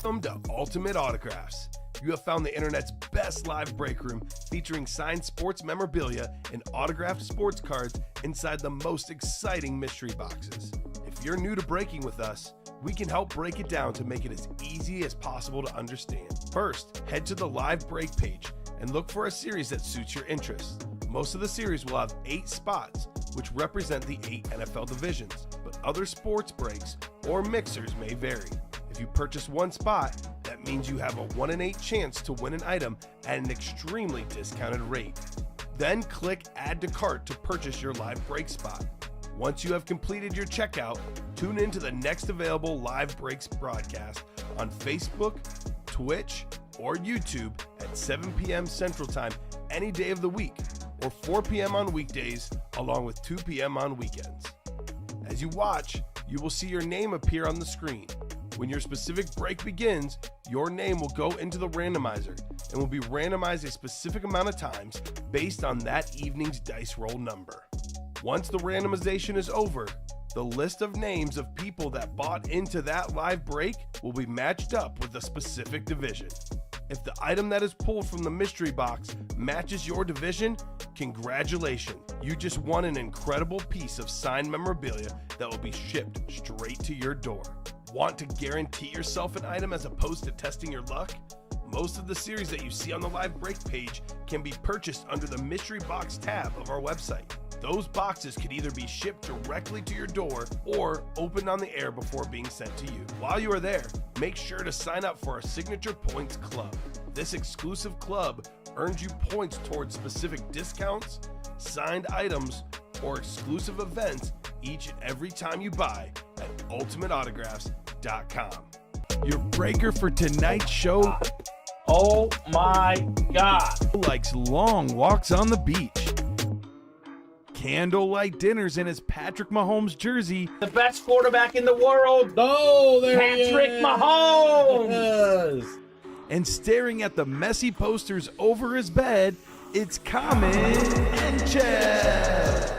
Welcome to Ultimate Autographs. You have found the internet's best live break room featuring signed sports memorabilia and autographed sports cards inside the most exciting mystery boxes. If you're new to breaking with us, we can help break it down to make it as easy as possible to understand. First, head to the live break page and look for a series that suits your interests. Most of the series will have 8 spots, which represent the 8 NFL divisions, but other sports breaks or mixers may vary. If you purchase one spot, that means you have a 1 in 8 chance to win an item at an extremely discounted rate. Then click Add to Cart to purchase your live break spot. Once you have completed your checkout, tune in to the next available live breaks broadcast on Facebook, Twitch, or YouTube at 7 p.m. Central Time any day of the week, or 4 p.m. on weekdays, along with 2 p.m. on weekends. As you watch, you will see your name appear on the screen. When your specific break begins, your name will go into the randomizer and will be randomized a specific amount of times based on that evening's dice roll number. Once the randomization is over, the list of names of people that bought into that live break will be matched up with a specific division. If the item that is pulled from the mystery box matches your division, congratulations, you just won an incredible piece of signed memorabilia that will be shipped straight to your door. Want to guarantee yourself an item as opposed to testing your luck? Most of the series that you see on the live break page can be purchased under the mystery box tab of our website. Those boxes could either be shipped directly to your door or opened on the air before being sent to you. While you are there, make sure to sign up for our Signature Points Club. This exclusive club earns you points towards specific discounts, signed items, or exclusive events each and every time you buy at ultimateautographs.com. Your breaker for tonight's show, Oh my God. likes long walks on the beach, candlelight dinners in his Patrick Mahomes jersey, The best quarterback in the world, Oh, there Patrick he is. Mahomes. Yes. and staring at the messy posters over his bed, it's Kamen Entchev.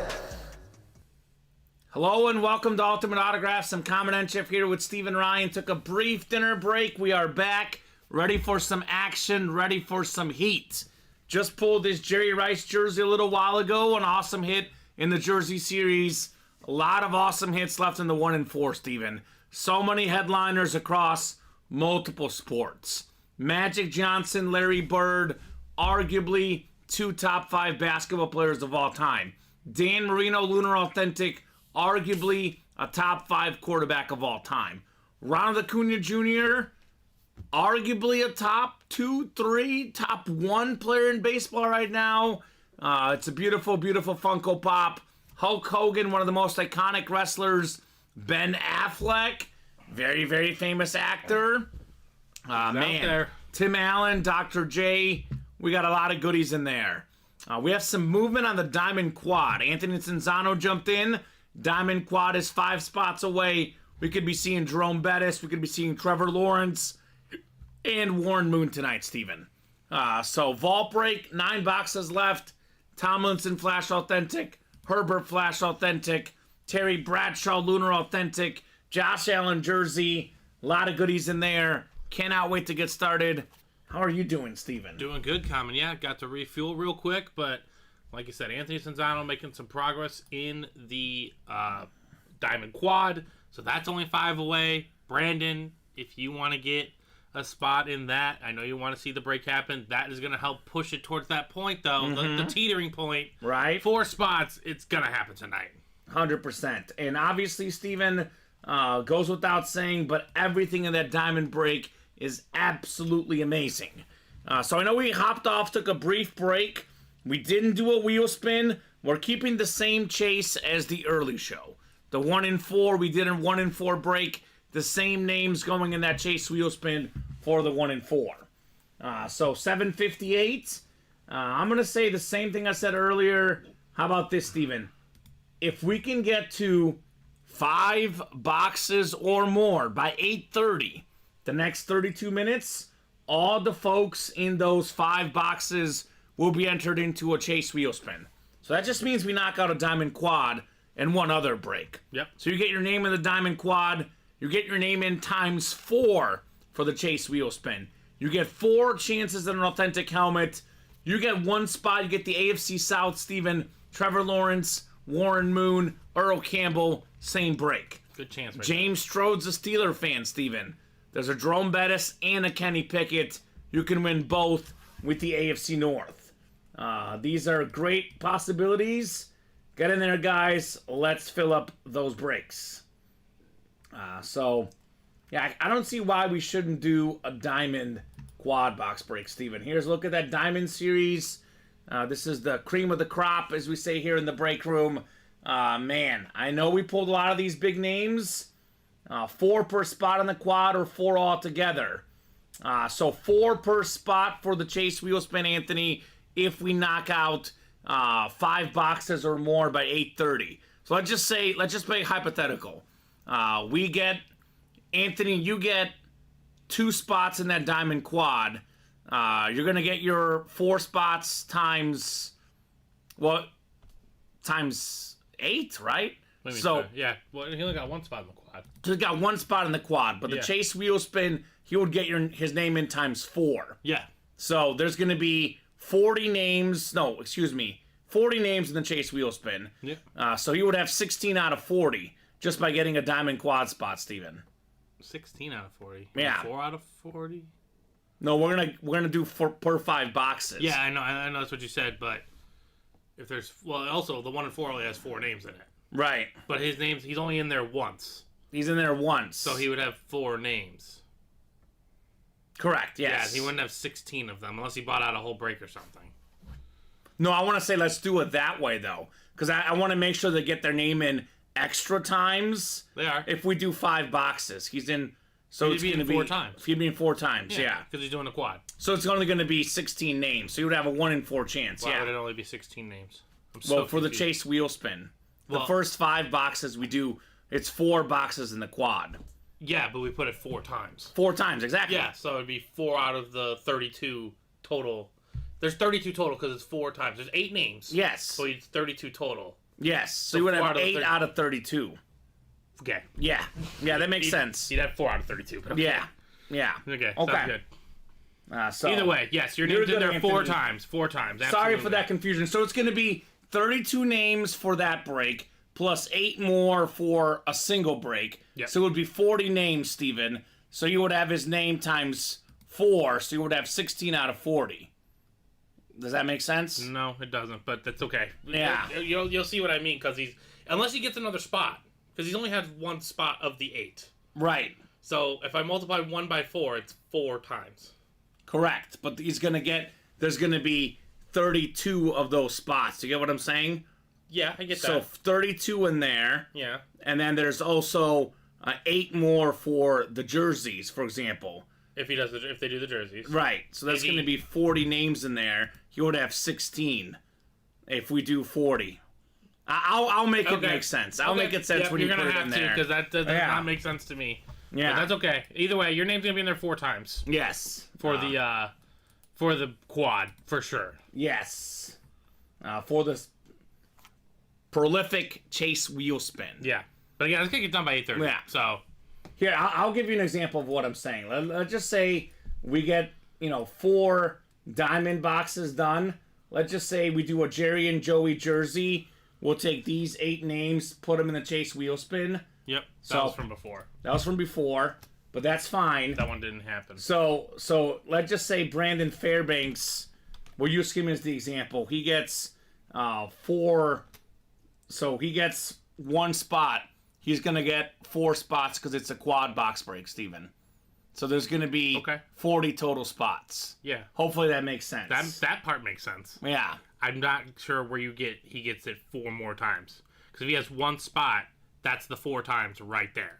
Hello and welcome to Ultimate Autographs. I'm Kamen Entchev here with Stephen Ryan. Took a brief dinner break. We are back, ready for some action, ready for some heat. Just pulled this Jerry Rice jersey a little while ago. An awesome hit in the jersey series. A lot of awesome hits left in the 1 and 4, Stephen. So many headliners across multiple sports. Magic Johnson, Larry Bird, arguably 2 top 5 basketball players of all time. Dan Marino, Lunar Authentic, arguably a top 5 quarterback of all time. Ronald Acuna Jr., arguably a top 2, 3, top 1 player in baseball right now. It's a beautiful, beautiful Funko Pop. Hulk Hogan, one of the most iconic wrestlers. Ben Affleck, very, very famous actor. Man, Tim Allen, Dr. J. We got a lot of goodies in there. We have some movement on the Diamond Quad. Anthony Cinzano jumped in. Diamond Quad is 5 spots away. We could be seeing Jerome Bettis. We could be seeing Trevor Lawrence and Warren Moon tonight, Stephen. So vault break, 9 boxes left. Tomlinson Flash Authentic, Herbert Flash Authentic, Terry Bradshaw Lunar Authentic, Josh Allen jersey. A lot of goodies in there. Cannot wait to get started. How are you doing, Stephen? Doing good, Kamen. Yeah, got to refuel real quick, but like you said, Anthony Cinzano making some progress in the Diamond Quad, so that's only 5 away. Brandon, if you want to get a spot in that, I know you want to see the break happen. That is going to help push it towards that point, though, the teetering point. Right. 4 spots, it's going to happen tonight. 100%. And obviously, Stephen, goes without saying, but everything in that diamond break is absolutely amazing. So I know we hopped off, took a brief break. We didn't do a wheel spin. We're keeping the same chase as the early show. The 1 and 4, we did a 1 and 4 break. The same names going in that chase wheel spin for the 1 and 4. So 758. I'm going to say the same thing I said earlier. How about this, Stephen? If we can get to 5 boxes or more by 8:30, the next 32 minutes, all the folks in those 5 boxes will be entered into a chase wheel spin. So that just means we knock out a Diamond Quad and 1 other break. Yep. So you get your name in the Diamond Quad, you get your name in times 4 for the Chase Wheel Spin. You get 4 chances at an authentic helmet. You get 1 spot. You get the AFC South, Steven, Trevor Lawrence, Warren Moon, Earl Campbell, same break. Good chance. Right James Strode's a Steeler fan, Steven. There's a Jerome Bettis and a Kenny Pickett. You can win both with the AFC North. These are great possibilities. Get in there, guys. Let's fill up those breaks. Yeah, I don't see why we shouldn't do a diamond quad box break, Steven. Here's a look at that diamond series. This is the cream of the crop, as we say here in the break room. Man, I know we pulled a lot of these big names. 4 per spot on the quad or 4 altogether. So 4 per spot for the Chase Wheel Spin, Anthony, if we knock out 5 boxes or more by 8:30. So let's just play hypothetical. We get, Anthony, you get 2 spots in that diamond quad. You're going to get your 4 spots times 8, right? So yeah, well, he only got 1 spot in the quad. So he's got 1 spot in the quad, but the Chase Wheel Spin, he would get his name in times 4. Yeah. So there's going to be 40 names in the Chase Wheel Spin. Yeah. So he would have 16 out of 40 just by getting a diamond quad spot, Steven. 16 out of 40. Yeah. 4 out of 40. No, we're gonna do per 5 boxes. Yeah, I know that's what you said, but if there's also the 1 in 4 only has 4 names in it. Right. But he's only in there once. He's in there once. So he would have 4 names. Correct, yes. Yeah, he wouldn't have 16 of them unless he bought out a whole break or something. No, I want to say let's do it that way, though. Because I want to make sure they get their name in extra times. They are. If we do 5 boxes. He's in... So He'd it's be going to in be... 4 times. He'd be in 4 times, yeah. Because he's doing a quad. So it's only going to be 16 names. So you would have a 1 in 4 chance, Why would it only be 16 names? For the Chase Wheel Spin. The first 5 boxes we do, it's 4 boxes in the quad. Yeah, but we put it 4 times. 4 times, exactly. Yeah, so it'd be 4 out of the 32 total. There's 32 total because it's 4 times. There's 8 names. Yes. So it's 32 total. Yes. So you would have 8 out of 32. Okay. Yeah. Yeah, that makes sense. You'd have 4 out of 32. But okay. Yeah. Yeah. Okay. Okay. Sounds good. So either way, yes, your name's in there 4 times. 4 times. Sorry Absolutely. for that confusion. So it's going to be 32 names for that break, plus 8 more for a single break. Yep. So it would be 40 names, Steven. So you would have his name times 4, so you would have 16 out of 40. Does that make sense? No, it doesn't, but that's okay. Yeah. You'll see what I mean, because unless he gets another spot, because he's only had 1 spot of the 8. Right. So if I multiply 1 by 4, it's 4 times. Correct. But there's going to be 32 of those spots. You get what I'm saying? Yeah, I get that. So 32 in there. Yeah. And then there's also 8 more for the jerseys, for example. If they do the jerseys. Right. So that's going to be 40 names in there. You would have 16 if we do 40. I'll make it make sense. I'll make it sense when you put it in there. Because that does not make sense to me. Yeah. But that's okay. Either way, your name's going to be in there 4 times. Yes. For the quad, for sure. Yes. For the prolific Chase Wheel Spin. Yeah. But again, it's going to get done by 8:30. Yeah. So. Here, I'll give you an example of what I'm saying. Let's just say we get, 4 diamond boxes done. Let's just say we do a Jerry and Joey jersey. We'll take these 8 names, put them in the Chase Wheel Spin. Yep. That was from before. That was from before, but that's fine. That one didn't happen. So let's just say Brandon Fairbanks, we'll use him as the example. He gets 4, so he gets 1 spot. He's going to get 4 spots because it's a quad box break, Steven. So there's going to be 40 total spots. Yeah. Hopefully that makes sense. That part makes sense. Yeah. I'm not sure where he gets it 4 more times. Because if he has 1 spot, that's the 4 times right there.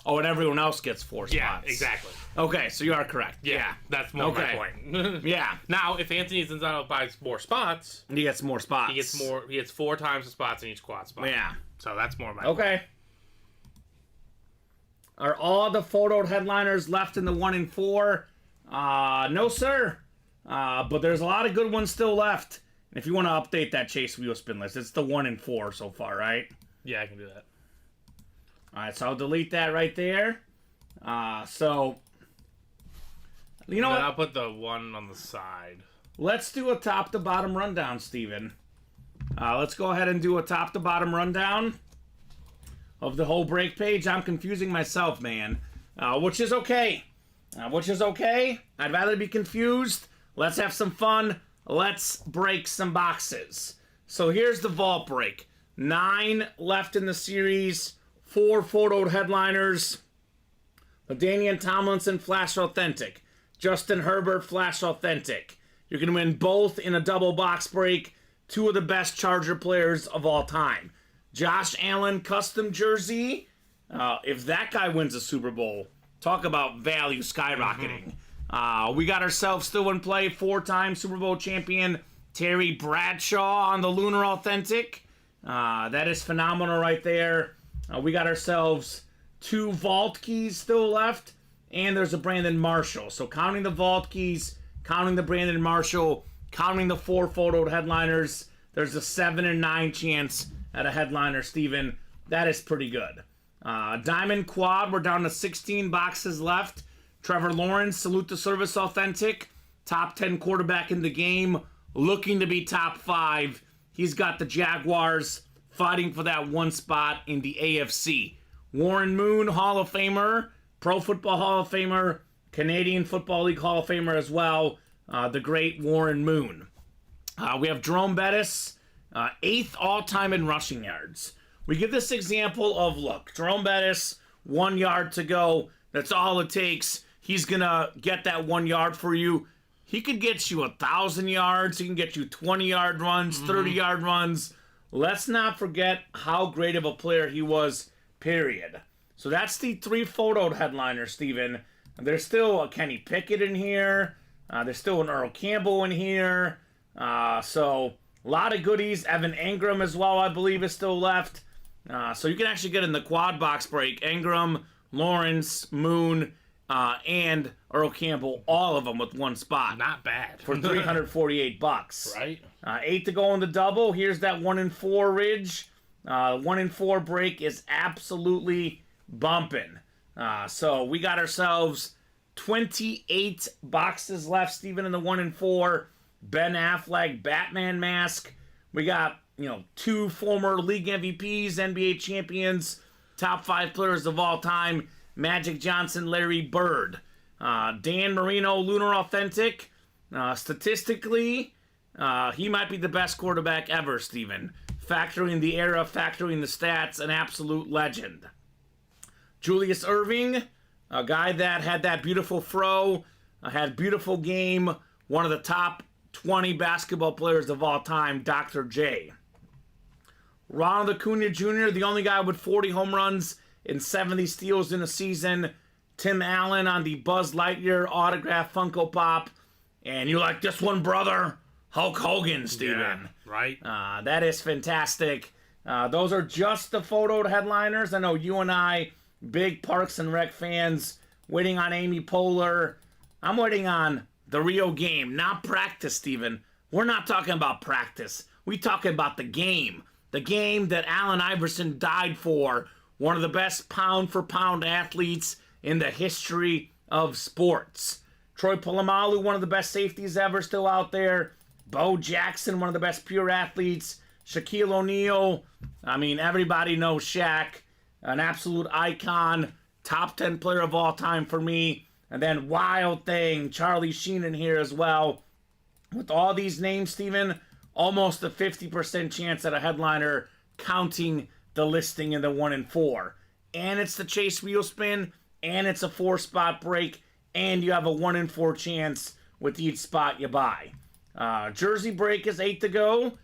Oh, and everyone else gets 4 spots. Yeah, exactly. Okay, so you are correct. Yeah. That's more my point. Yeah. Now, if Anthony Zanzano buys more spots, he gets more spots. He gets 4 times the spots in each quad spot. Yeah. So that's more my point. Are all the photoed headliners left in the 1 in 4? No, sir. But there's a lot of good ones still left. If you want to update that Chase Wheel Spin list, it's the 1 in 4 so far, right? Yeah, I can do that. All right, so I'll delete that right there. So, you know Then what? I'll put the one on the side. Let's do a top-to-bottom rundown, Steven. Let's go ahead and do a top-to-bottom rundown of the whole break page. I'm confusing myself, man, which is okay. I'd rather be confused. Let's have some fun. Let's break some boxes. So here's the vault break. 9 left in the series. 4 photoed headliners. LaDainian Tomlinson, Flash Authentic. Justin Herbert, Flash Authentic. You're going to win both in a double box break. 2 of the best Charger players of all time. Josh Allen, custom jersey. If that guy wins a Super Bowl, talk about value skyrocketing. We got ourselves still in play 4-time Super Bowl champion Terry Bradshaw on the Lunar Authentic. That is phenomenal right there. We got ourselves 2 vault keys still left, and there's a Brandon Marshall. So counting the vault keys, counting the Brandon Marshall, counting the 4 photoed headliners, there's a 7 and 9 chance at a headliner, Steven. That is pretty good. Diamond Quad, we're down to 16 boxes left. Trevor Lawrence, Salute the Service Authentic. Top 10 quarterback in the game. Looking to be top 5. He's got the Jaguars fighting for that 1 spot in the AFC. Warren Moon, Hall of Famer. Pro Football Hall of Famer. Canadian Football League Hall of Famer as well. The great Warren Moon. We have Jerome Bettis, 8th all-time in rushing yards. We give this example of, look, Jerome Bettis, 1 yard to go. That's all it takes. He's going to get that 1 yard for you. He could get you 1,000 yards. He can get you 20-yard runs, 30-yard runs. Let's not forget how great of a player he was, period. So that's the 3 photoed headliners, Steven. There's still a Kenny Pickett in here. There's still an Earl Campbell in here. So a lot of goodies. Evan Engram as well, I believe, is still left. So you can actually get in the quad box break. Engram, Lawrence, Moon, and Earl Campbell, all of them with 1 spot. Not bad. For $348. Right? 8 to go in the double. Here's that 1 in 4 Ridge. 1 in 4 break is absolutely bumping. So we got ourselves 28 boxes left, Steven, in the 1 in 4. Ben Affleck, Batman mask. We got, 2 former league MVPs, NBA champions, top 5 players of all time, Magic Johnson, Larry Bird. Dan Marino, Lunar Authentic. Statistically, he might be the best quarterback ever, Steven. Factoring the era, factoring the stats, an absolute legend. Julius Erving, a guy that had that beautiful fro, had beautiful game, one of the top 20 basketball players of all time, Dr. J. Ronald Acuna Jr., the only guy with 40 home runs and 70 steals in a season. Tim Allen on the Buzz Lightyear autograph Funko Pop. And you like this one, brother? Hulk Hogan, Steven. Yeah, right? That is fantastic. Those are just the photoed headliners. I know you and I, big Parks and Rec fans, waiting on Amy Poehler. I'm waiting on the real game, not practice, Steven. We're not talking about practice. We're talking about the game. The game that Allen Iverson died for. One of the best pound-for-pound athletes in the history of sports. Troy Polamalu, one of the best safeties ever, still out there. Bo Jackson, one of the best pure athletes. Shaquille O'Neal. I mean, everybody knows Shaq. An absolute icon. Top 10 player of all time for me. And then Wild Thing, Charlie Sheen in here as well. With all these names, Steven, almost a 50% chance at a headliner, counting the listing in the 1 in 4. And it's the Chase Wheel Spin, and it's a 4-spot break, and you have a 1 in 4 chance with each spot you buy. Jersey break is 8 to go.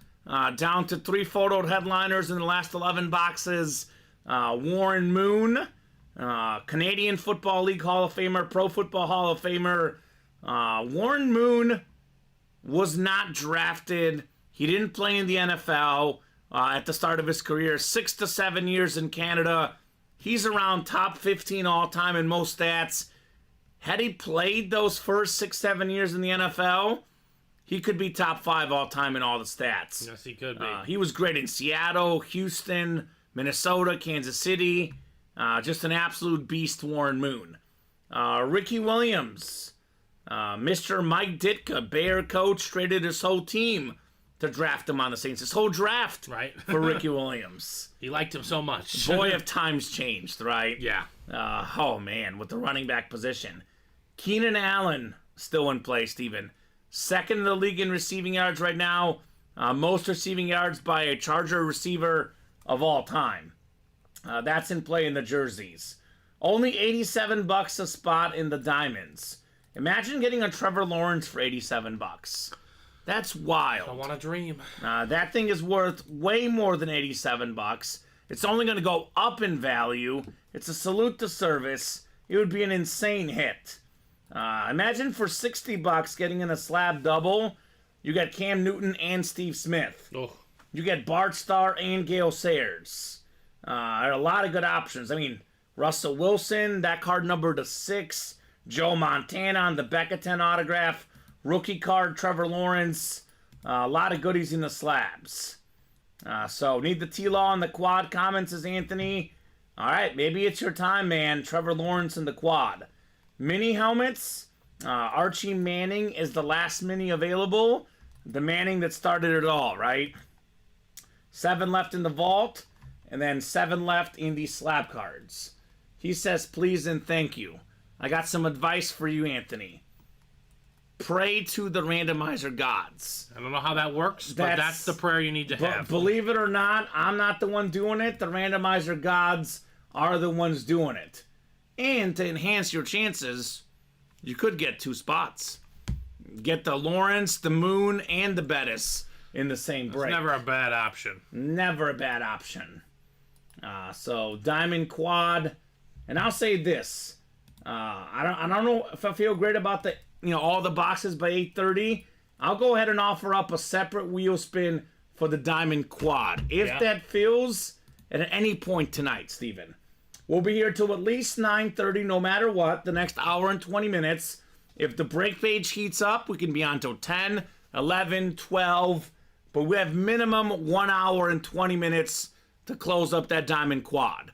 Down to 3 photoed headliners in the last 11 boxes. Warren Moon, Canadian Football League Hall of Famer, Pro Football Hall of Famer. Warren Moon was not drafted. He didn't play in the NFL at the start of his career. 6 to 7 years in Canada. He's around top 15 all-time in most stats. Had he played those first 6-7 years in the NFL, he could be top 5 all-time in all the stats. Yes, he could be. He was great in Seattle, Houston, Minnesota, Kansas City. Just an absolute beast, Warren Moon. Ricky Williams. Mr. Mike Ditka, Bear coach, traded his whole team to draft him on the Saints. His whole draft Right. for Ricky Williams. He liked him so much. Boy, have times changed, right? Yeah. Oh, man, with the running back position. Keenan Allen still in play, Steven. Second in the league in receiving yards right now. Most receiving yards by a Charger receiver of all time. That's in play in the jerseys. Only $87 a spot in the diamonds. Imagine getting a Trevor Lawrence for $87. That's wild. I want to dream. That thing is worth way more than $87. It's only going to go up in value. It's a salute to service. It would be an insane hit. Imagine for $60 getting in a slab double, you get Cam Newton and Steve Smith. Oh. You get Bart Starr and Gale Sayers. There are a lot of good options. I mean, Russell Wilson, that card number to 6. Joe Montana on the Becketon autograph. Rookie card, Trevor Lawrence. A lot of goodies in the slabs. So, need the T-Law on the quad comments, says Anthony. All right, maybe it's your time, man. Trevor Lawrence in the quad. Mini helmets. Archie Manning is the last mini available. The Manning that started it all, right? 7 left in the vault. And then 7 left in the slab cards. He says, please and thank you. I got some advice for you, Anthony. Pray to the randomizer gods. I don't know how that works, but that's the prayer you need to have. Believe it or not, I'm not the one doing it. The randomizer gods are the ones doing it. And to enhance your chances, you could get 2 spots. Get the Lawrence, the Moon, and the Bettis in the same break. It's never a bad option. Never a bad option. So Diamond Quad, and I'll say this: I don't know if I feel great about the all the boxes by 8:30. I'll go ahead and offer up a separate wheel spin for the Diamond Quad if that feels at any point tonight, Steven. We'll be here till at least 9:30, no matter what. The next hour and 20 minutes. If the break page heats up, we can be on till 10, 11, 12. But we have minimum 1 hour and 20 minutes to close up that Diamond Quad.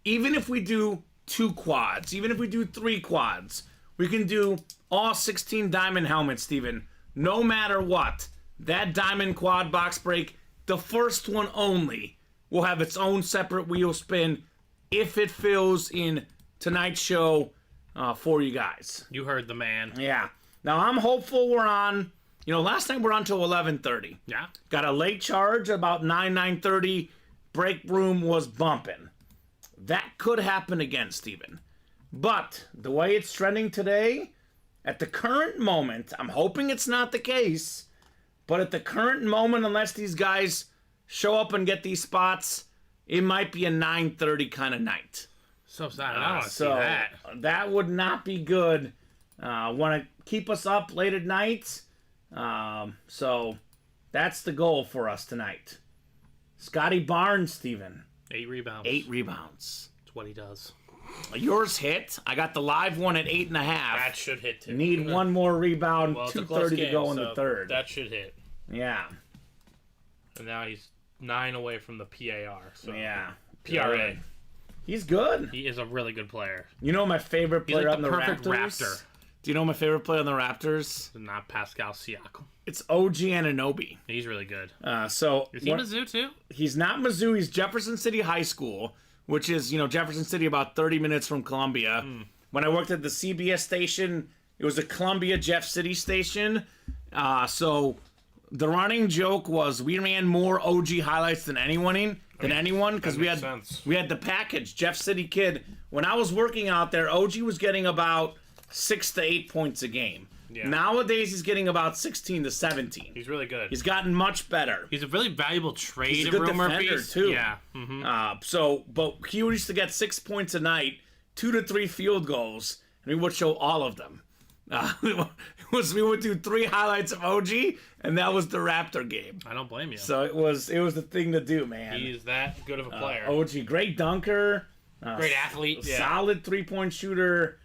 Even if we do 2 quads, even if we do 3 quads, we can do all 16 Diamond helmets, Steven. No matter what, that Diamond Quad box break, the first one only, will have its own separate wheel spin if it fills in tonight's show for you guys. You heard the man. Yeah. Now, I'm hopeful we're on... last night we're on till 11:30. Yeah. Got a late charge about 9:30. Break room was bumping. That could happen again, Steven. But the way it's trending today, at the current moment, I'm hoping it's not the case, but at the current moment, unless these guys show up and get these spots, it might be a 9:30 kind of night. So sad. I don't want to see that. That would not be good. Want to keep us up late at night. So that's the goal for us tonight. Scotty Barnes, Steven. 8 rebounds. 8 rebounds. That's what he does. Yours hit. I got the live one at 8.5. That should hit too. Need one more rebound. Well, it's a close 2:30 game, to go in so the third. That should hit. Yeah. And now he's 9 away from the PAR. So. Yeah. PRA. He's good. He is a really good player. You know my favorite player like on the the perfect Raptors? Raptor. Do you know my favorite player on the Raptors? Not Pascal Siakam. It's OG Anunoby. He's really good. So Is he Mizzou too? He's not Mizzou. He's Jefferson City High School, which is, Jefferson City about 30 minutes from Columbia. When I worked at the CBS station, it was a Columbia Jeff City station. So the running joke was we ran more OG highlights than anyone because we had the package Jeff City kid. When I was working out there, OG was getting about 6 to 8 points a game. Yeah. Nowadays, he's getting about 16 to 17. He's really good. He's gotten much better. He's a really valuable trade. He's a good defender, too. Yeah. Mm-hmm. But he used to get 6 points a night, 2 to 3 field goals, and we would show all of them. We would do 3 highlights of OG, and that was the Raptor game. I don't blame you. So it was the thing to do, man. He's that good of a player. OG, great dunker. Great athlete. Solid 3-point shooter.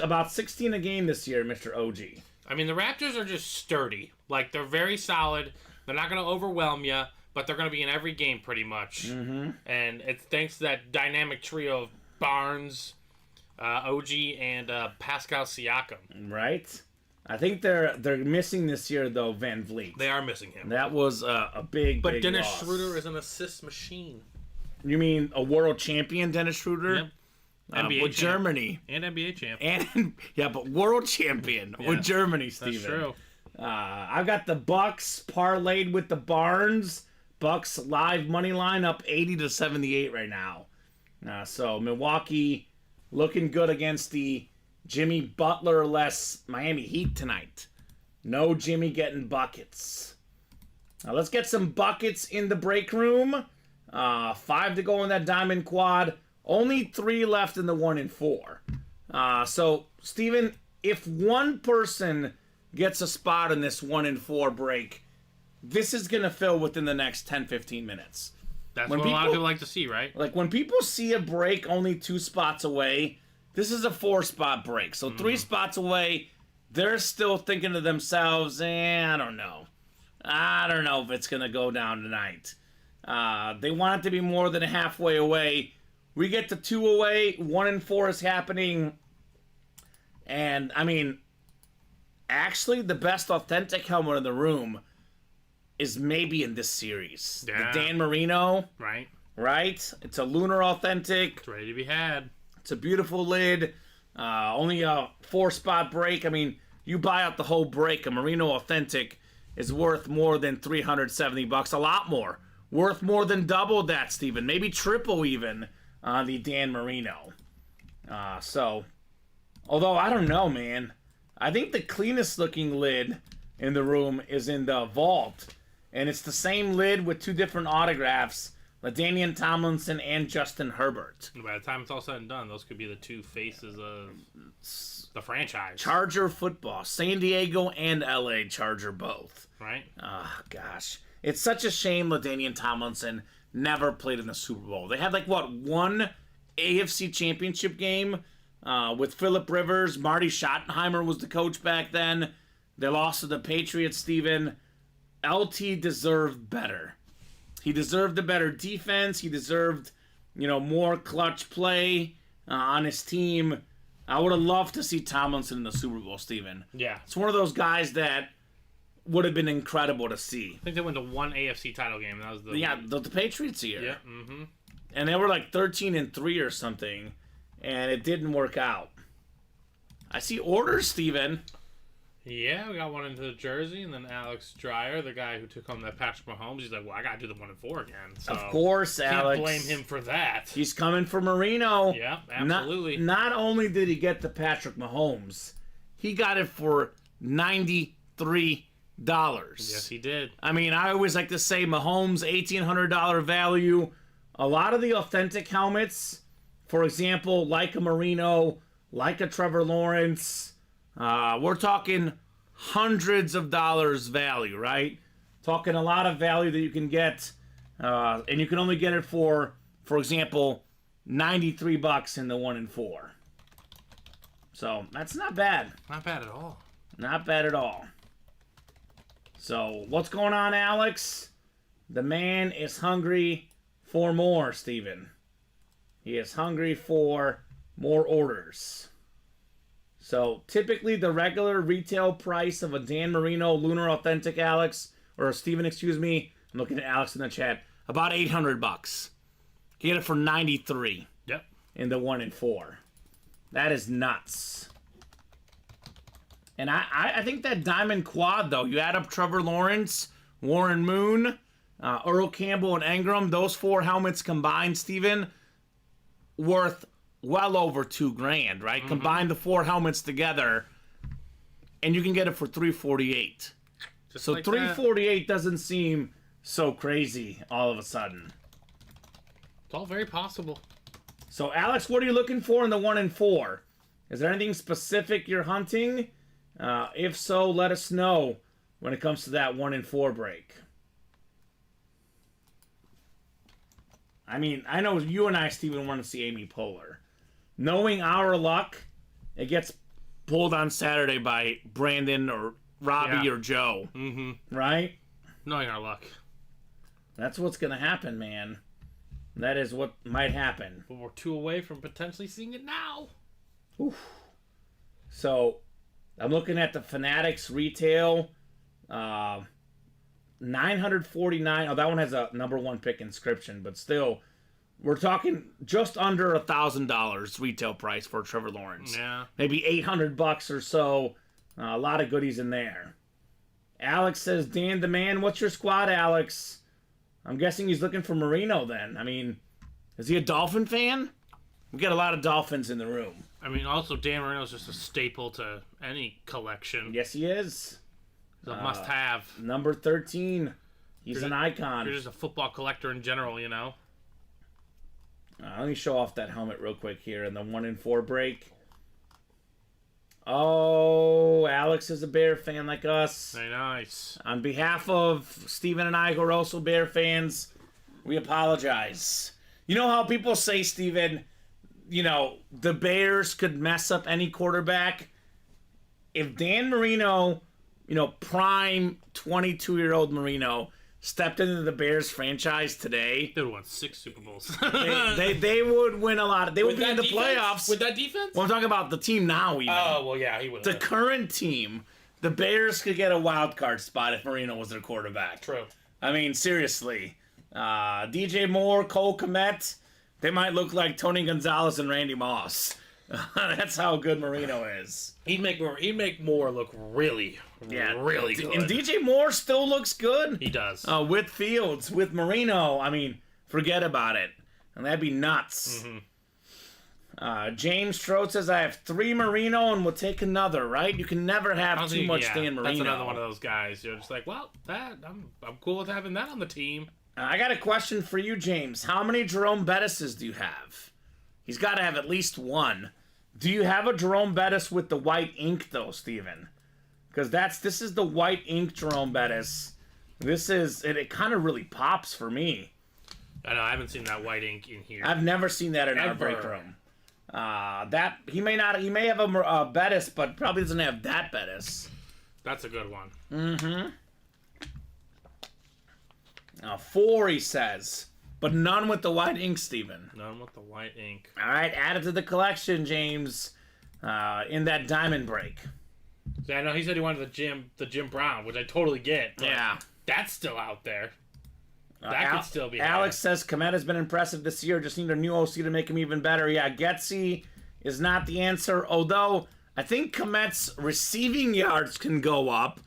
About 16 a game this year, Mr. OG. I mean, the Raptors are just sturdy. Like, they're very solid. They're not going to overwhelm you, but they're going to be in every game pretty much. Mm-hmm. And it's thanks to that dynamic trio of Barnes, OG and Pascal Siakam. Right? I think they're missing this year, though, Van Vliet. They are missing him. That was a big But Dennis loss. Schroeder is an assist machine. You mean a world champion, Dennis Schroeder? Yep. NBA with champ. Germany. And NBA champ. And yeah, but world champion with Germany, Steven. That's true. I've got the Bucks parlayed with the Barnes. Bucks live money line up 80-78 right now. So Milwaukee looking good against the Jimmy Butler-less Miami Heat tonight. No Jimmy getting buckets. Now let's get some buckets in the break room. 5 to go in that diamond quad. Only 3 left in the 1 and 4. So, Steven, if one person gets a spot in this 1 and 4 break, this is going to fill within the next 10-15 minutes. That's what a lot of people like to see, right? Like, when people see a break only 2 spots away, this is a 4-spot break. So, 3 spots away, they're still thinking to themselves, I don't know. I don't know if it's going to go down tonight. They want it to be more than halfway away. We get to 2 away, 1 and 4 is happening. And, I mean, actually, the best authentic helmet in the room is maybe in this series. Yeah. The Dan Marino. Right. Right? It's a Lunar authentic. It's ready to be had. It's a beautiful lid. Only a 4-spot break. I mean, you buy out the whole break. A Marino authentic is worth more than $370. A lot more. Worth more than double that, Steven. Maybe triple even on the Dan Marino. So, although I don't know, man. I think the cleanest looking lid in the room is in the vault. And it's the same lid with 2 different autographs. LaDainian Tomlinson and Justin Herbert. By the time it's all said and done, those could be the 2 faces of the franchise. Charger football. San Diego and LA Charger both. Right? Oh, gosh. It's such a shame LaDainian Tomlinson never played in the Super Bowl. They had, one AFC championship game with Phillip Rivers. Marty Schottenheimer was the coach back then. They lost to the Patriots, Steven. LT deserved better. He deserved a better defense. He deserved, more clutch play on his team. I would have loved to see Tomlinson in the Super Bowl, Steven. Yeah. It's one of those guys that would have been incredible to see. I think they went to 1 AFC title game. That was the Patriots year. Yeah. Mm-hmm. And they were 13-3 or something, and it didn't work out. I see orders, Steven. Yeah, we got one into the jersey, and then Alex Dreyer, the guy who took home that Patrick Mahomes, he's like, well, I got to do the 1 and 4 again. So of course, Alex. Can't blame him for that. He's coming for Marino. Yeah, absolutely. Not only did he get the Patrick Mahomes, he got it for $93. Yes, he did. I mean, I always like to say Mahomes, $1,800 value. A lot of the authentic helmets, for example, like a Marino, like a Trevor Lawrence, we're talking hundreds of dollars value, right? Talking a lot of value that you can get, and you can only get it for example, $93 in the 1 and 4. So that's not bad. Not bad at all. Not bad at all. So what's going on, Alex? The man is hungry for more, Steven. He is hungry for more orders. So typically the regular retail price of a Dan Marino Lunar Authentic, Alex, or Steven, excuse me, I'm looking at Alex in the chat, about $800. Get it for $93. Yep. In the 1 and 4. That is nuts. And I think that diamond quad, though, you add up Trevor Lawrence, Warren Moon, Earl Campbell, and Engram, those 4 helmets combined, Steven, worth well over $2,000, right? Mm-hmm. Combine the 4 helmets together, and you can get it for $348. So like $348 doesn't seem so crazy all of a sudden. It's all very possible. So, Alex, what are you looking for in the 1 and 4? Is there anything specific you're hunting? If so, let us know when it comes to that 1 and 4 break. I mean, I know you and I, Steven, want to see Amy Poehler. Knowing our luck, it gets pulled on Saturday by Brandon or Robbie or Joe. Mm-hmm. Right? Knowing our luck. That's what's going to happen, man. That is what might happen. But we're 2 away from potentially seeing it now. So, I'm looking at the Fanatics retail. 949. Oh, that one has a number 1 pick inscription, but still, we're talking just under $1,000 retail price for Trevor Lawrence. Yeah. Maybe $800 or so. A lot of goodies in there. Alex says, Dan the man, what's your squad, Alex? I'm guessing he's looking for Marino then. I mean, is he a Dolphin fan? We got a lot of Dolphins in the room. I mean, also, Dan Marino's just a staple to any collection. Yes, he is. He's a must-have. Number 13. He's an icon. You're just a football collector in general, you know? Let me show off that helmet real quick here in the 1-4 break. Oh, Alex is a Bear fan like us. Very nice. On behalf of Steven and I, who are also Bear fans, we apologize. You know how people say, Steven, you know, the Bears could mess up any quarterback? If Dan Marino, you know, prime 22-year-old Marino, stepped into the Bears franchise today, They would have won 6 Super Bowls. they would win a lot. They would be in the playoffs. With that defense? Well, I'm talking about the team now, even. Oh, well, yeah, he would The have. current team, the Bears could get a wild card spot if Marino was their quarterback. True. I mean, seriously. DJ Moore, Cole Kmet, they might look like Tony Gonzalez and Randy Moss. That's how good Marino is. He'd make Moore look really good. And DJ Moore still looks good. He does. With Fields, with Marino, I mean, forget about it. And that'd be nuts. James Strode says, I have 3 Marino and we'll take another, right? You can never have too much Dan Marino. That's another one of those guys. You're just like, well, I'm cool with having that on the team. I got a question for you, James. How many Jerome Bettises do you have? He's got to have at least one. Do you have a Jerome Bettis with the white ink, though, Steven? Because this is the white ink Jerome Bettis. It kind of really pops for me. I know, I haven't seen that white ink in here. I've never seen that in our break room. He may have a Bettis, but probably doesn't have that Bettis. That's a good one. 4, he says. But none with the white ink, Steven. None with the white ink. All right, add it to the collection, James, in that diamond break. See, I know he said he wanted the Jim Brown, which I totally get. But Yeah. That's still out there. That could still be Alex says Komet has been impressive this year. Just need a new OC to make him even better. Yeah, Getsy is not the answer. Although, I think Komet's receiving yards can go up.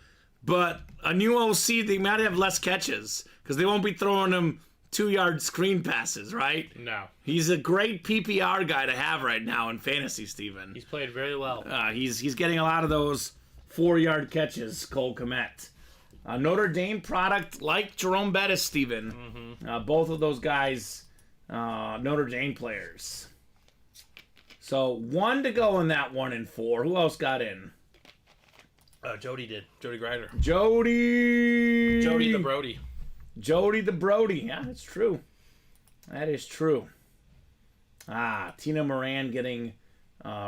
But a new OC, they might have less catches. Because they won't be throwing him 2-yard screen passes, right? No. He's a great PPR guy to have right now in fantasy, Steven. He's played very well. He's getting a lot of those 4-yard catches, Cole Kmet. Notre Dame product like Jerome Bettis, Steven. Both of those guys, Notre Dame players. So 1 to go in that 1-4. Who else got in? Jody did. Jody Grider. Jody the Brody. Jody the Brody. Yeah, that's true. That is true. Tina Moran getting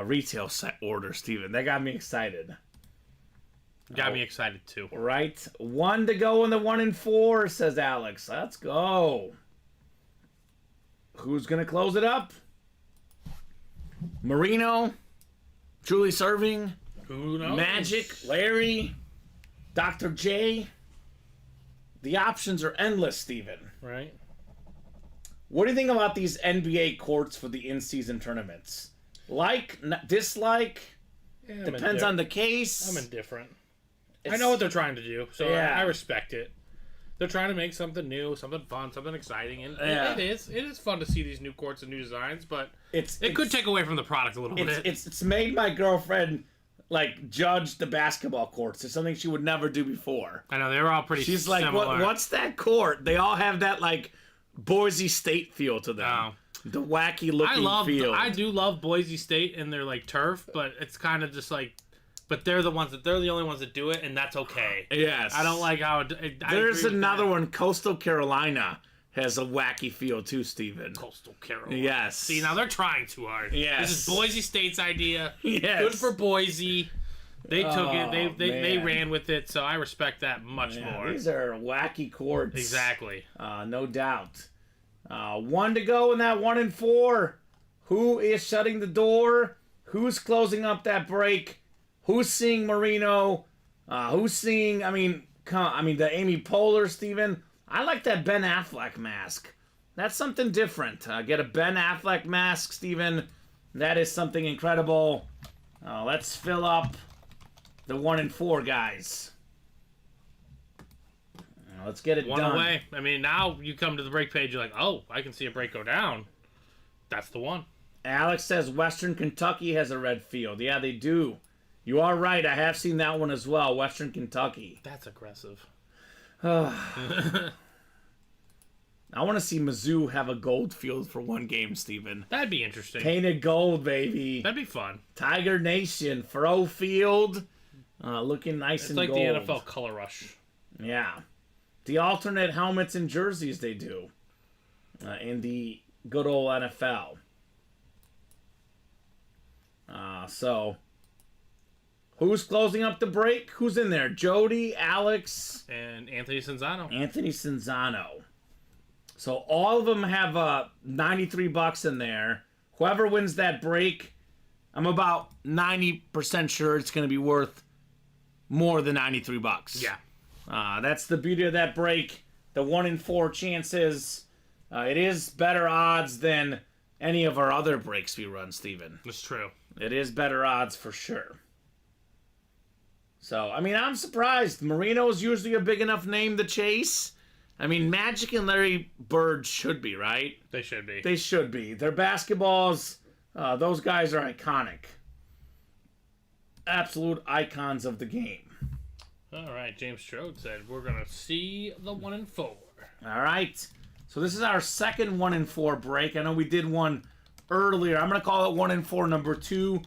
retail set order, Steven. That got me excited. Got me excited too. Right. 1 to go in the 1-4, says Alex. Let's go. Who's going to close it up? Marino? Julie Serving? Who knows? Magic? Larry? Dr. J? The options are endless, Steven. Right. What do you think about these NBA courts for the in-season tournaments? Like, dislike? Yeah, Depends on the case. I'm indifferent. I know what they're trying to do, so Yeah. I respect it. They're trying to make something new, something fun, something exciting, and Yeah. it is. It is fun to see these new courts and new designs, but It could take away from the product a little bit. It's made my girlfriend like judge the basketball courts. It's something she would never do before. I know they were all pretty. She's like, similar. what's that court? They all have that like Boise State feel to them. Oh. The wacky looking field. I do love Boise State and their like turf, but it's kind of just like, but they're the only ones that do it, and that's okay. Yes. I don't like how. There's another one. Coastal Carolina has a wacky feel too, Steven. Coastal Carolina. Yes. See, now they're trying too hard. Yes. This is Boise State's idea. Yes. Good for Boise. They took it. They man. ran with it, so I respect that much more. These are wacky courts. Exactly. No doubt. 1 to go in that 1-4. Who is shutting the door? Who's closing up that break? Who's seeing Marino? Who's seeing, the Amy Poehler, Steven? I like that Ben Affleck mask. That's something different. Get a Ben Affleck mask, Steven. That is something incredible. Let's fill up the 1 and 4 guys. Let's get it One done. away. I mean, now you come to the break page, you're like, oh, I can see a break go down. That's the one. Alex says Western Kentucky has a red field. Yeah, they do. You are right. I have seen that one as well. Western Kentucky. That's aggressive. I want to see Mizzou have a gold field for one game, Steven. That'd be interesting. Painted gold, baby. That'd be fun. Tiger Nation, Furrow Field, looking nice and It's like gold. the NFL Color Rush. Yeah. The alternate helmets and jerseys they do in the good old NFL. So, who's closing up the break? Who's in there? Jody, Alex, And Anthony Cinzano. Anthony Cinzano. So all of them have $93 in there. Whoever wins that break, I'm about 90% sure it's going to be worth more than $93. Yeah. That's the beauty of that break. The 1 in 4 chances. It is better odds than any of our other breaks we run, Steven. That's true. It is better odds for sure. So, I'm surprised. Marino's usually a big enough name to chase. Magic and Larry Bird should be, right? They should be. They should be. Their basketballs, those guys are iconic. Absolute icons of the game. All right, James Strode said we're going to see the 1 and 4. All right. So this is our second 1 in 4 break. I know we did one earlier. I'm going to call it 1 in 4 number 2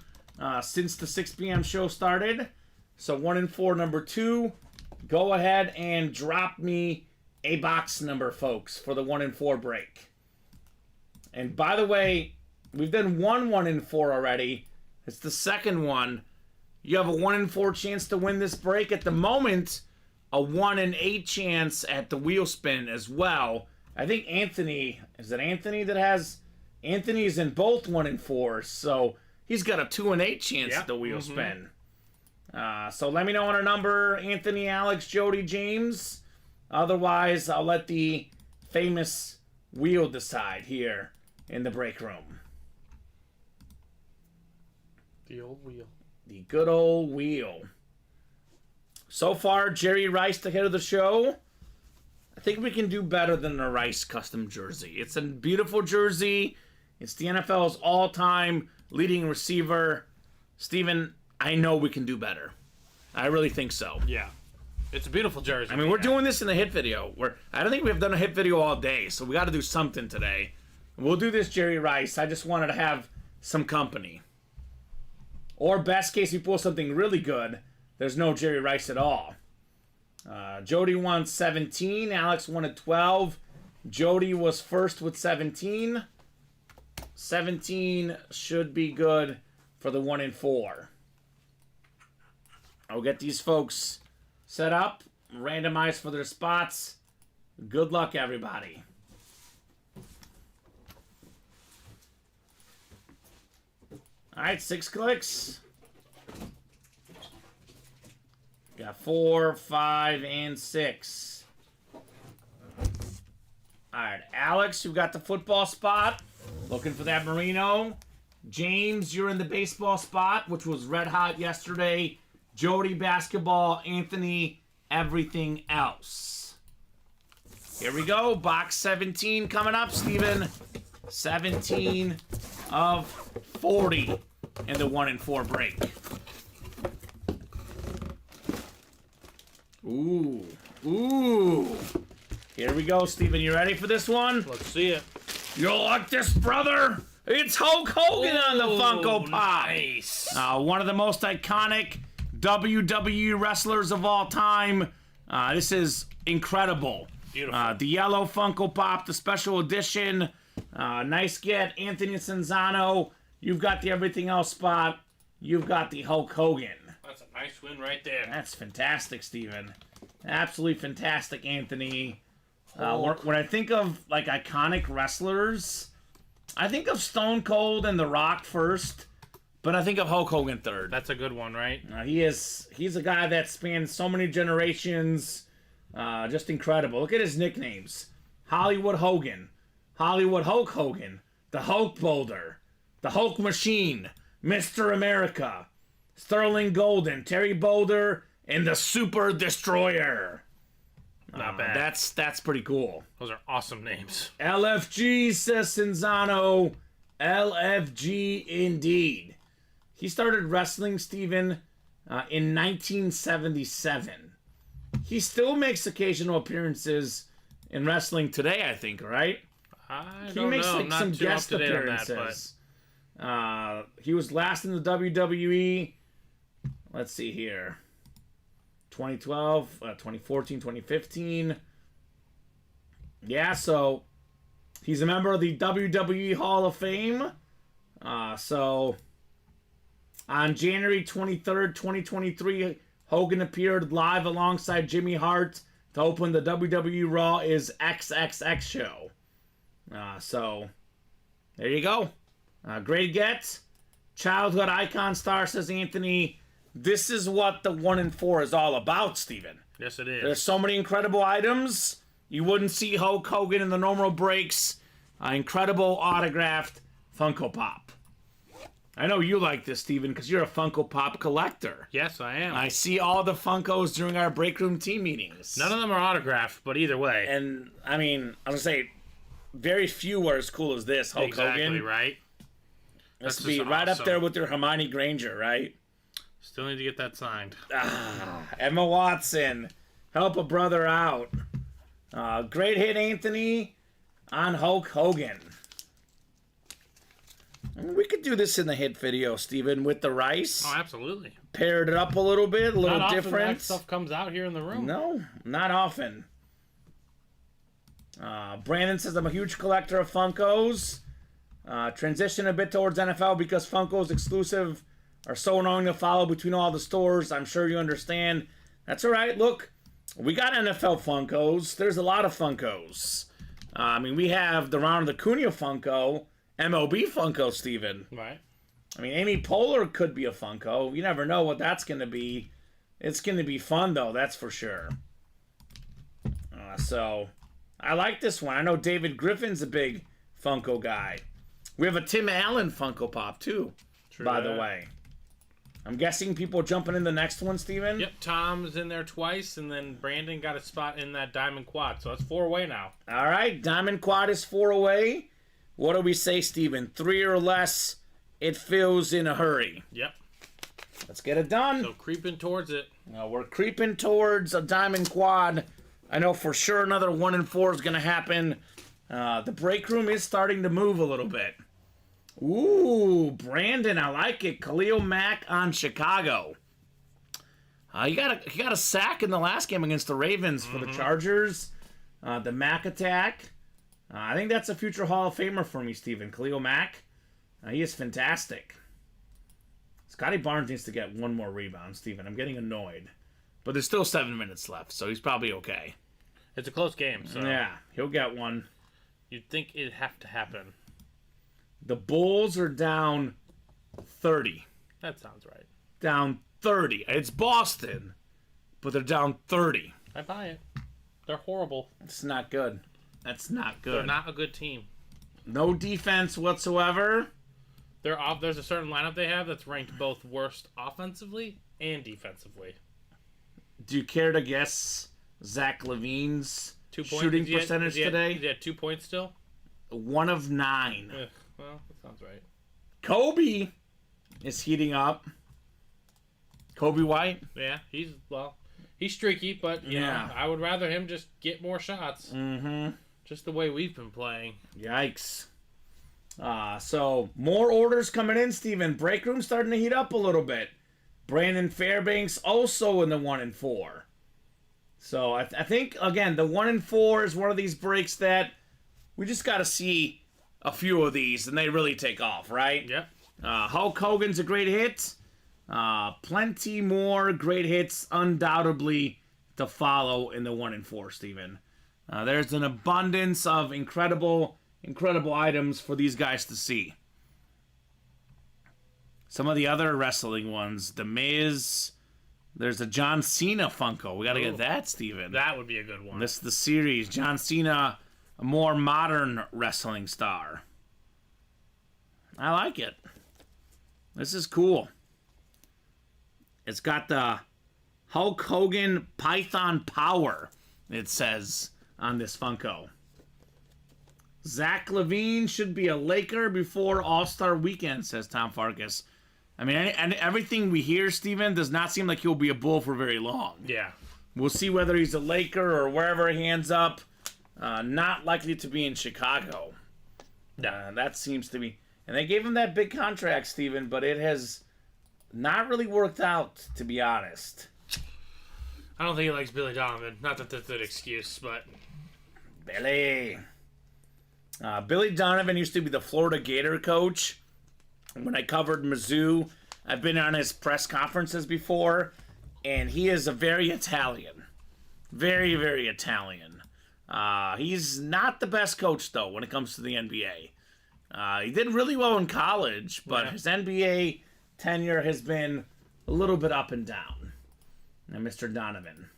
since the 6 p.m. show started. So 1 in 4 number 2. Go ahead and drop me a box number, folks, for the 1 in 4 break. And by the way, we've done 1 in 4 already. It's the second one. You have a 1 in 4 chance to win this break. At the moment, a 1 in 8 chance at the wheel spin as well. I think Anthony, is it Anthony that has? Anthony is in both 1 in 4, so he's got a 2 in 8 chance at the wheel spin. So let me know on a number, Anthony, Alex, Jody, James. Otherwise, I'll let the famous wheel decide here in the break room. The old wheel. The good old wheel. So far, Jerry Rice ahead of the show. I think we can do better than the Rice custom jersey. It's a beautiful jersey. It's the NFL's all-time leading receiver. Steven, I know we can do better. I really think so. Yeah. It's a beautiful jersey. We're doing this in the hit video. I don't think we've done a hit video all day, so we got to do something today. We'll do this Jerry Rice. I just wanted to have some company. Or best case, we pull something really good. There's no Jerry Rice at all. Jody won 17. Alex won at 12. Jody was first with 17. 17 should be good for the 1 in 4. I'll get these folks set up, randomized for their spots. Good luck, everybody. All right, 6 clicks. Got 4, 5, and 6. All right, Alex, you've got the football spot. Looking for that Marino. James, you're in the baseball spot, which was red hot yesterday. Jody, basketball. Anthony, everything else. Here we go. Box 17 coming up, Steven. 17 of 40 in the 1 in 4 break. Ooh. Here we go, Steven. You ready for this one? Let's see it. You'll like this, brother. It's Hulk Hogan on the Funko Pop. Nice. One of the most iconic WWE wrestlers of all time. This is incredible. Beautiful. The yellow Funko Pop, the special edition. Nice get. Anthony Cinzano. You've got the everything else spot. You've got the Hulk Hogan. That's a nice win right there. That's fantastic, Steven. Absolutely fantastic, Anthony. When I think of, like, iconic wrestlers, I think of Stone Cold and The Rock first. but I think of Hulk Hogan third. That's a good one, right? He's a guy that spans so many generations. Just incredible. Look at his nicknames. Hollywood Hogan, Hollywood Hulk Hogan, the Hulk Boulder, the Hulk Machine, Mr. America, Sterling Golden, Terry Boulder, and the Super Destroyer. Not bad. That's pretty cool. Those are awesome names. LFG, says Cinzano. LFG indeed. He started wrestling, Steven, in 1977. He still makes occasional appearances in wrestling today, I think, right? I He don't makes know. like I'm not some too guest up to date on appearances. that, He was last in the WWE. Let's see here. 2012, 2014, 2015. Yeah, so he's a member of the WWE Hall of Fame. So on January 23rd, 2023, Hogan appeared live alongside Jimmy Hart to open the WWE Raw is XXX show. So there you go. Great get. Childhood icon star, says Anthony. This is what the 1 and 4 is all about, Steven. Yes, it is. There's so many incredible items. You wouldn't see Hulk Hogan in the normal breaks. Incredible autographed Funko Pop. I know you like this, Steven, because you're a Funko Pop collector. Yes, I am. I see all the Funkos during our break room team meetings. None of them are autographed, but either way. And, I mean, I was going to say, very few are as cool as this, Hulk Exactly, Hogan. right? Must That's be just right up awesome. there with your Hermione Granger, right? Still need to get that signed. Emma Watson, help a brother out. Great hit, Anthony, on Hulk Hogan. I mean, we could do this in the hit video, Steven, with the rice. Oh, absolutely. Paired it up a little bit, a little Not often different. that stuff comes out here in the room. No, not often. Brandon says, I'm a huge collector of Funkos. Transition a bit towards NFL because Funko's exclusive are so annoying to follow between all the stores. I'm sure you understand. That's all right. Look, we got NFL Funkos. There's a lot of Funkos. I mean, we have the Ronald Acuna Funko, MLB Funko, Steven. Right. I mean, Amy Poehler could be a Funko. You never know what that's going to be. It's going to be fun, though, that's for sure. So, I like this one. I know David Griffin's a big Funko guy. We have a Tim Allen Funko Pop, too, by the way. I'm guessing people jumping in the next one, Steven? Yep, Tom's in there twice, and then Brandon got a spot in that Diamond Quad, so that's 4 away now. All right, Diamond Quad is 4 away. What do we say, Steven? 3 or less, it fills in a hurry. Yep. Let's get it done. So creeping towards it. We're creeping towards a Diamond Quad. I know for sure another 1 and 4 is going to happen. The break room is starting to move a little bit. Ooh, Brandon, I like it. Khalil Mack on Chicago. He got a sack in the last game against the Ravens for the Chargers. The Mack attack. I think that's a future Hall of Famer for me, Steven. Khalil Mack. He is fantastic. Scotty Barnes needs to get 1 more rebound, Steven. I'm getting annoyed. But there's still 7 minutes left, so he's probably okay. It's a close game, so Yeah, he'll get 1. you'd think it'd have to happen. The Bulls are down 30. That sounds right. Down 30. It's Boston, but they're down 30. I buy it. They're horrible. It's not good. That's not good. They're not a good team. No defense whatsoever. There's a certain lineup they have that's ranked both worst offensively and defensively. Do you care to guess Zach LaVine's 2 points. shooting percentage today? Is he at 2 points still? 1 of 9. Ugh, well, that sounds right. Kobe is heating up. Kobe White. Yeah, he's streaky, but you know, I would rather him just get more shots. Mm-hmm. Just the way we've been playing. Yikes. So, more orders coming in, Steven. Break room starting to heat up a little bit. Brandon Fairbanks also in the 1 and 4. So, I think, again, the 1 and 4 is one of these breaks that we just got to see a few of these, and they really take off, right? Yep. Hulk Hogan's a great hit. Plenty more great hits, undoubtedly, to follow in the 1 and 4, Steven. There's an abundance of incredible items for these guys to see. some of the other wrestling ones. The Miz. There's a John Cena Funko. We got to get that, Steven. That would be a good one. This is the series. John Cena, a more modern wrestling star. I like it. This is cool. It's got the Hulk Hogan Python Power, it says on this Funko. Zach LaVine should be a Laker before All-Star Weekend, says Tom Farkas. I mean, and everything we hear, Steven, does not seem like he'll be a Bull for very long. Yeah. We'll see whether he's a Laker or wherever he ends up. Not likely to be in Chicago. That seems to be... And they gave him that big contract, Steven, but it has not really worked out, to be honest. I don't think he likes Billy Donovan. Not that that's an excuse, but... Billy Donovan used to be the Florida Gator coach. When I covered Mizzou, I've been on his press conferences before, and he is a very Italian. Very, very Italian. He's not the best coach, though, when it comes to the NBA. He did really well in college, but his NBA tenure has been a little bit up and down. And Mr. Donovan.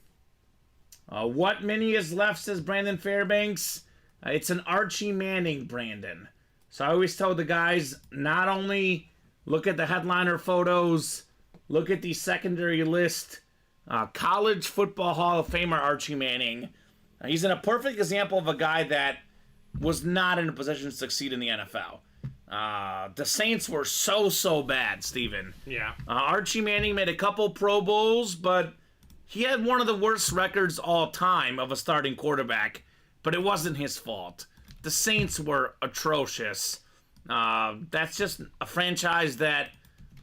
What mini is left, says Brandon Fairbanks. It's an Archie Manning, Brandon. So I always tell the guys, not only look at the headliner photos, look at the secondary list. College Football Hall of Famer Archie Manning. He's in a perfect example of a guy that was not in a position to succeed in the NFL. The Saints were so bad, Steven. Yeah. Archie Manning made a couple Pro Bowls, but he had one of the worst records all time of a starting quarterback, but it wasn't his fault. The Saints were atrocious. That's just a franchise that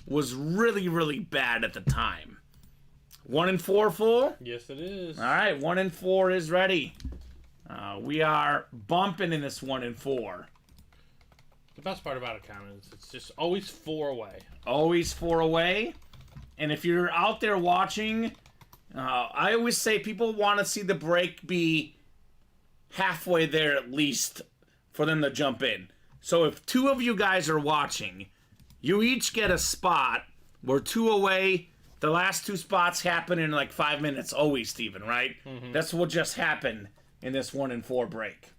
was really bad at the time. 1-4 full? Yes, it is. All right, 1-4 is ready. We are bumping in this 1-4. The best part about a comment is it's just always 4 away. Always 4 away. And if you're out there watching, I always say people want to see the break be halfway there at least for them to jump in. So if 2 of you guys are watching, you each get a spot. We're 2 away. The last 2 spots happen in like 5 minutes always, Steven, right? Mm-hmm. That's what just happened in this 1-4 break.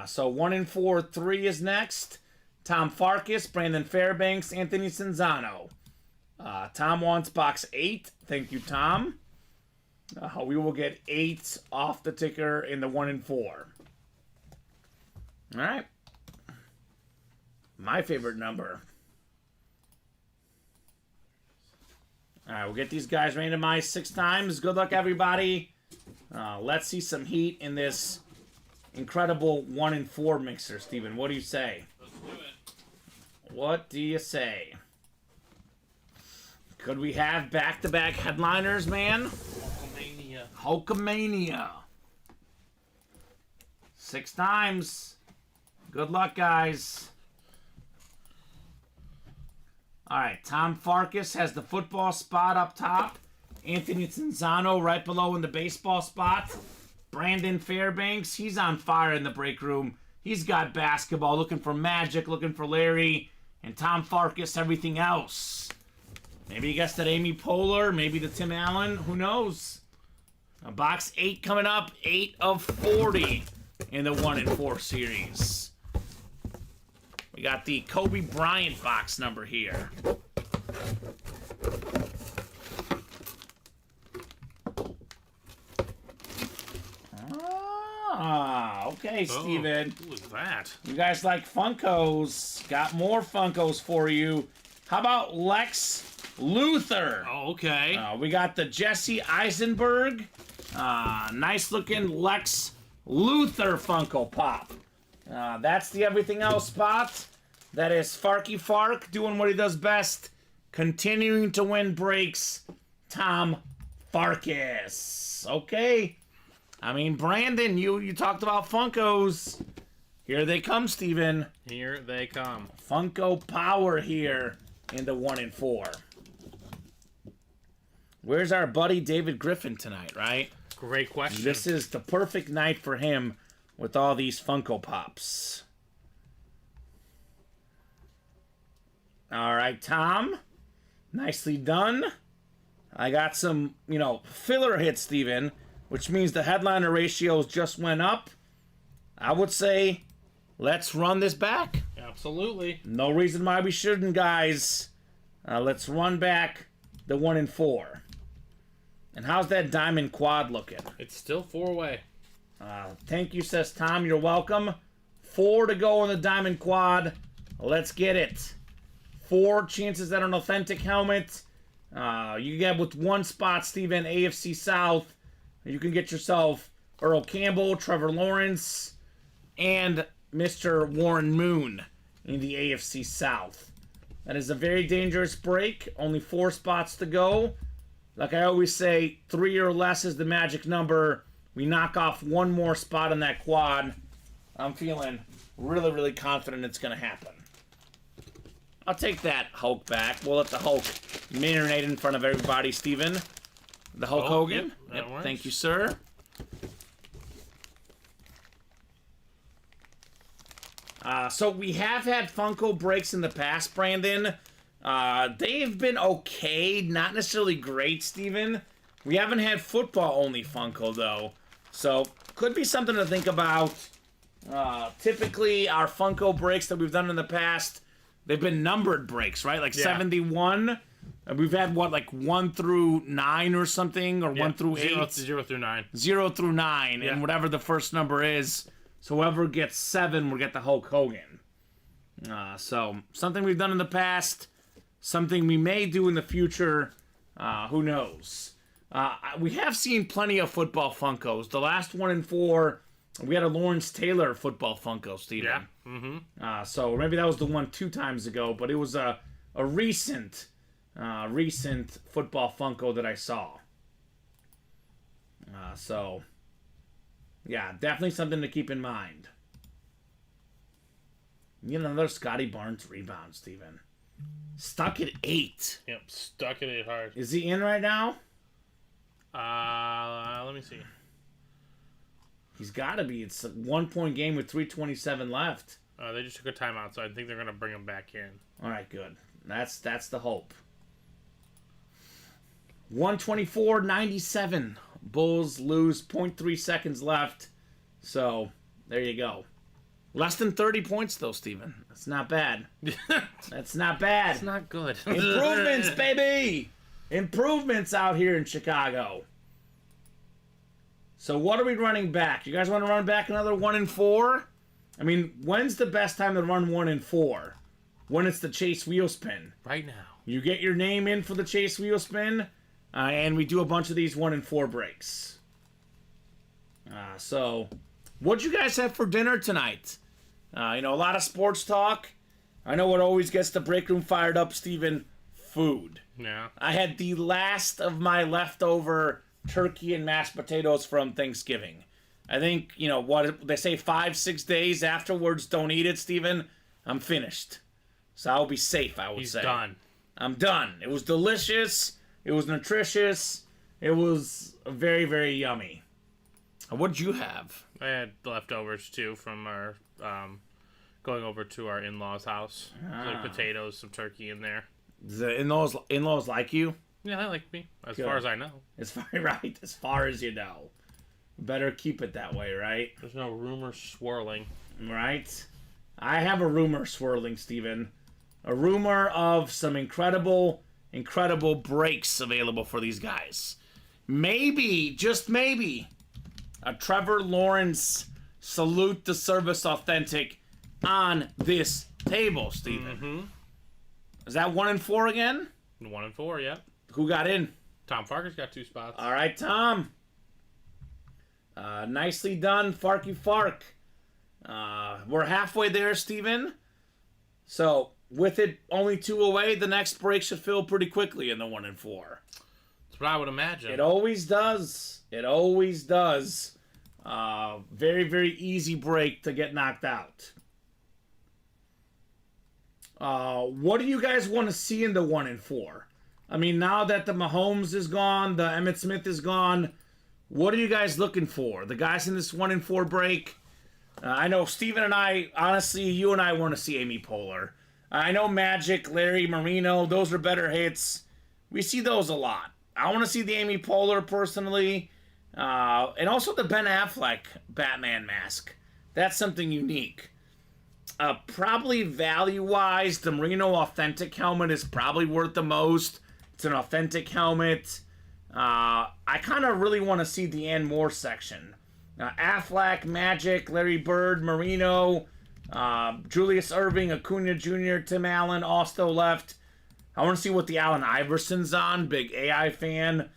So 1-4, 3 is next. Tom Farkas, Brandon Fairbanks, Anthony Cinzano. Tom wants box 8. Thank you, Tom. We will get 8 off the ticker in the 1-4. All right. My favorite number. All right, we'll get these guys randomized 6 times. Good luck, everybody. Let's see some heat in this incredible 1-4 mixer, Steven. What do you say? Let's do it. What do you say? Could we have back-to-back headliners, man? Hulkamania. Hulkamania. 6 times. Good luck, guys. All right, Tom Farkas has the football spot up top. Anthony Cinzano right below in the baseball spot. Brandon Fairbanks, he's on fire in the break room. He's got basketball, looking for Magic, looking for Larry. And Tom Farkas, everything else. Maybe he gets that Amy Poehler, maybe the Tim Allen, who knows? Box 8 coming up, 8 of 40 in the 1-4 series. We got the Kobe Bryant box number here. Okay, Steven. Who was that? You guys like Funkos. Got more Funkos for you. How about Lex Luthor? Oh, okay. We got the Jesse Eisenberg. Nice looking Lex Luthor Funko Pop. That's the everything else spot. That is Farky Fark doing what he does best. Continuing to win breaks. Tom Farkas. Okay. I mean, Brandon, you talked about Funkos. Here they come, Steven. Here they come. Funko power here in the 1-4. Where's our buddy David Griffin tonight, right? Great question. This is the perfect night for him with all these Funko Pops. All right, Tom. Nicely done. I got some, filler hits, Steven, which means the headliner ratios just went up. I would say, let's run this back. Absolutely. No reason why we shouldn't, guys. Let's run back the 1 and 4. And how's that diamond quad looking? It's still 4-way. Thank you, says Tom. You're welcome. 4 to go on the diamond quad. Let's get it. 4 chances at an authentic helmet. You get with 1 spot, Steven, AFC South. You can get yourself Earl Campbell, Trevor Lawrence, and Mr. Warren Moon in the AFC South. That is a very dangerous break. Only 4 spots to go. Like I always say, 3 or less is the magic number. We knock off 1 more spot on that quad. I'm feeling really, really confident it's going to happen. I'll take that Hulk back. We'll let the Hulk marinate in front of everybody, Steven. The Hulk Hogan. Yep, Thank you, sir. So we have had Funko breaks in the past, Brandon. They've been okay, not necessarily great, Steven. We haven't had football-only Funko, though. So, could be something to think about. Typically, our Funko breaks that we've done in the past, they've been numbered breaks, right? Like 71. We've had, 1 through 9 or something, or 1 through 8? 0 through 9. 0 through 9, and whatever the first number is. So whoever gets 7 will get the Hulk Hogan. So, something we've done in the past, something we may do in the future, who knows. We have seen plenty of football Funkos. The last 1 and 4, we had a Lawrence Taylor football Funko, Steven. Yeah. Mm-hmm. So maybe that was the one 2 times ago, but it was a recent football Funko that I saw. So, yeah, definitely something to keep in mind. Another Scotty Barnes rebound, Steven. Stuck at 8. Yep, stuck at it hard. Is he in right now? Let me see. He's got to be. It's a 1-point game with 3:27 left. They just took a timeout, so I think they're going to bring him back in. All right, good. That's the hope. 124-97. Bulls lose 0.3 seconds left. So, there you go. Less than 30 points, though, Steven. That's not bad. That's not bad. It's not good. Improvements, baby! Improvements out here in Chicago. So what are we running back? You guys want to run back another 1 and 4? I mean, when's the best time to run 1 and 4? When it's the Chase Wheel Spin. Right now. You get your name in for the Chase Wheel Spin, and we do a bunch of these 1 and 4 breaks. So, what'd you guys have for dinner tonight? A lot of sports talk. I know what always gets the break room fired up, Steven. Food. Yeah. I had the last of my leftover turkey and mashed potatoes from Thanksgiving. I think, what they say 5-6 days afterwards, don't eat it, Steven. I'm finished. So I'll be safe, I would say. He's done. I'm done. It was delicious. It was nutritious. It was very, very yummy. What did you have? I had leftovers, too, from our going over to our in-laws' house. Like potatoes, some turkey in there. The in-laws like you? Yeah, they like me, as Good. far as I know. As far as you know. Better keep it that way, right? There's no rumors swirling. Right? I have a rumor swirling, Steven. A rumor of some incredible breaks available for these guys. Maybe, just maybe, a Trevor Lawrence Salute the Service Authentic on this table, Steven. Mm-hmm. Is that 1 and 4 again? 1 and 4, yeah. Who got in? Tom Farker's got 2 spots. All right, Tom. Nicely done, Farky Fark. We're halfway there, Steven. So, with it only 2 away, the next break should fill pretty quickly in the 1 and 4. That's what I would imagine. It always does. It always does. Very, very easy break to get knocked out. What do you guys want to see in the 1 and 4? I mean, now that the Mahomes is gone, the Emmitt Smith is gone, what are you guys looking for? The guys in this 1 and 4 break? I know Steven and I, honestly, you and I want to see Amy Poehler. I know Magic, Larry, Marino, those are better hits. We see those a lot. I want to see the Amy Poehler personally. And also the Ben Affleck Batman mask. That's something unique. Probably value-wise, the Marino Authentic helmet is probably worth the most. It's an authentic helmet. I kind of really want to see the Ann Moore section. Affleck, Magic, Larry Bird, Marino, Julius Erving, Acuna Jr., Tim Allen, all still left. I want to see what the Allen Iverson's on. Big AI fan.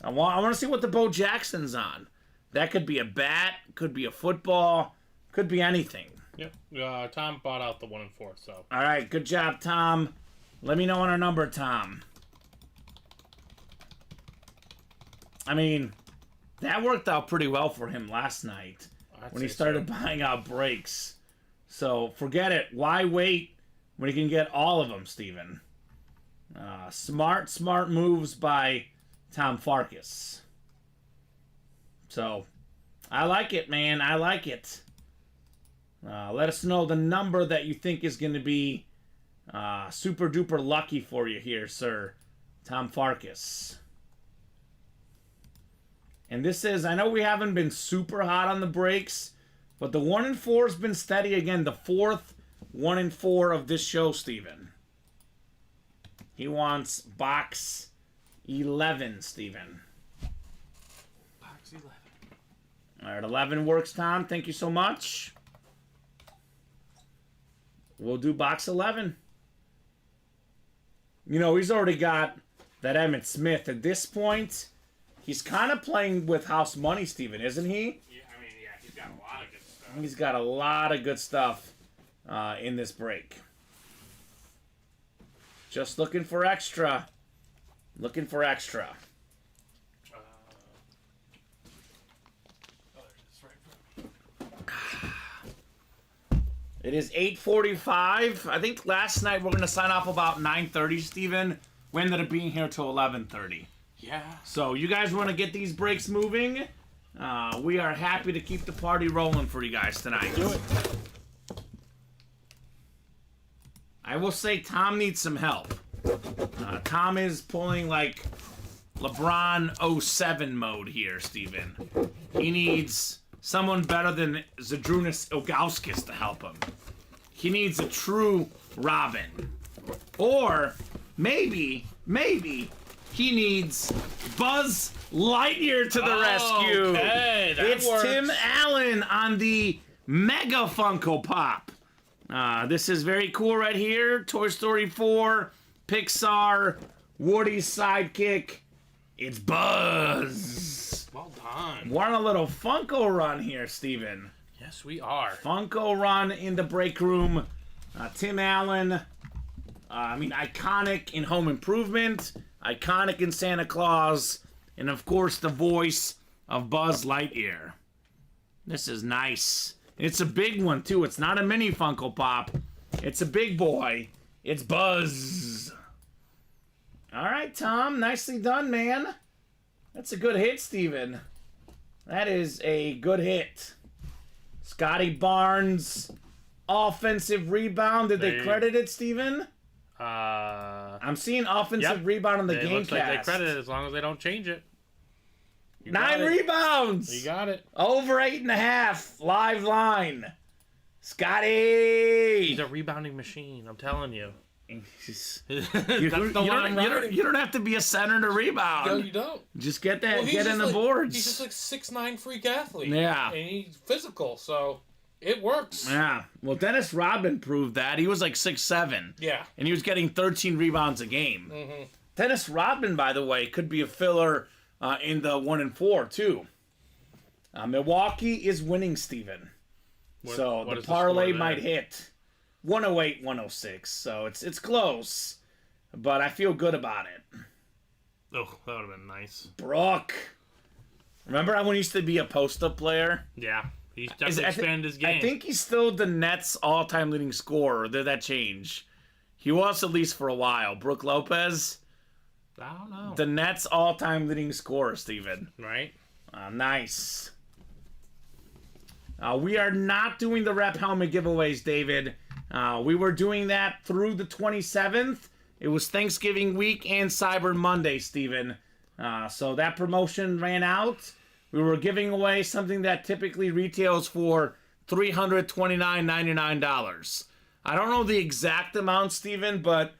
I want to see what the Bo Jackson's on. That could be a bat, could be a football, could be anything. Yep. Tom bought out the 1 and 4. So. All right, good job, Tom. Let me know on our number, Tom. I mean, that worked out pretty well for him last night when he started buying out breaks. So forget it. Why wait when he can get all of them, Steven? Smart moves by Tom Farkas. So, I like it, man. I like it. Let us know the number that you think is going to be super duper lucky for you here, sir. Tom Farkas. And this is, I know we haven't been super hot on the breaks, but the 1 and 4 has been steady again. The fourth 1 and 4 of this show, Steven. He wants box 11, Steven. Box 11. All right, 11 works, Tom. Thank you so much. We'll do box 11. You know, he's already got that Emmitt Smith. At this point, he's kind of playing with house money, Steven, isn't he? Yeah, I mean, yeah, he's got a lot of good stuff. He's got a lot of good stuff in this break. Just looking for extra. Looking for extra. It is 8:45. I think last night we're going to sign off about 9:30, Steven. We ended up being here till 11:30. Yeah. So you guys want to get these breaks moving? We are happy to keep the party rolling for you guys tonight. Do it. I will say Tom needs some help. Tom is pulling like LeBron 07 mode here, Steven. He needs someone better than Zadrunas Ilgauskas to help him. He needs a true Robin. Or maybe he needs Buzz Lightyear to the rescue. Okay, that It's works. Tim Allen on the Mega Funko Pop. This is very cool right here. Toy Story 4, Pixar, Woody's sidekick. It's Buzz. Well done. We're on a little Funko run here, Steven. Yes, we are. Funko run in the break room. Tim Allen. Iconic in Home Improvement. Iconic in Santa Claus. And, of course, the voice of Buzz Lightyear. This is nice. It's a big one, too. It's not a mini Funko Pop. It's a big boy. It's Buzz. All right, Tom. Nicely done, man. That's a good hit, Steven. That is a good hit. Scotty Barnes, offensive rebound. Did they credit it, Steven? I'm seeing offensive rebound on the game looks like they credit it as long as they don't change it. 9 rebounds. You got it. Over 8.5. Live line. Scotty. He's a rebounding machine. I'm telling you. You don't have to be a center to rebound. No, you don't. Just get that. Well, get in the like, boards. He's just like 6'9" freak athlete. Yeah. And he's physical, so it works. Yeah. Well, Dennis Rodman proved that. He was like 6'7". Yeah. And he was getting 13 rebounds a game. Mm-hmm. Dennis Rodman, by the way, could be a filler in the 1 and 4 too. Milwaukee is winning, Steven. So the parlay might hit 108-106. So it's close, but I feel good about it. Oh, that would have been nice. Brooke. Remember when he used to be a post-up player? Yeah. He's definitely expanded his game. I think he's still the Nets' all-time leading scorer. Did that change? He was, at least for a while. Brooke Lopez. I don't know. The Nets' all-time leading scorer, Steven. Right? Nice. We are not doing the rep helmet giveaways, David. We were doing that through the 27th. It was Thanksgiving week and Cyber Monday, Steven. So that promotion ran out. We were giving away something that typically retails for $329.99. I don't know the exact amount, Steven, but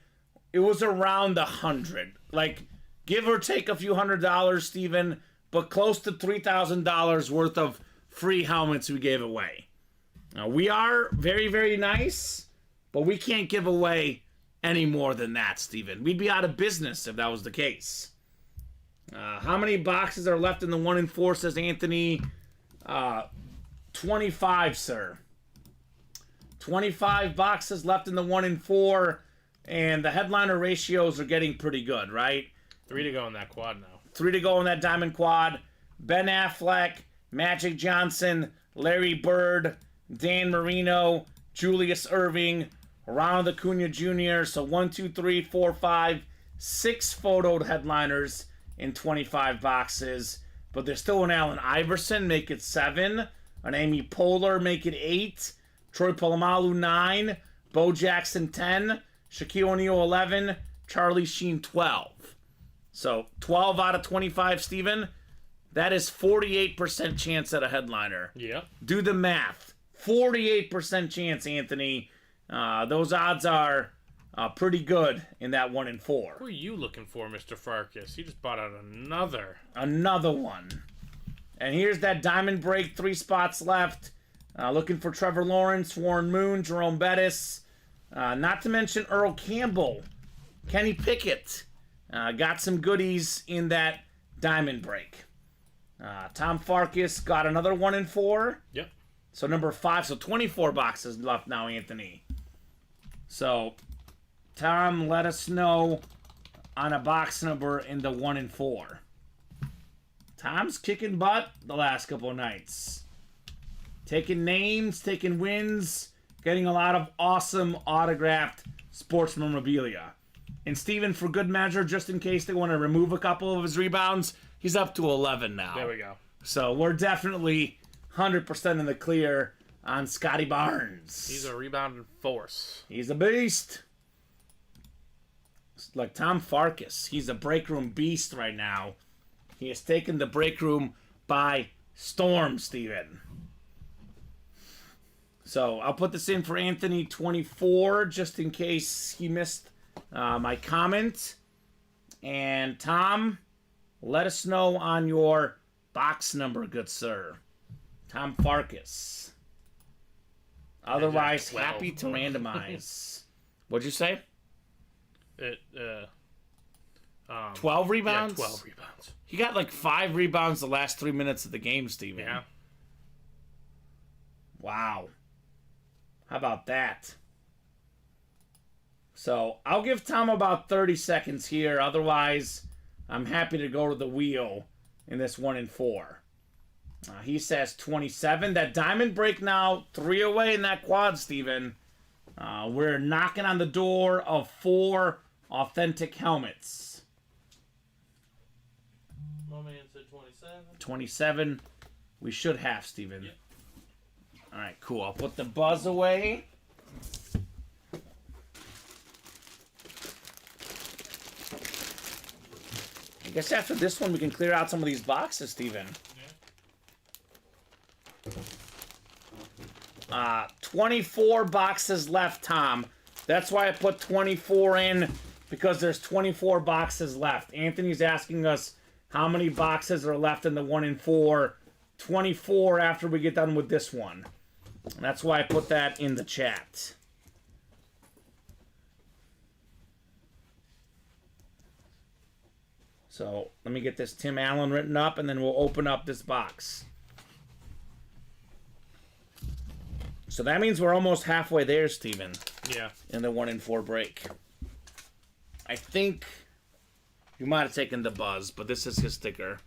it was around 100. Like, give or take a few $100s, Steven, but close to $3,000 worth of free helmets we gave away. Now, we are very, very nice, but we can't give away any more than that, Steven. We'd be out of business if that was the case. How many boxes are left in the 1 in 4, says Anthony? 25, sir. 25 boxes left in the 1 in 4, and the headliner ratios are getting pretty good, right? 3 to go in that quad now. 3 to go in that diamond quad. Ben Affleck, Magic Johnson, Larry Bird, Dan Marino, Julius Erving, Ronald Acuna Jr. So 1, 2, 3, 4, 5, 6 photoed headliners in 25 boxes. But there's still an Allen Iverson, make it 7. An Amy Poehler, make it 8. Troy Polamalu, 9. Bo Jackson, 10. Shaquille O'Neal, 11. Charlie Sheen, 12. So 12 out of 25, Steven. That is 48% chance at a headliner. Yeah. Do the math. 48% chance, Anthony. Those odds are pretty good in that 1 in 4. Who are you looking for, Mr. Farkas? You just bought out another. Another one. And here's that diamond break. 3 spots left. Looking for Trevor Lawrence, Warren Moon, Jerome Bettis. Not to mention Earl Campbell. Kenny Pickett. Got some goodies in that diamond break. Tom Farkas got another 1 in 4. Yep. So number 5. So 24 boxes left now, Anthony. So, Tom, let us know on a box number in the 1 in 4. Tom's kicking butt the last couple of nights. Taking names, taking wins, getting a lot of awesome autographed sports memorabilia. And Steven, for good measure, just in case they want to remove a couple of his rebounds, he's up to 11 now. There we go. So we're definitely 100% in the clear on Scotty Barnes. He's a rebounding force. He's a beast. Like Tom Farkas, he's a break room beast right now. He has taken the break room by storm, Steven. So I'll put this in for Anthony 24, just in case he missed my comment. And Tom, let us know on your box number, good sir. Tom Farkas. Otherwise, 12. happy to randomize. What'd you say? 12 rebounds? Yeah, 12 rebounds. He got like 5 rebounds the last 3 minutes of the game, Steven. Yeah. Wow. How about that? So, I'll give Tom about 30 seconds here. Otherwise, I'm happy to go to the wheel in this 1 in 4. He says 27. That diamond break now, 3 away in that quad, Steven. We're knocking on the door of 4 authentic helmets. My man said 27. 27. We should have, Steven. Yep. All right, cool. I'll put the buzz away. I guess after this one, we can clear out some of these boxes, Steven. 24 boxes left, Tom. That's why I put 24 in, because there's 24 boxes left. Anthony's asking us how many boxes are left in the 1 in 4. 24 after we get done with this one. And that's why I put that in the chat. So let me get this Tim Allen written up, and then we'll open up this box. So that means we're almost halfway there, Steven. Yeah. In the 1 in 4 break. I think you might have taken the buzz, but this is his sticker.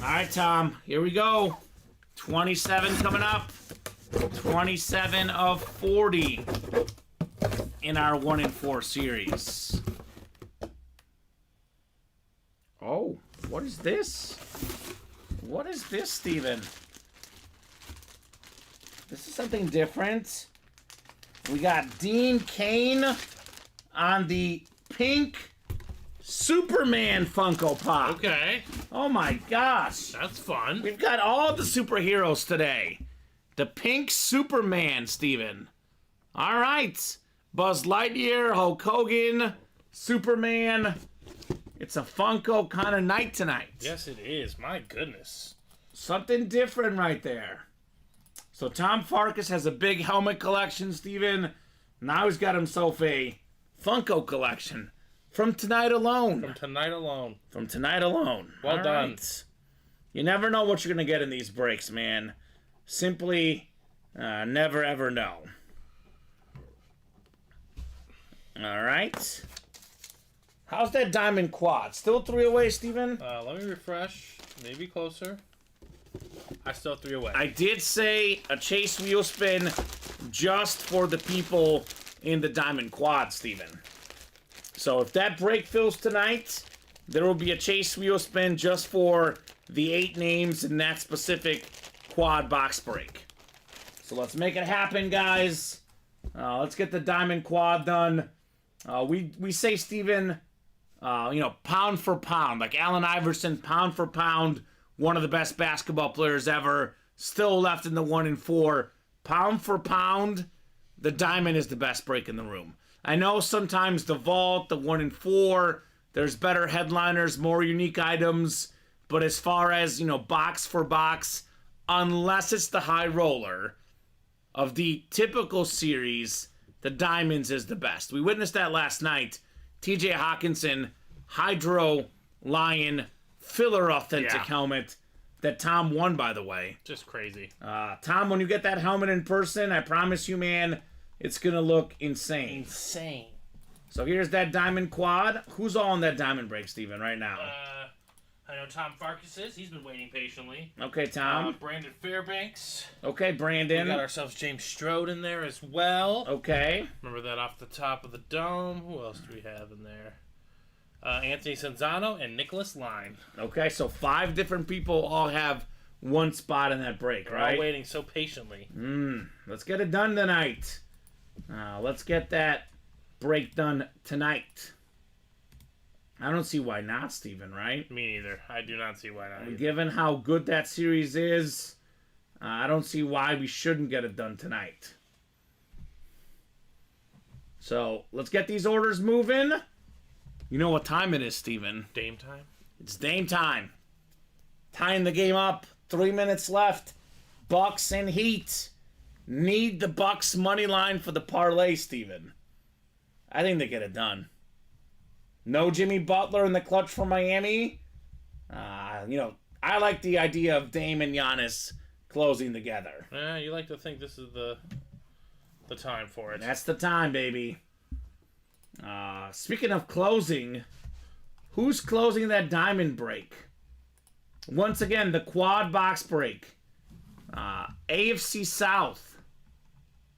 All right, Tom. Here we go. 27 coming up. 27 of 40 in our 1 in 4 series. Oh, what is this? What is this, Steven? This is something different. We got Dean Cain on the pink Superman Funko Pop. Okay, Oh my gosh. that's fun. We've got all the superheroes today. The pink Superman, Steven. All right. Buzz Lightyear, Hulk Hogan, Superman. It's a Funko kind of night tonight. Yes, it is. My goodness. Something different right there. So Tom Farkas has a big helmet collection, Steven. Now he's got himself a Funko collection from tonight alone. From tonight alone. From tonight alone. Well All done. right. You never know what you're going to get in these breaks, man. Simply never ever know. All right. How's that diamond quad? Still 3 away, Steven? Let me refresh. Maybe closer. I still 3 away. I did say a chase wheel spin just for the people in the diamond quad, Steven. So if that break fills tonight, there will be a chase wheel spin just for the 8 names in that specific quad box break. So let's make it happen, guys. Let's get the diamond quad done. We say, Steven, pound for pound, like Allen Iverson, pound for pound, one of the best basketball players ever, still left in the 1 and 4. Pound for pound, the diamond is the best break in the room. I know sometimes the vault, the 1 and 4, there's better headliners, more unique items, but as far as, box for box, unless it's the high roller of the typical series, the diamonds is the best. We witnessed that last night. TJ Hawkinson, Hydro Lion, filler authentic helmet that Tom won, by the way. Just crazy. Tom, when you get that helmet in person, I promise you, man, it's going to look insane. Insane. So here's that diamond quad. Who's all on that diamond break, Steven, right now? I know Tom Farkas is. He's been waiting patiently. Okay, Tom. Brandon Fairbanks. Okay, Brandon. We got ourselves James Strode in there as well. Okay. Remember that off the top of the dome. Who else do we have in there? Anthony Sanzano and Nicholas Line. Okay, so 5 different people all have one spot in that break, They're right? all waiting so patiently. Let's get it done tonight. Let's get that break done tonight. I don't see why not, Steven, right? Me neither. I do not see why not. Either. Given how good that series is, I don't see why we shouldn't get it done tonight. So, let's get these orders moving. You know what time it is, Steven. Dame time? It's Dame time. Tying the game up. 3 minutes left. Bucks and Heat. Need the Bucks money line for the parlay, Steven. I think they get it done. No Jimmy Butler in the clutch for Miami. I like the idea of Dame and Giannis closing together. Yeah, you like to think this is the time for it. That's the time, baby. Speaking of closing, who's closing that diamond break? Once again, the quad box break. AFC South.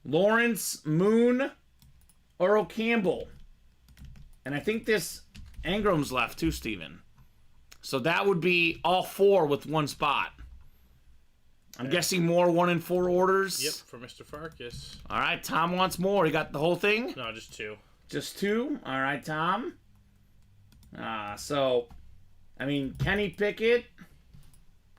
Lawrence, Moon, Earl Campbell. And I think this Ingram's left too, Steven. So that would be all 4 with one spot. I'm guessing more 1 and 4 orders. Yep, for Mr. Farkas. All right, Tom wants more. He got the whole thing? No, just 2. Just 2? All right, Tom. Kenny Pickett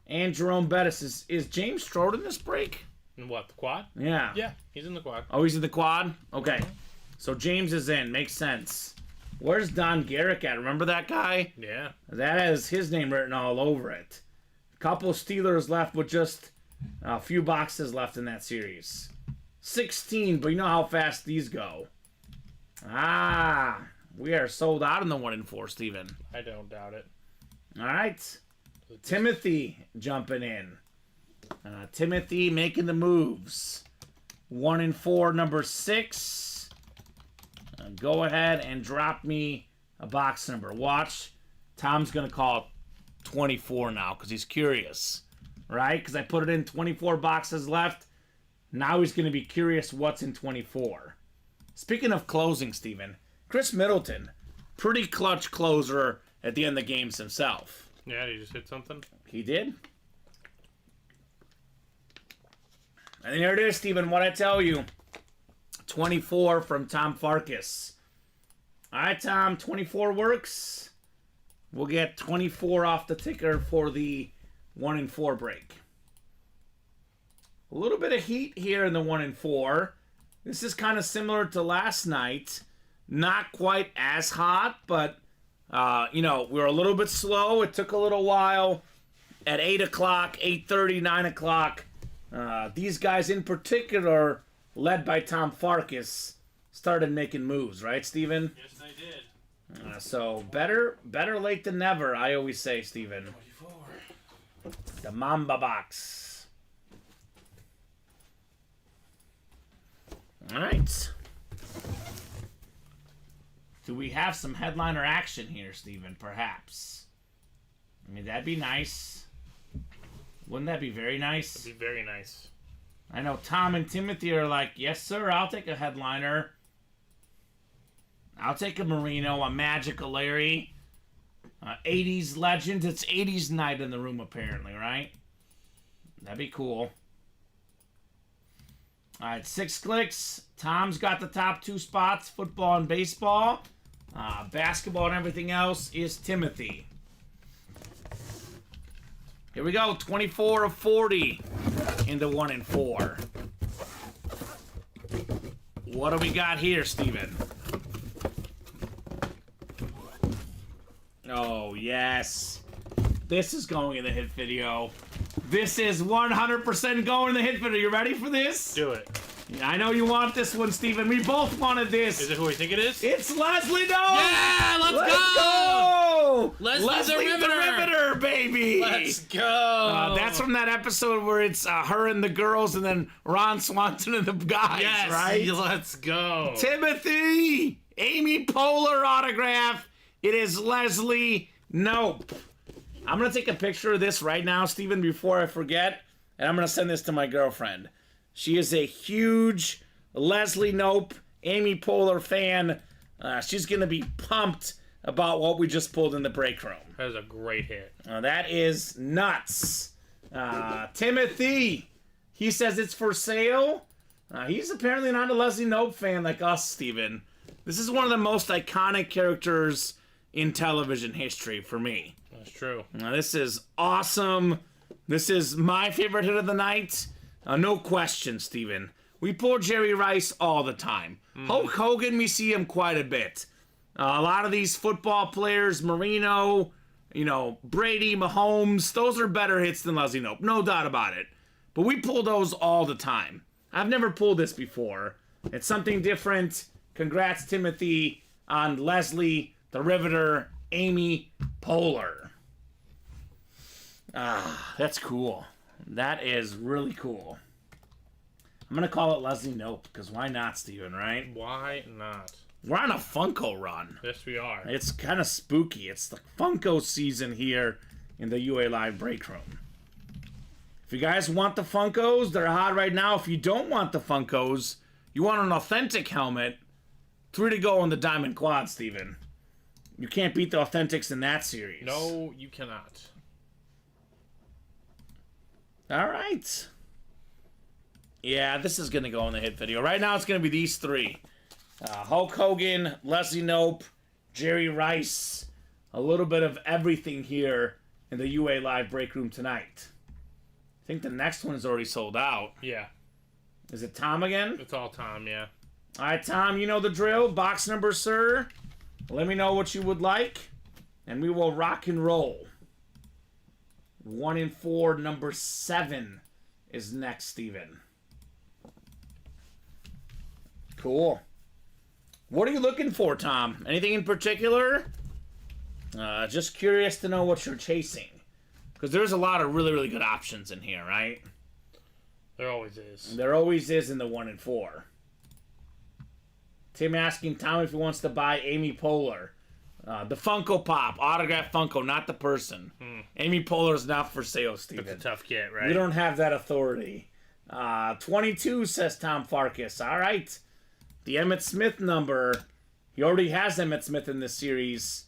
and Jerome Bettis. Is James Strode in this break? And what, the quad? Yeah. Yeah, he's in the quad. Oh, he's in the quad? Okay. So James is in. Makes sense. Where's Don Garrick at? Remember that guy? Yeah. That has his name written all over it. Couple Steelers left with just a few boxes left in that series. 16, but you know how fast these go. We are sold out in the 1 and 4, Steven. I don't doubt it. All right. Timothy jumping in. Timothy making the moves. 1 and 4, number 6. Go ahead and drop me a box number. Watch. Tom's going to call it 24 now because he's curious. Right? Because I put it in 24 boxes left. Now he's going to be curious what's in 24. Speaking of closing, Steven, Chris Middleton, pretty clutch closer at the end of the games himself. Yeah, did you just hit something? He did. And there it is, Steven. What I tell you. 24 from Tom Farkas. All right, Tom. 24 works. We'll get 24 off the ticker for the 1 and 4 break. A little bit of heat here in the 1 and 4. This is kind of similar to last night. Not quite as hot, but, we were a little bit slow. It took a little while. At 8 o'clock, 8:30, 9 o'clock, these guys in particular, led by Tom Farkas, started making moves, right, Steven? Yes, they did. So better late than never, I always say, Steven. 24. The Mamba box. All right. Do we have some headliner action here, Steven? Perhaps. I mean, that'd be nice. Wouldn't that be very nice? That'd be very nice. I know Tom and Timothy are like, yes, sir, I'll take a headliner. I'll take a Marino, a Magical Larry. 80s legend. It's 80s night in the room, apparently, right? That'd be cool. All right, 6 clicks. Tom's got the top 2 spots, football and baseball. Basketball and everything else is Timothy. Here we go, 24 of 40 into 1 and 4. What do we got here, Steven? Oh, yes. This is going in the hit video. This is 100% going in the hit video. You ready for this? Do it. I know you want this one, Steven. We both wanted this. Is it who we think it is? It's Leslie Knope! Yeah, let's go! Leslie the Riveter, baby! Let's go! That's from that episode where it's her and the girls and then Ron Swanson and the guys, yes, right? Let's go. Timothy! Amy Poehler autograph. It is Leslie Knope. I'm going to take a picture of this right now, Steven, before I forget, and I'm going to send this to my girlfriend. She is a huge Leslie Knope, Amy Poehler fan. She's going to be pumped about what we just pulled in the break room. That is a great hit. That is nuts. Timothy, he says it's for sale. He's apparently not a Leslie Knope fan like us, Steven. This is one of the most iconic characters in television history for me. That's true. This is awesome. This is my favorite hit of the night. No question, Steven. We pull Jerry Rice all the time. Hulk Hogan, we see him quite a bit. A lot of these football players, Marino, Brady, Mahomes, those are better hits than Leslie Knope. No doubt about it. But we pull those all the time. I've never pulled this before. It's something different. Congrats, Timothy, on Leslie, the Riveter, Amy Poehler. That's cool. That is really cool. I'm going to call it Leslie Knope, because why not, Steven, right? Why not? We're on a Funko run. Yes, we are. It's kind of spooky. It's the Funko season here in the UA Live break room. If you guys want the Funkos, they're hot right now. If you don't want the Funkos, you want an authentic helmet, 3 to go on the Diamond Quad, Steven. You can't beat the Authentics in that series. No, you cannot. All right. Yeah, this is going to go in the hit video. Right now, it's going to be these 3. Hulk Hogan, Leslie Knope, Jerry Rice. A little bit of everything here in the UA Live break room tonight. I think the next one is already sold out. Yeah. Is it Tom again? It's all Tom, yeah. All right, Tom, you know the drill. Box number, sir. Let me know what you would like, and we will rock and roll. 1 and 4, number 7 is next, Steven. Cool. What are you looking for, Tom? Anything in particular? Just curious to know what you're chasing. Because there's a lot of really, really good options in here, right? There always is. There always is in the 1 and 4. Tim asking Tom if he wants to buy Amy Poehler. The Funko Pop, autograph Funko, not the person. Amy Poehler's not for sale, Steven. That's a tough get, right? We don't have that authority. 22, says Tom Farkas. All right. The Emmitt Smith number. He already has Emmitt Smith in this series,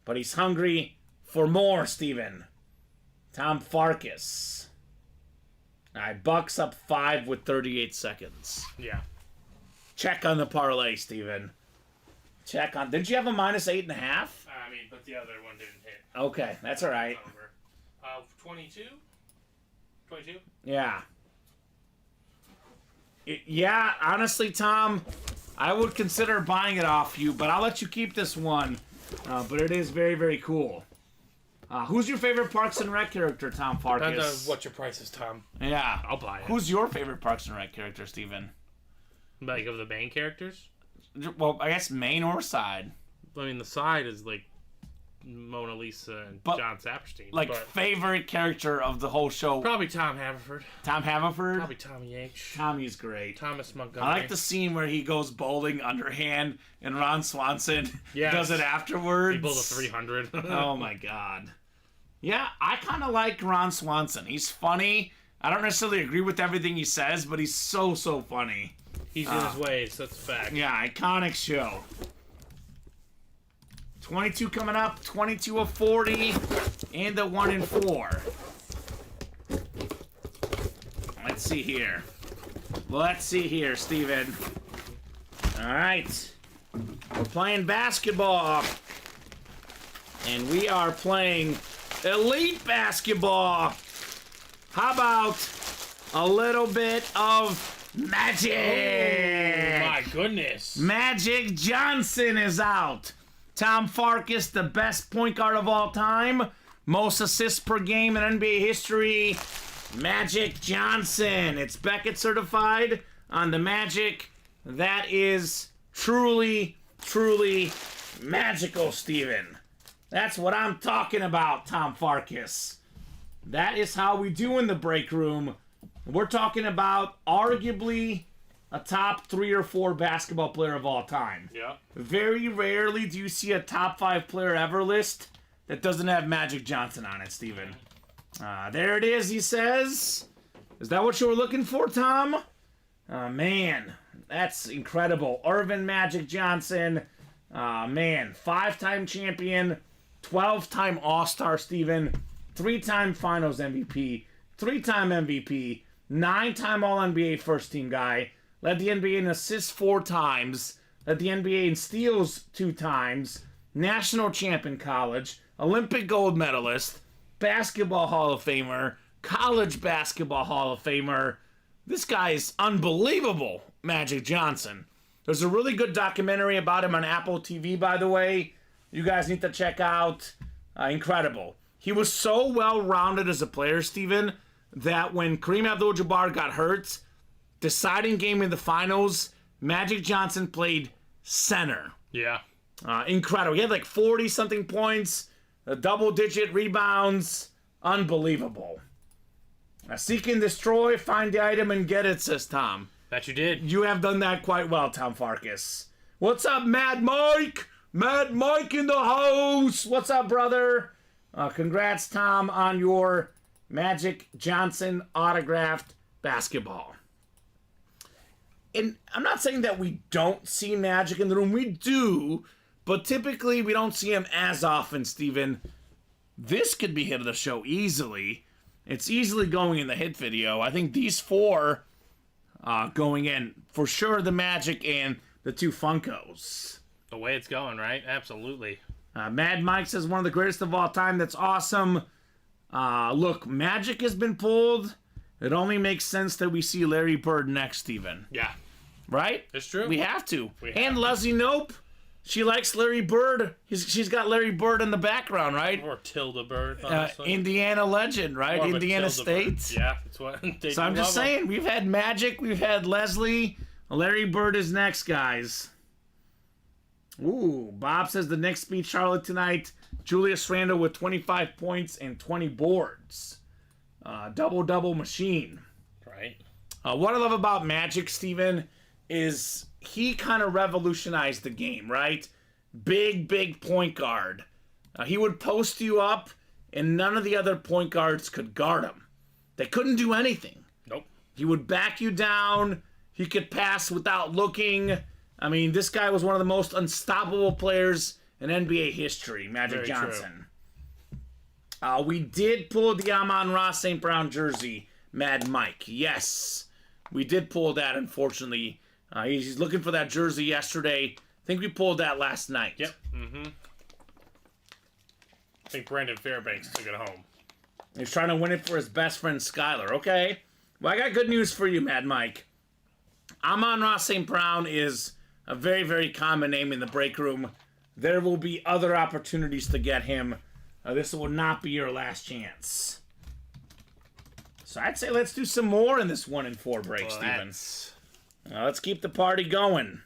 but he's hungry for more, Steven. Tom Farkas. All right, Bucks up 5 with 38 seconds. Yeah. Check on the parlay, Steven. Check on. Did you have a -8.5? I mean, but the other one didn't hit. Okay, that's all right. Over. 22? 22? Yeah. Yeah, honestly, Tom, I would consider buying it off you, but I'll let you keep this one. But it is very, very cool. Who's your favorite Parks and Rec character, Tom Farkas? Depends on what your price is, Tom. Yeah. I'll buy it. Who's your favorite Parks and Rec character, Steven? Like, of the main characters? Well, I guess main or side. I mean, the side is, like, Mona Lisa and John Saperstein. Like, but favorite character of the whole show? probably Tom Haverford. Tom Haverford? Probably Tommy H. Tommy's great. Thomas Montgomery. I like the scene where he goes bowling underhand and Ron Swanson Yes. does it afterwards. He pulled a 300. Oh my god. Yeah, I kind of like Ron Swanson. He's funny. I don't necessarily agree with everything he says, but he's so funny. He's in his ways. That's a fact. Yeah, iconic show. 22 coming up, 22 of 40, and a 1 and 4. Let's see here. Let's see here, Steven. All right. We're playing basketball. And we are playing elite basketball. How about a little bit of magic? Oh, my goodness. Magic Johnson is out. Tom Farkas, the best point guard of all time. Most assists per game in NBA history. Magic Johnson. It's Beckett certified on the Magic. That is truly magical, Steven. That's what I'm talking about, Tom Farkas. That is how we do in the break room. We're talking about arguably a top 3 or 4 basketball player of all time. Yeah. Very rarely do you see a top 5 player ever list that doesn't have Magic Johnson on it, Steven. There it is, he says. Is that what you were looking for, Tom? Man, that's incredible. Irvin Magic Johnson. Man, 5-time champion, 12-time All-Star, Steven. 3-time Finals MVP, 3-time MVP, 9-time All-NBA first-team guy. Led the NBA in assists 4 times. Led the NBA in steals 2 times. National champ in college. Olympic gold medalist. Basketball Hall of Famer. College basketball Hall of Famer. This guy is unbelievable, Magic Johnson. There's a really good documentary about him on Apple TV, by the way. You guys need to check out. Incredible. He was so well-rounded as a player, Steven, that when Kareem Abdul-Jabbar got hurt, deciding game in the finals, Magic Johnson played center. Yeah. Incredible. He had like 40-something points, double-digit rebounds. Unbelievable. Seek and destroy, find the item and get it, says Tom. That you did. You have done that quite well, Tom Farkas. What's up, Mad Mike? Mad Mike in the house. What's up, brother? Congrats, Tom, on your Magic Johnson autographed basketball. And I'm not saying that we don't see Magic in the room. We do, but typically we don't see him as often, Steven. This could be hit of the show easily. It's easily going in the hit video. I think these 4 going in. For sure, the Magic and the 2 Funkos. The way it's going, right? Absolutely. Mad Mike says one of the greatest of all time. That's awesome. Look, Magic has been pulled. It only makes sense that we see Larry Bird next, Steven. Yeah. Right? It's true. We have to. And to. Leslie Knope. She likes Larry Bird. She's got Larry Bird in the background, right? Or Tilda Bird, honestly. Indiana legend, right? Or Indiana Matilda State. Bird. Yeah, that's what. So I'm just saying, we've had Magic, we've had Leslie. Larry Bird is next, guys. Ooh, Bob says the Knicks beat Charlotte tonight. Julius Randle with 25 points and 20 boards. Double-double machine. Right. What I love about Magic, Steven, is he kind of revolutionized the game, right? Big point guard. He would post you up, and none of the other point guards could guard him. They couldn't do anything. Nope. He would back you down. He could pass without looking. I mean, this guy was one of the most unstoppable players in NBA history, Magic Johnson. We did pull the Amon-Ra St. Brown jersey Mad Mike. Yes, we did pull that, unfortunately. He's looking for that jersey yesterday. I think we pulled that last night. Yep. Mm-hmm. I think Brandon Fairbanks took it home. He's trying to win it for his best friend, Skyler. Okay. Well, I got good news for you, Mad Mike. Amon-Ra St. Brown is a very, very common name in the break room. There will be other opportunities to get him. This will not be your last chance. So I'd say let's do some more in this 1 and 4 break, Steven. Let's keep the party going.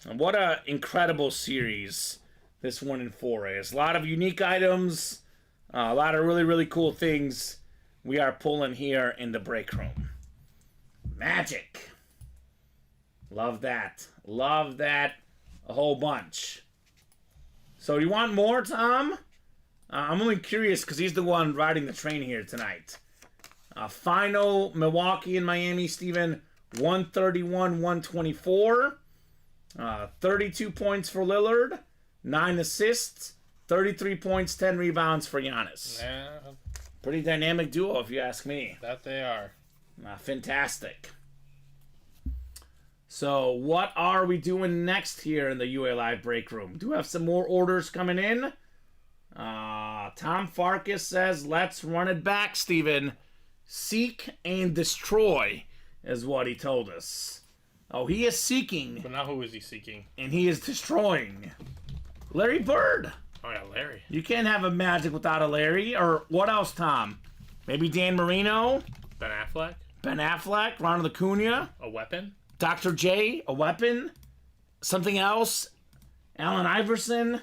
And what an incredible series this 1 and 4 is. A lot of unique items, a lot of really, really cool things we are pulling here in the break room. Magic. Love that. Love that a whole bunch. So you want more, Tom? I'm only curious because he's the one riding the train here tonight. Final Milwaukee and Miami, Steven. 131-124. 32 points for Lillard. 9 assists. 33 points, 10 rebounds for Giannis. Yeah, Pretty dynamic duo, if you ask me. that they are. Fantastic. So, what are we doing next here in the UA Live break room? Do we have some more orders coming in? Tom Farkas says, let's run it back, Steven. Seek and destroy is what he told us. Oh, he is seeking, But now who is he seeking? and he is destroying. Larry Bird. Oh, yeah, Larry. You can't have a Magic without a Larry. Or what else, Tom? Maybe Dan Marino? Ben Affleck? Ben Affleck? Ronald Acuna? A weapon? Dr. J, a weapon, something else, Allen Iverson.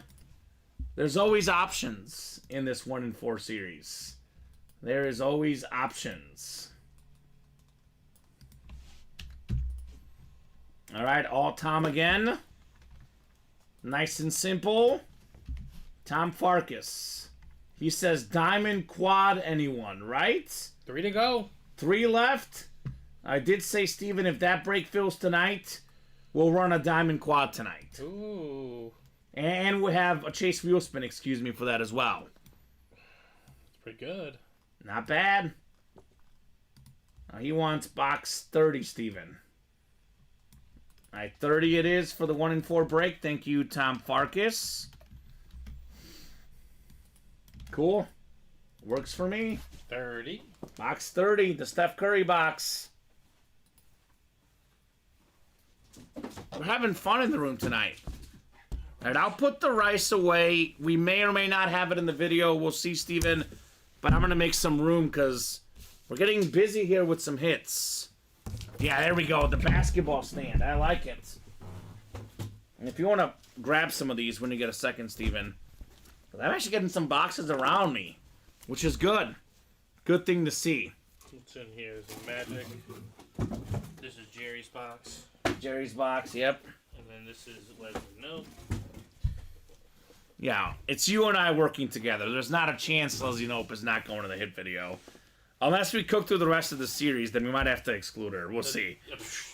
There's always options in this 1 and 4 series. There is always options. All right, all Tom again. Nice and simple. Tom Farkas. He says diamond quad anyone, right? 3 to go. 3 left. I did say, Steven, if that break fills tonight, we'll run a diamond quad tonight. Ooh. And we'll have a chase wheel spin, excuse me, for that as well. It's pretty good. Not bad. He wants box 30, Steven. All right, 30 it is for the 1 and 4 break. Thank you, Tom Farkas. Cool. Works for me. 30. Box 30, the Steph Curry box. We're having fun in the room tonight. All right, I'll put the rice away. We may or may not have it in the video. We'll see, Steven. But I'm going to make some room because we're getting busy here with some hits. Yeah, there we go. The basketball stand. I like it. And if you want to grab some of these when you get a second, Steven. I'm actually getting some boxes around me, which is good. Good thing to see. What's in here is the Magic. This is Jerry's box. Jerry's box, yep. And then this is Leslie Note. Yeah, it's you and I working together. There's not a chance Leslie Nope is not going to the hit video. Unless we cook through the rest of the series, then we might have to exclude her. We'll see.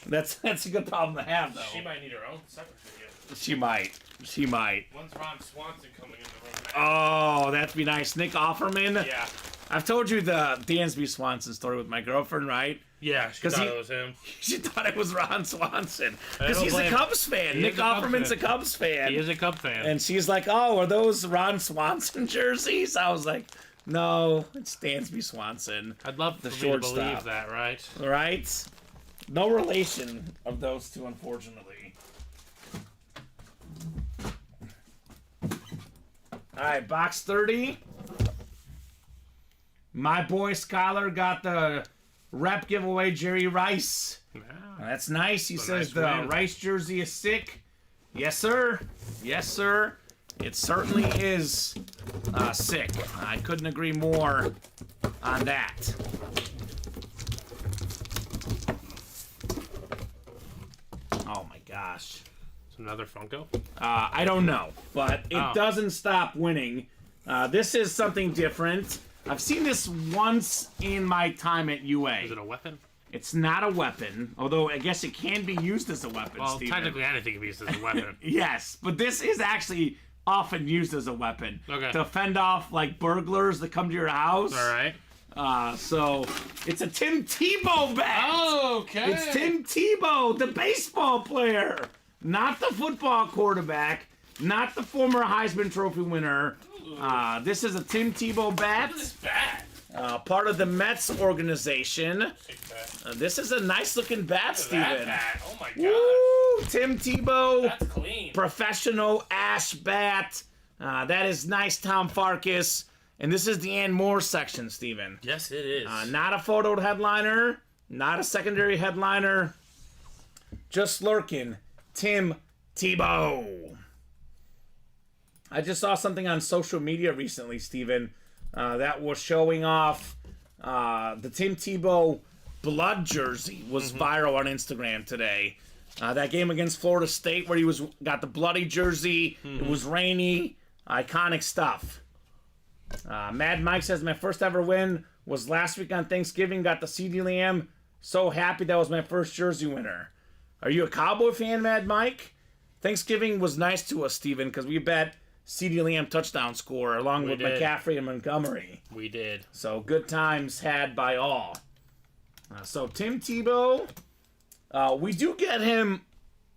That's a good problem to have, though. She might need her own separate video. She might. She might. When's Ron Swanson coming in the room? Oh, that'd be nice. Nick Offerman. Yeah. I've told you the Dansby Swanson story with my girlfriend, right? Yeah, she thought it was him. She thought it was Ron Swanson. I Because don't he's a blame Cubs fan. He Nick is a Cubs Offerman's fan. a Cubs fan. He is a Cub fan. And she's like, oh, are those Ron Swanson jerseys? I was like, no, it's Dansby Swanson. I'd love the for me to shortstop. believe that, right? Right? No relation of those two, unfortunately. All right, box 30. My boy Skylar got the rep giveaway, Jerry Rice. Yeah. That's nice. He It's a says nice the win. Rice jersey is sick. Yes, sir. Yes, sir. It certainly is sick. I couldn't agree more on that. Oh, my gosh. It's another Funko. I don't know, but it Oh. doesn't stop winning. This is something different. I've seen this once in my time at UA. Is it a weapon? It's not a weapon, although I guess it can be used as a weapon, Well, Steven. technically anything can be used as a weapon. Yes, but this is actually often used as a weapon. Okay. To fend off, like, burglars that come to your house. All right. So it's a Tim Tebow bat. Okay. It's Tim Tebow, the baseball player, not the football quarterback, not the former Heisman Trophy winner. This is a Tim Tebow bat, Look at this bat. part of the Mets organization. Sick bat. This is a nice looking bat, Look at that Steven. bat. Oh my god. Woo! Tim Tebow, That's clean. professional ash bat. That is nice, Tom Farkas. And this is the Ann Moore section, Steven. Yes, it is. Not a photoed headliner, not a secondary headliner, just lurking, Tim Tebow. I just saw something on social media recently, Steven, that was showing off the Tim Tebow blood jersey was viral on Instagram today. That game against Florida State where he got the bloody jersey, it was rainy, iconic stuff. Mad Mike says, my first ever win was last week on Thanksgiving. Got the CD Lamb. So happy that was my first jersey winner. Are you a Cowboy fan, Mad Mike? Thanksgiving was nice to us, Steven, because we bet CD Lamb touchdown score along with did. McCaffrey and Montgomery. We did. So good times had by all. So Tim Tebow, we do get him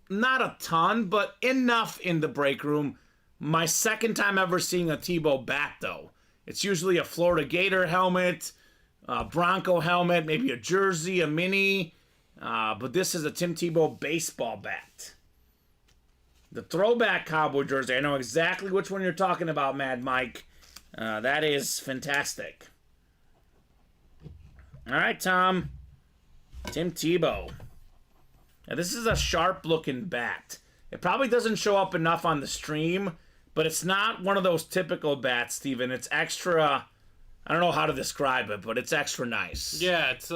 not a ton, but enough in the break room. My second time ever seeing a Tebow bat, though. It's usually a Florida Gator helmet, a Bronco helmet, maybe a jersey, a mini. But this is a Tim Tebow baseball bat. The throwback Cowboy jersey. I know exactly which one you're talking about, Mad Mike. That is fantastic. All right, Tom. Tim Tebow. Now, this is a sharp-looking bat. It probably doesn't show up enough on the stream, but it's not one of those typical bats, Steven. It's extra... I don't know how to describe it, but it's extra nice. Yeah, it's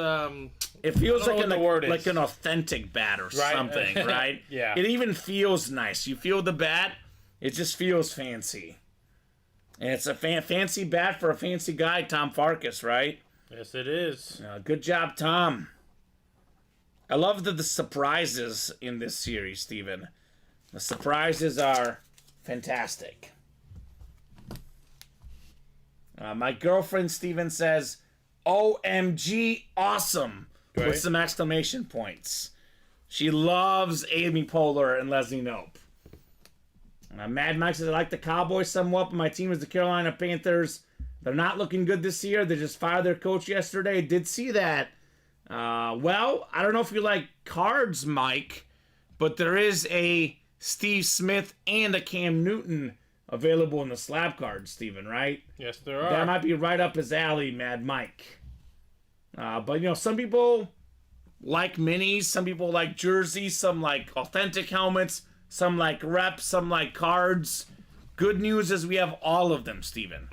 It feels I don't like know what the word is. like an authentic bat or something, right? Yeah. It even feels nice. You feel the bat, it just feels fancy. And it's a fancy bat for a fancy guy, Tom Farkas, right? yes, it is. Good job, Tom. I love the surprises in this series, Steven. The surprises are fantastic. My girlfriend, Steven, says, OMG, awesome, Right. with some exclamation points. She loves Amy Poehler and Leslie Knope. Mad Mike says, I like the Cowboys somewhat, but my team is the Carolina Panthers. They're not looking good this year. They just fired their coach yesterday. Did see that. Well, I don't know if you like cards, Mike, but there is a Steve Smith and a Cam Newton available in the slab cards, Steven, right? Yes, there are. That might be right up his alley, Mad Mike. But, you know, some people like minis, some people like jerseys, some like authentic helmets, some like reps, some like cards. Good news is we have all of them, Steven.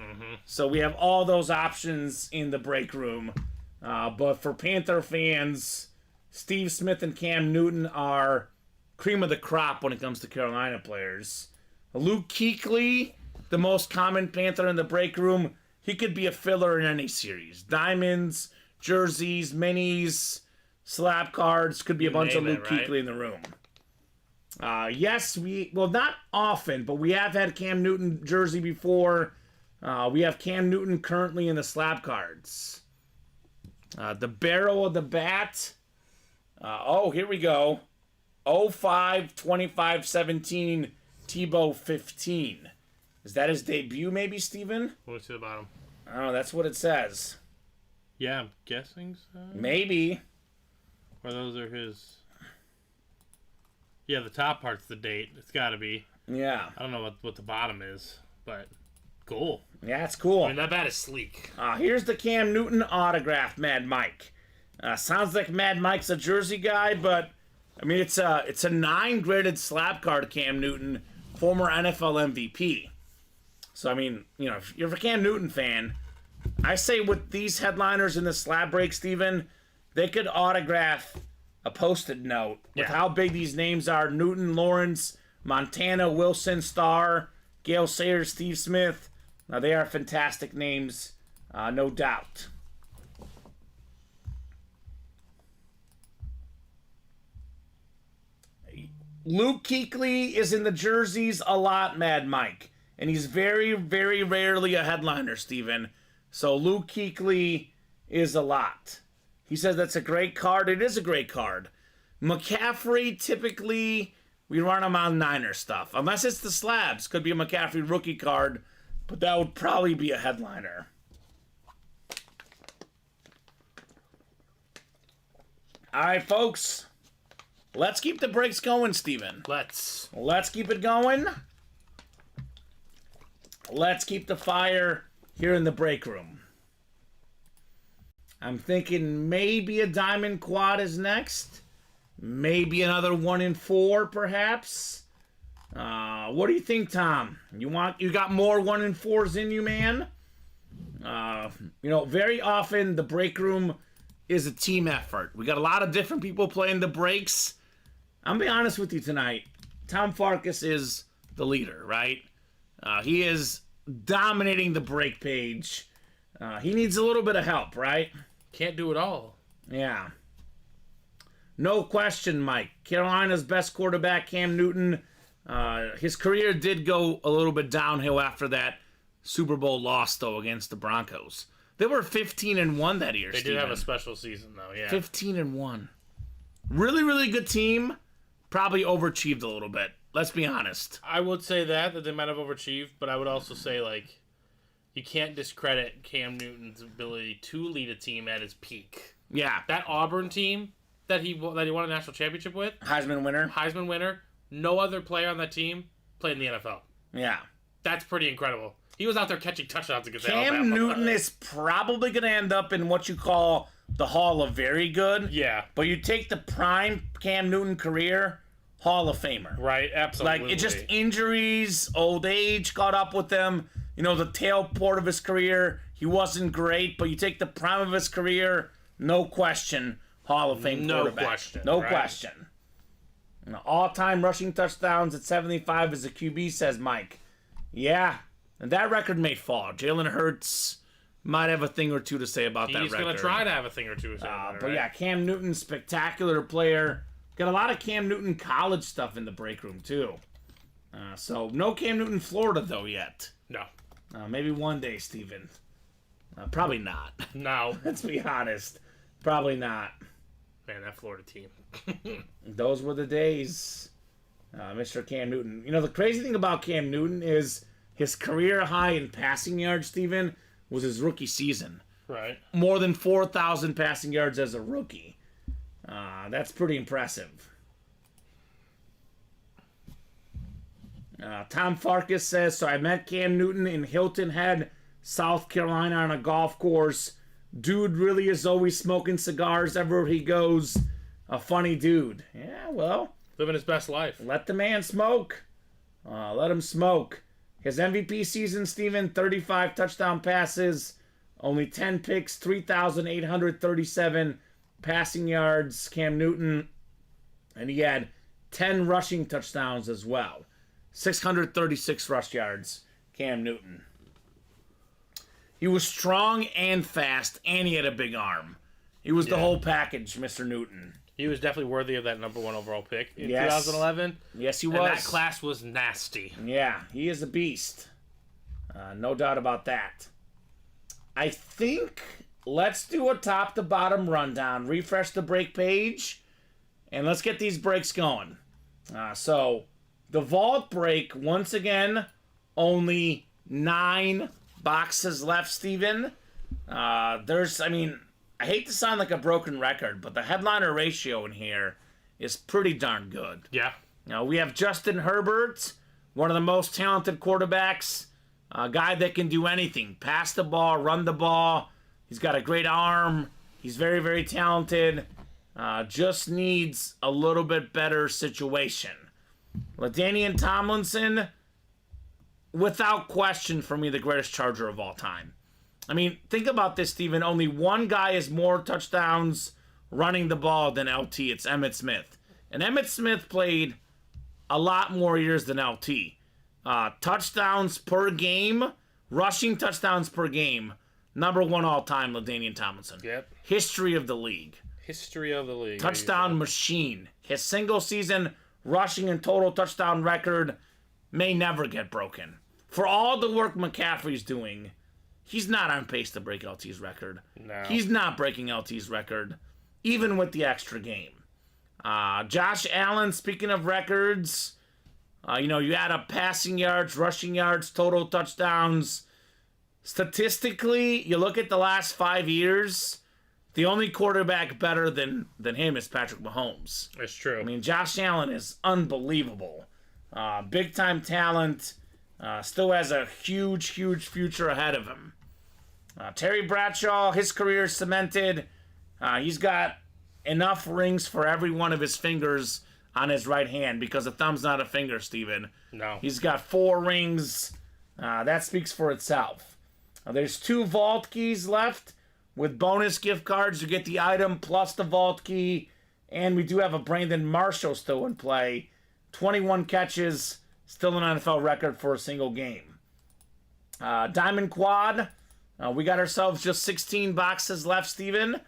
So we have all those options in the break room. But for Panther fans, Steve Smith and Cam Newton are cream of the crop when it comes to Carolina players. Luke Kuechly, the most common Panther in the break room, he could be a filler in any series. Diamonds, jerseys, minis, slab cards, could be a bunch of name Luke it, right? Kuechly in the room. Yes, well, not often, but we have had Cam Newton jersey before. We have Cam Newton currently in the slab cards. The barrel of the bat. Here we go. 05, 25, 17, Tebow 15. Is that his debut, maybe, Steven? Let me see the bottom. I don't know. That's what it says. Yeah, I'm guessing so. Maybe. Or those are his. Yeah, the top part's the date. It's got to be. Yeah. I don't know what the bottom is, but cool. Yeah, it's cool. I mean, that bat is sleek. Here's the Cam Newton autograph, Mad Mike. Sounds like Mad Mike's a jersey guy, but I mean it's a 9 graded slab card. Cam Newton, former NFL MVP. So I mean, you know, if you're a Cam Newton fan, I say with these headliners in the slab break, Steven, they could autograph a post-it note with how big these names are: Newton, Lawrence, Montana, Wilson, Starr, Gale Sayers, Steve Smith. Now, they are fantastic names, no doubt. Luke Kuechly is in the jerseys a lot, Mad Mike. And he's very, very rarely a headliner, Steven. So Luke Kuechly is a lot. He says that's a great card. It is a great card. McCaffrey, typically, we run him on Niner stuff. Unless it's the slabs. Could be a McCaffrey rookie card, but that would probably be a headliner. All right, folks. Let's keep the breaks going, Steven. Let's keep it going. Let's keep the fire here in the break room. I'm thinking maybe a diamond quad is next. Maybe another 1 in 4, perhaps. What do you think, Tom? You got more 1 in 4s in you, man? Very often the break room is a team effort. We got a lot of different people playing the breaks. I'm gonna be honest with you tonight. Tom Farkas is the leader, right? He is dominating the break page. He needs a little bit of help, right? can't do it all. Yeah. No question, Mike. Carolina's best quarterback, Cam Newton. His career did go a little bit downhill after that Super Bowl loss, though, against the Broncos. They were 15-1 that year. They did have a special season, though. Yeah, 15-1. Really, really good team. Probably overachieved a little bit. Let's be honest. I would say that they might have overachieved, but I would also say you can't discredit Cam Newton's ability to lead a team at his peak. Yeah, that Auburn team that he won a national championship with, Heisman winner. No other player on that team played in the NFL. Yeah, that's pretty incredible. He was out there catching touchdowns against Alabama. Cam Newton is probably going to end up in what you call the Hall of Very Good. Yeah. But you take the prime Cam Newton career, Hall of Famer. Right, absolutely. It just injuries, old age caught up with him. The tail part of his career, he wasn't great. But you take the prime of his career, no question, Hall of Fame quarterback. No question. All-time rushing touchdowns at 75 as a QB, says Mike. Yeah. And that record may fall. Jalen Hurts might have a thing or two to say about that record. He's going to try to have a thing or two to say about it, But yeah, Cam Newton, spectacular player. Got a lot of Cam Newton college stuff in the break room, too. So no Cam Newton Florida, though, yet. No. Maybe one day, Steven. Probably not. No. Let's be honest. Probably not. Man, that Florida team. Those were the days. Mr. Cam Newton. The crazy thing about Cam Newton is his career high in passing yards, Steven, was his rookie season. Right. More than 4,000 passing yards as a rookie. That's pretty impressive. Tom Farkas says, so I met Cam Newton in Hilton Head, South Carolina on a golf course. Dude really is always smoking cigars everywhere he goes. A funny dude. Yeah, well. Living his best life. Let the man smoke. Let him smoke. His MVP season, Steven, 35 touchdown passes, only 10 picks, 3,837 passing yards, Cam Newton. And he had 10 rushing touchdowns as well. 636 rush yards, Cam Newton. He was strong and fast, and he had a big arm. He was the whole package, Mr. Newton. He was definitely worthy of that number 1 overall pick in 2011. Yes, he was. And that class was nasty. Yeah, he is a beast. No doubt about that. I think let's do a top-to-bottom rundown. Refresh the break page, and let's get these breaks going. So, the vault break, once again, only 9 boxes left, Steven. I hate to sound like a broken record, but the headliner ratio in here is pretty darn good. Yeah. We have Justin Herbert, one of the most talented quarterbacks, a guy that can do anything. Pass the ball, run the ball. He's got a great arm. He's very, very talented. Just needs a little bit better situation. LaDainian Tomlinson, without question, for me, the greatest Charger of all time. Think about this, Steven. Only one guy has more touchdowns running the ball than LT. It's Emmitt Smith. And Emmitt Smith played a lot more years than LT. Touchdowns per game, rushing touchdowns per game, number 1 all-time, LaDainian Tomlinson. Yep. History of the league. Touchdown machine. His single-season rushing and total touchdown record may never get broken. For all the work McCaffrey's doing, he's not on pace to break LT's record. No. He's not breaking LT's record, even with the extra game. Josh Allen, speaking of records, you add up passing yards, rushing yards, total touchdowns. Statistically, you look at the last 5 years, the only quarterback better than him is Patrick Mahomes. It's true. I mean, Josh Allen is unbelievable. Big-time talent. Still has a huge, huge future ahead of him. Terry Bradshaw, his career is cemented. He's got enough rings for every one of his fingers on his right hand because a thumb's not a finger, Steven. No. He's got 4 rings. That speaks for itself. There's 2 vault keys left. With bonus gift cards, you get the item plus the vault key. And we do have a Brandon Marshall still in play. 21 catches, still an NFL record for a single game. Diamond Quad, we got ourselves just 16 boxes left, Steven.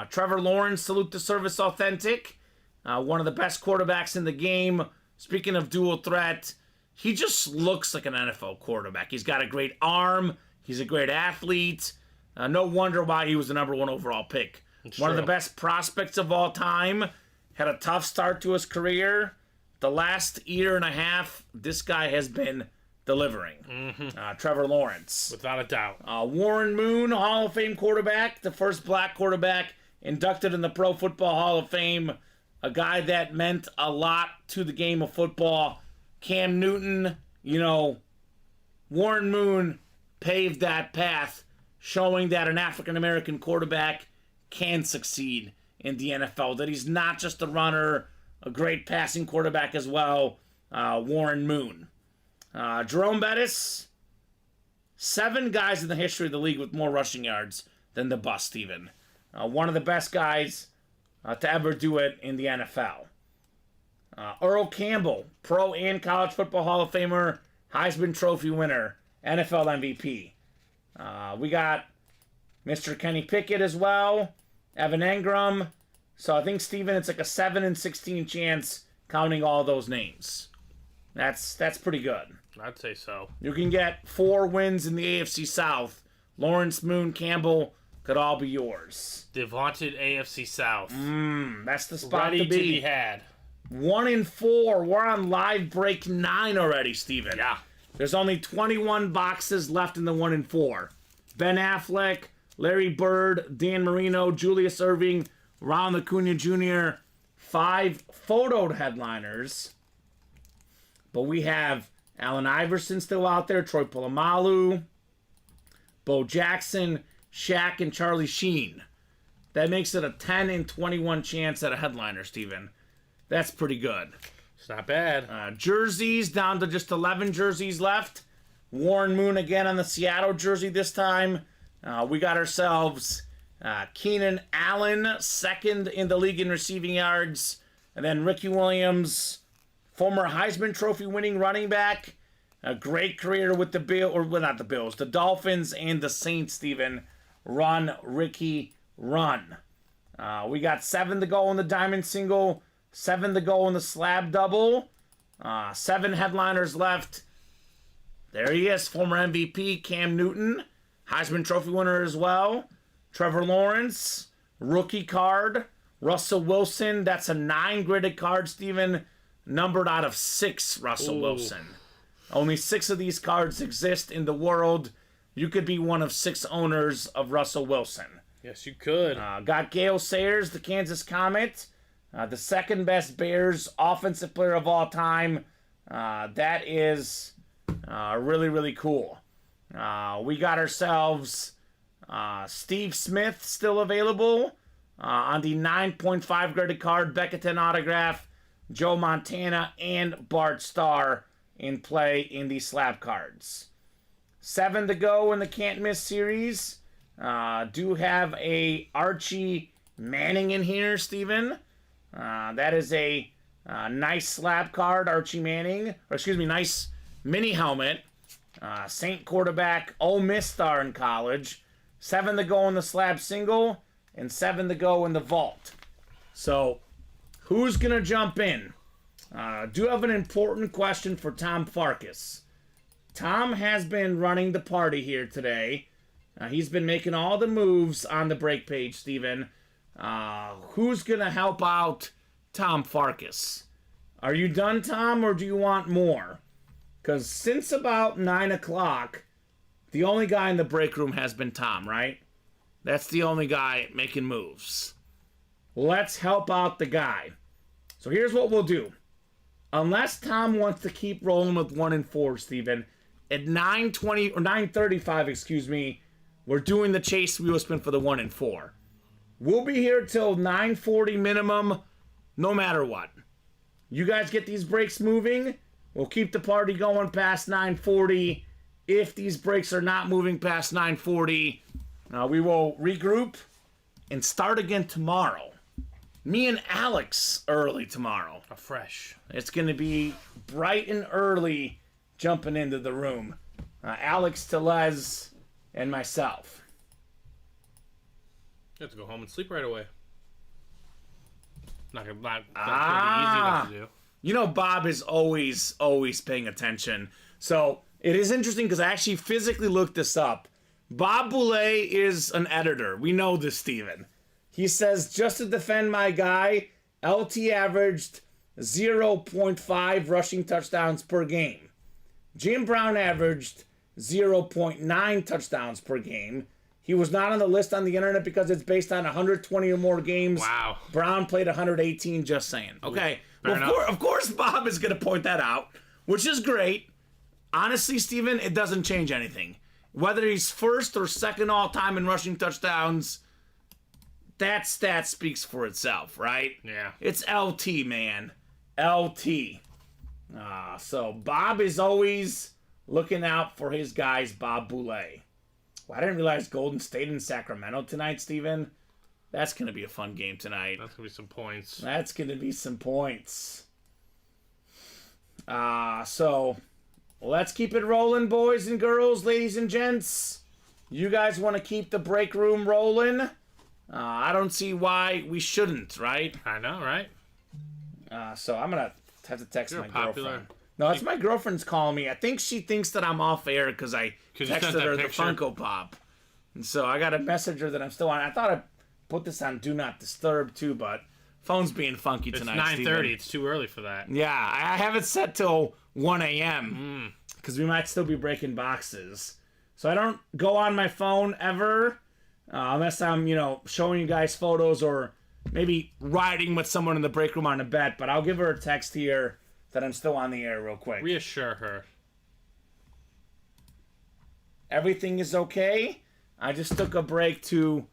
Trevor Lawrence, salute the service authentic. One of the best quarterbacks in the game. Speaking of dual threat, he just looks like an NFL quarterback. He's got a great arm. He's a great athlete. No wonder why he was the number 1 overall pick. One of the best prospects of all time. Had a tough start to his career. The last year and a half, this guy has been delivering. Trevor Lawrence. Without a doubt. Warren Moon, Hall of Fame quarterback. The first black quarterback inducted in the Pro Football Hall of Fame. A guy that meant a lot to the game of football. Cam Newton, Warren Moon paved that path, showing that an African-American quarterback can succeed in the NFL, that he's not just a runner, a great passing quarterback as well. Warren Moon. Jerome Bettis, 7 guys in the history of the league with more rushing yards than the bus, Steven. One of the best guys to ever do it in the NFL. Earl Campbell, Pro and College Football Hall of Famer, Heisman Trophy winner, NFL MVP. We got Mr. Kenny Pickett as well, Evan Engram. So I think, Steven, it's like a 7 in 16 chance counting all those names. That's pretty good. I'd say so. You can get 4 wins in the AFC South. Lawrence, Moon, Campbell could all be yours. The vaunted AFC South. That's the spot Ready to be. had. 1 in 4. We're on live break 9 already, Steven. Yeah. There's only 21 boxes left in the 1 in 4. Ben Affleck, Larry Bird, Dan Marino, Julius Erving, Ron Acuna Jr., 5 photoed headliners. But we have Allen Iverson still out there, Troy Polamalu, Bo Jackson, Shaq, and Charlie Sheen. That makes it a 10 in 21 chance at a headliner, Steven. That's pretty good. It's not bad. Jerseys, down to just 11 jerseys left. Warren Moon again on the Seattle jersey this time. We got ourselves Keenan Allen, 2nd in the league in receiving yards. And then Ricky Williams, former Heisman Trophy winning running back. A great career with the Dolphins and the Saints, Steven. Run, Ricky, run. We got 7 to go in the diamond single, 7 to go in the slab double. 7 headliners left. There he is, former MVP Cam Newton, Heisman Trophy winner as well. Trevor Lawrence, rookie card. Russell Wilson, that's a 9 gridded card, Steven. Numbered out of 6, Russell Wilson. Only 6 of these cards exist in the world. You could be one of 6 owners of Russell Wilson. Yes, you could. Got Gale Sayers, the Kansas Comet. The 2nd best Bears offensive player of all time. That is really, really cool. We got ourselves Steve Smith still available on the 9.5 graded card, Becketon autograph, Joe Montana, and Bart Starr in play in the slab cards. 7 to go in the Can't Miss series. Do have a Archie Manning in here, Steven. That is a nice slab card, Archie Manning. Nice mini helmet. Saint quarterback, Ole Miss star in college. 7 to go in the slab single, and 7 to go in the vault. So, who's going to jump in? Do have an important question for Tom Farkas. Tom has been running the party here today. He's been making all the moves on the break page, Steven. Who's going to help out Tom Farkas? Are you done, Tom, or do you want more? Because since about 9 o'clock, the only guy in the break room has been Tom, right? That's the only guy making moves. Let's help out the guy. So here's what we'll do. Unless Tom wants to keep rolling with 1 and 4, Steven, at 9:20 or 9:35, excuse me, we're doing the chase wheel spin for the 1 and 4. We'll be here till 9:40 minimum, no matter what. You guys get these breaks moving. We'll keep the party going past 9:40. If these breaks are not moving past 9:40, we will regroup and start again tomorrow. Me and Alex early tomorrow. Fresh. It's going to be bright and early jumping into the room. Alex, Telez, and myself. You have to go home and sleep right away. Not gonna be easy enough to do. You know, Bob is always paying attention. So it is interesting because I actually physically looked this up. Bob Boulay is an editor. We know this, Steven. He says, just to defend my guy, LT averaged 0.5 rushing touchdowns per game. Jim Brown averaged 0.9 touchdowns per game. He was not on the list on the internet because it's based on 120 or more games. Wow. Brown played 118, just saying. Okay. Fair enough. Of course, Bob is going to point that out, which is great. Honestly, Steven, it doesn't change anything. Whether he's first or second all-time in rushing touchdowns, that stat speaks for itself, right? Yeah. It's LT, man. LT. So Bob is always looking out for his guys, Bob Boulay. Well, I didn't realize Golden State and Sacramento tonight, Steven. That's going to be a fun game tonight. That's going to be some points. That's going to be some points. So let's keep it rolling, boys and girls, ladies and gents. You guys want to keep the break room rolling? I don't see why we shouldn't, right? I know, right? So I'm going to have to text You're my popular. girlfriend. No, it's my girlfriend's calling me. I think she thinks that I'm off air because I you sent texted that her picture. the Funko Pop. And so I got to message her that I'm still on. I thought I'd put this on Do Not Disturb too, but phone's being funky It's tonight, 9:30. Steven. It's too early for that. Yeah, I have it set till 1 a.m. Because we might still be breaking boxes. So I don't go on my phone ever unless I'm, showing you guys photos or maybe riding with someone in the break room on a bet. But I'll give her a text here that I'm still on the air real quick. Reassure her. Everything is okay. I just took a break to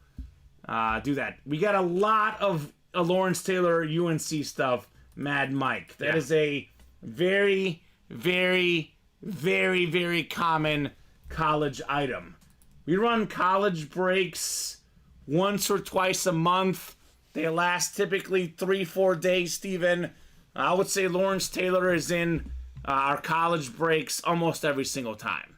do that. We got a lot of Lawrence Taylor UNC stuff, Mad Mike. That is a very, very, very, very common college item. We run college breaks once or twice a month. They last typically 3-4 days, Steven. I would say Lawrence Taylor is in our college breaks almost every single time.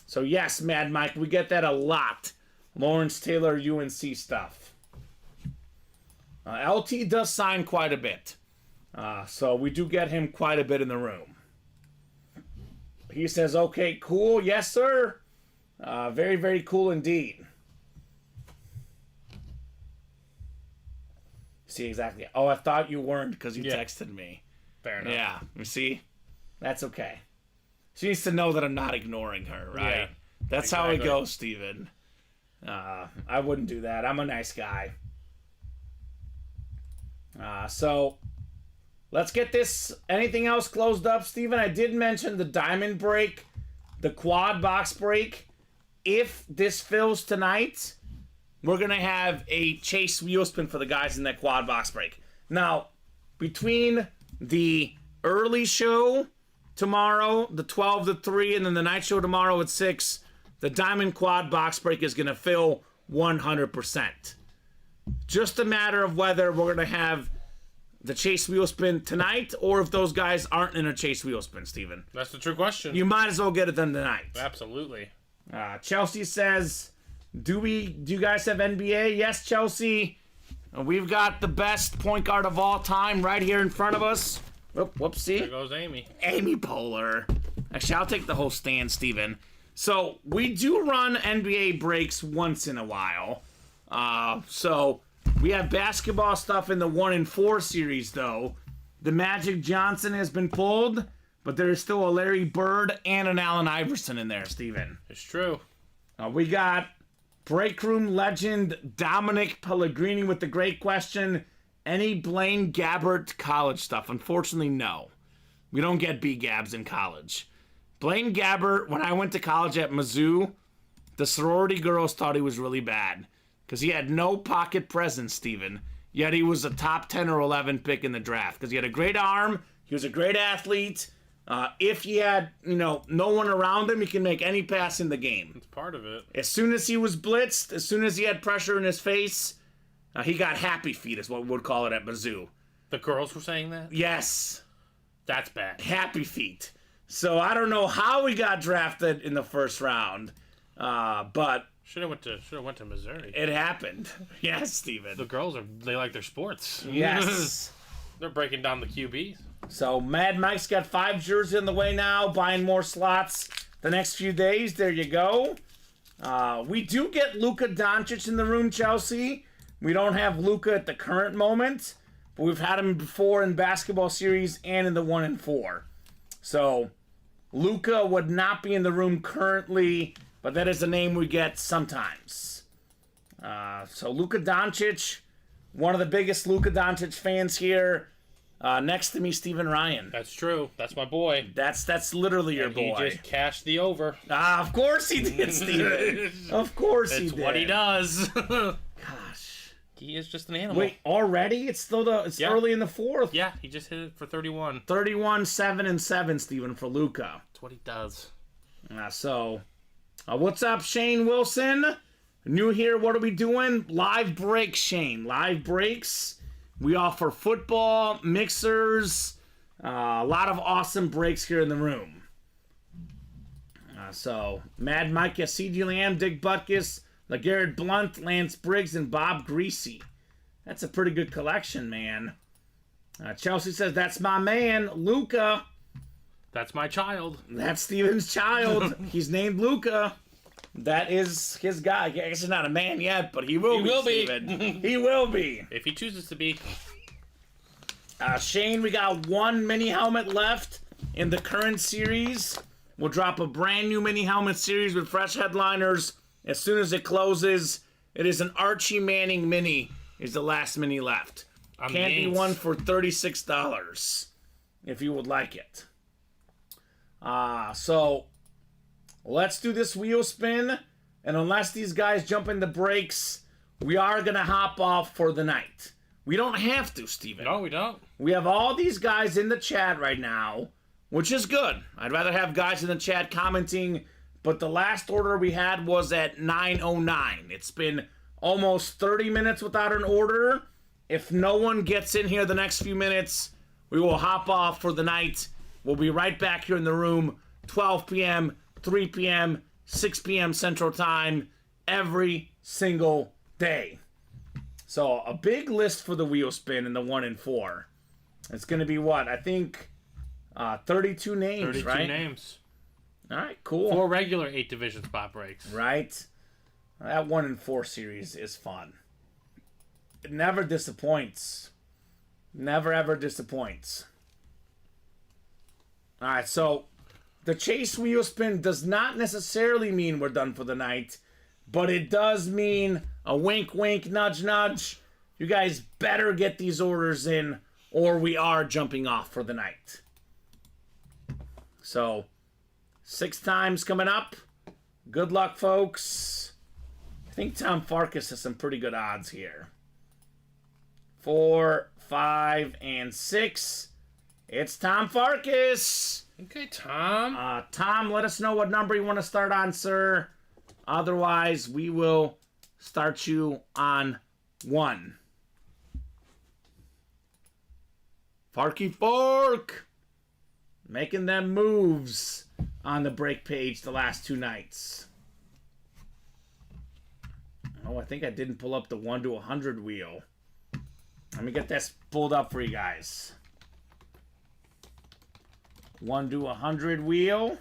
So yes, Mad Mike, we get that a lot. Lawrence Taylor UNC stuff. LT does sign quite a bit. So we do get him quite a bit in the room. He says, okay, cool. Yes, sir. Very, very cool indeed. See, exactly. Oh, I thought you weren't because you texted me. Fair enough. Yeah, you see? That's okay. She needs to know that I'm not ignoring her, right? Yeah, That's how it exactly. goes, Steven. I wouldn't do that. I'm a nice guy. So, let's get this. Anything else closed up, Steven? I did mention the diamond break, the quad box break. If this fills tonight, we're going to have a chase wheel spin for the guys in that quad box break. Now, between the early show tomorrow, the 12 to 3, and then the night show tomorrow at 6, the diamond quad box break is going to fill 100%. Just a matter of whether we're going to have the chase wheel spin tonight or if those guys aren't in a chase wheel spin, Steven. That's the true question. You might as well get it done tonight. Absolutely. Chelsea says, do you guys have NBA? Yes, Chelsea. We've got the best point guard of all time right here in front of us. Whoopsie. There goes Amy. Amy Poehler. Actually, I'll take the whole stand, Steven. So we do run NBA breaks once in a while. So we have basketball stuff in the 1 and 4 series, though. The Magic Johnson has been pulled, but there is still a Larry Bird and an Allen Iverson in there, Steven. It's true. We got break room legend Dominic Pellegrini with the great question. Any Blaine Gabbert college stuff? Unfortunately, no. We don't get B-Gabs in college. Blaine Gabbert, when I went to college at Mizzou, the sorority girls thought he was really bad because he had no pocket presence, Steven. Yet he was a top 10 or 11 pick in the draft because he had a great arm. He was a great athlete. If he had, no one around him, he can make any pass in the game. It's part of it. As soon as he was blitzed, as soon as he had pressure in his face, he got happy feet, is what we would call it at Mizzou. The girls were saying that? Yes. That's bad. Happy feet. So I don't know how he got drafted in the first round, but Should have went to Missouri. it happened. Yes, Steven. The girls they like their sports. Yes. They're breaking down the QBs. So Mad Mike's got 5 jerseys on the way now, buying more slots the next few days. There you go. We do get Luka Doncic in the room, Chelsea. We don't have Luka at the current moment, but we've had him before in basketball series and in the 1 and 4. So Luka would not be in the room currently, but that is a name we get sometimes. So Luka Doncic, one of the biggest Luka Doncic fans here. Next to me, Stephen Ryan. That's true. That's my boy. That's literally your boy. He just cashed the over. Of course he did, Steven. Of course he It's did. what he does. Gosh. He is just an animal. Wait, already? It's still Yeah. early in the 4th. Yeah, he just hit it for 31. 31, 7, and 7, Steven, for Luka. That's what he does. What's up, Shane Wilson? New here, what are we doing? Live breaks, Shane. Live breaks. We offer football, mixers, a lot of awesome breaks here in the room. Mad Mike, C.D. Lamb, Dick Butkus, LeGarrette Blunt, Lance Briggs, and Bob Greasy. That's a pretty good collection, man. Chelsea says, that's my man, Luka. That's my child. That's Steven's child. He's named Luka. That is his guy. I guess he's not a man yet, but he will be. Steven. He will be. If he chooses to be. Shane, we got 1 mini helmet left in the current series. We'll drop a brand new mini helmet series with fresh headliners as soon as it closes. It is an Archie Manning mini. Is the last mini left. Can't be one for $36 if you would like it. So let's do this wheel spin, and unless these guys jump in the breaks, we are going to hop off for the night. We don't have to, Steven. No, we don't. We have all these guys in the chat right now, which is good. I'd rather have guys in the chat commenting, but the last order we had was at 9:09. It's been almost 30 minutes without an order. If no one gets in here the next few minutes, we will hop off for the night. We'll be right back here in the room, 12 p.m., 3 p.m., 6 p.m. Central Time, every single day. So a big list for the wheel spin in the 1 and 4. It's going to be what? I think 32 names, 32 right? names. All right, cool. 4 regular 8 division spot breaks. Right? That 1 and 4 series is fun. It never disappoints. Never, ever disappoints. All right, so the chase wheel spin does not necessarily mean we're done for the night, but it does mean a wink, wink, nudge, nudge. You guys better get these orders in, or we are jumping off for the night. So, 6 times coming up. Good luck, folks. I think Tom Farkas has some pretty good odds here. 4, 5, and 6. It's Tom Farkas. Okay, Tom. Tom, let us know what number you want to start on, sir. Otherwise, we will start you on 1. Farky Fork. Making them moves on the break page the last 2 nights. Oh, I think I didn't pull up the 1 to 100 wheel. Let me get this pulled up for you guys. 1 to 100 wheel.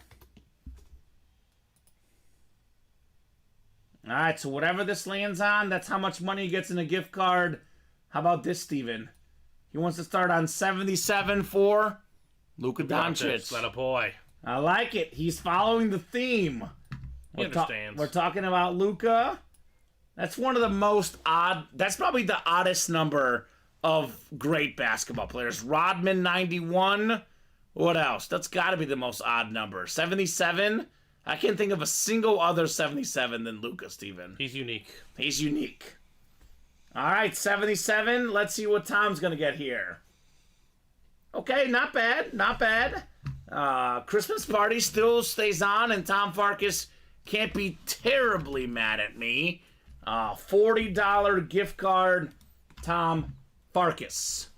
All right, so whatever this lands on, that's how much money he gets in a gift card. How about this, Steven? He wants to start on 77 for Luka Doncic. That a boy. I like it. He's following the theme. He understands. We're talking about Luka. That's one of the most odd. That's probably the oddest number of great basketball players. Rodman, 91. What else? That's got to be the most odd number. 77. I can't think of a single other 77 than Luka, Steven. He's unique. He's unique. All right, 77. Let's see what Tom's going to get here. Okay, not bad. Not bad. Christmas party still stays on, and Tom Farkas can't be terribly mad at me. $40 gift card, Tom Farkas.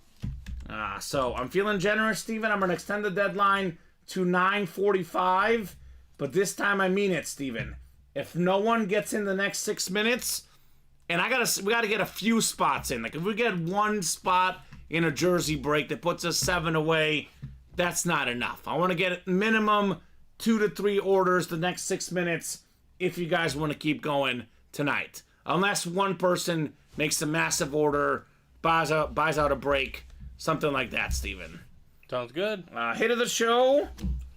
So I'm feeling generous, Steven. I'm going to extend the deadline to 9:45, but this time I mean it, Steven. If no one gets in the next 6 minutes, and we gotta get a few spots in. Like if we get one spot in a jersey break that puts us 7 away, that's not enough. I want to get minimum 2 to 3 orders the next 6 minutes if you guys want to keep going tonight. Unless one person makes a massive order, buys out a break, something like that, Steven. Sounds good. Hit of the show.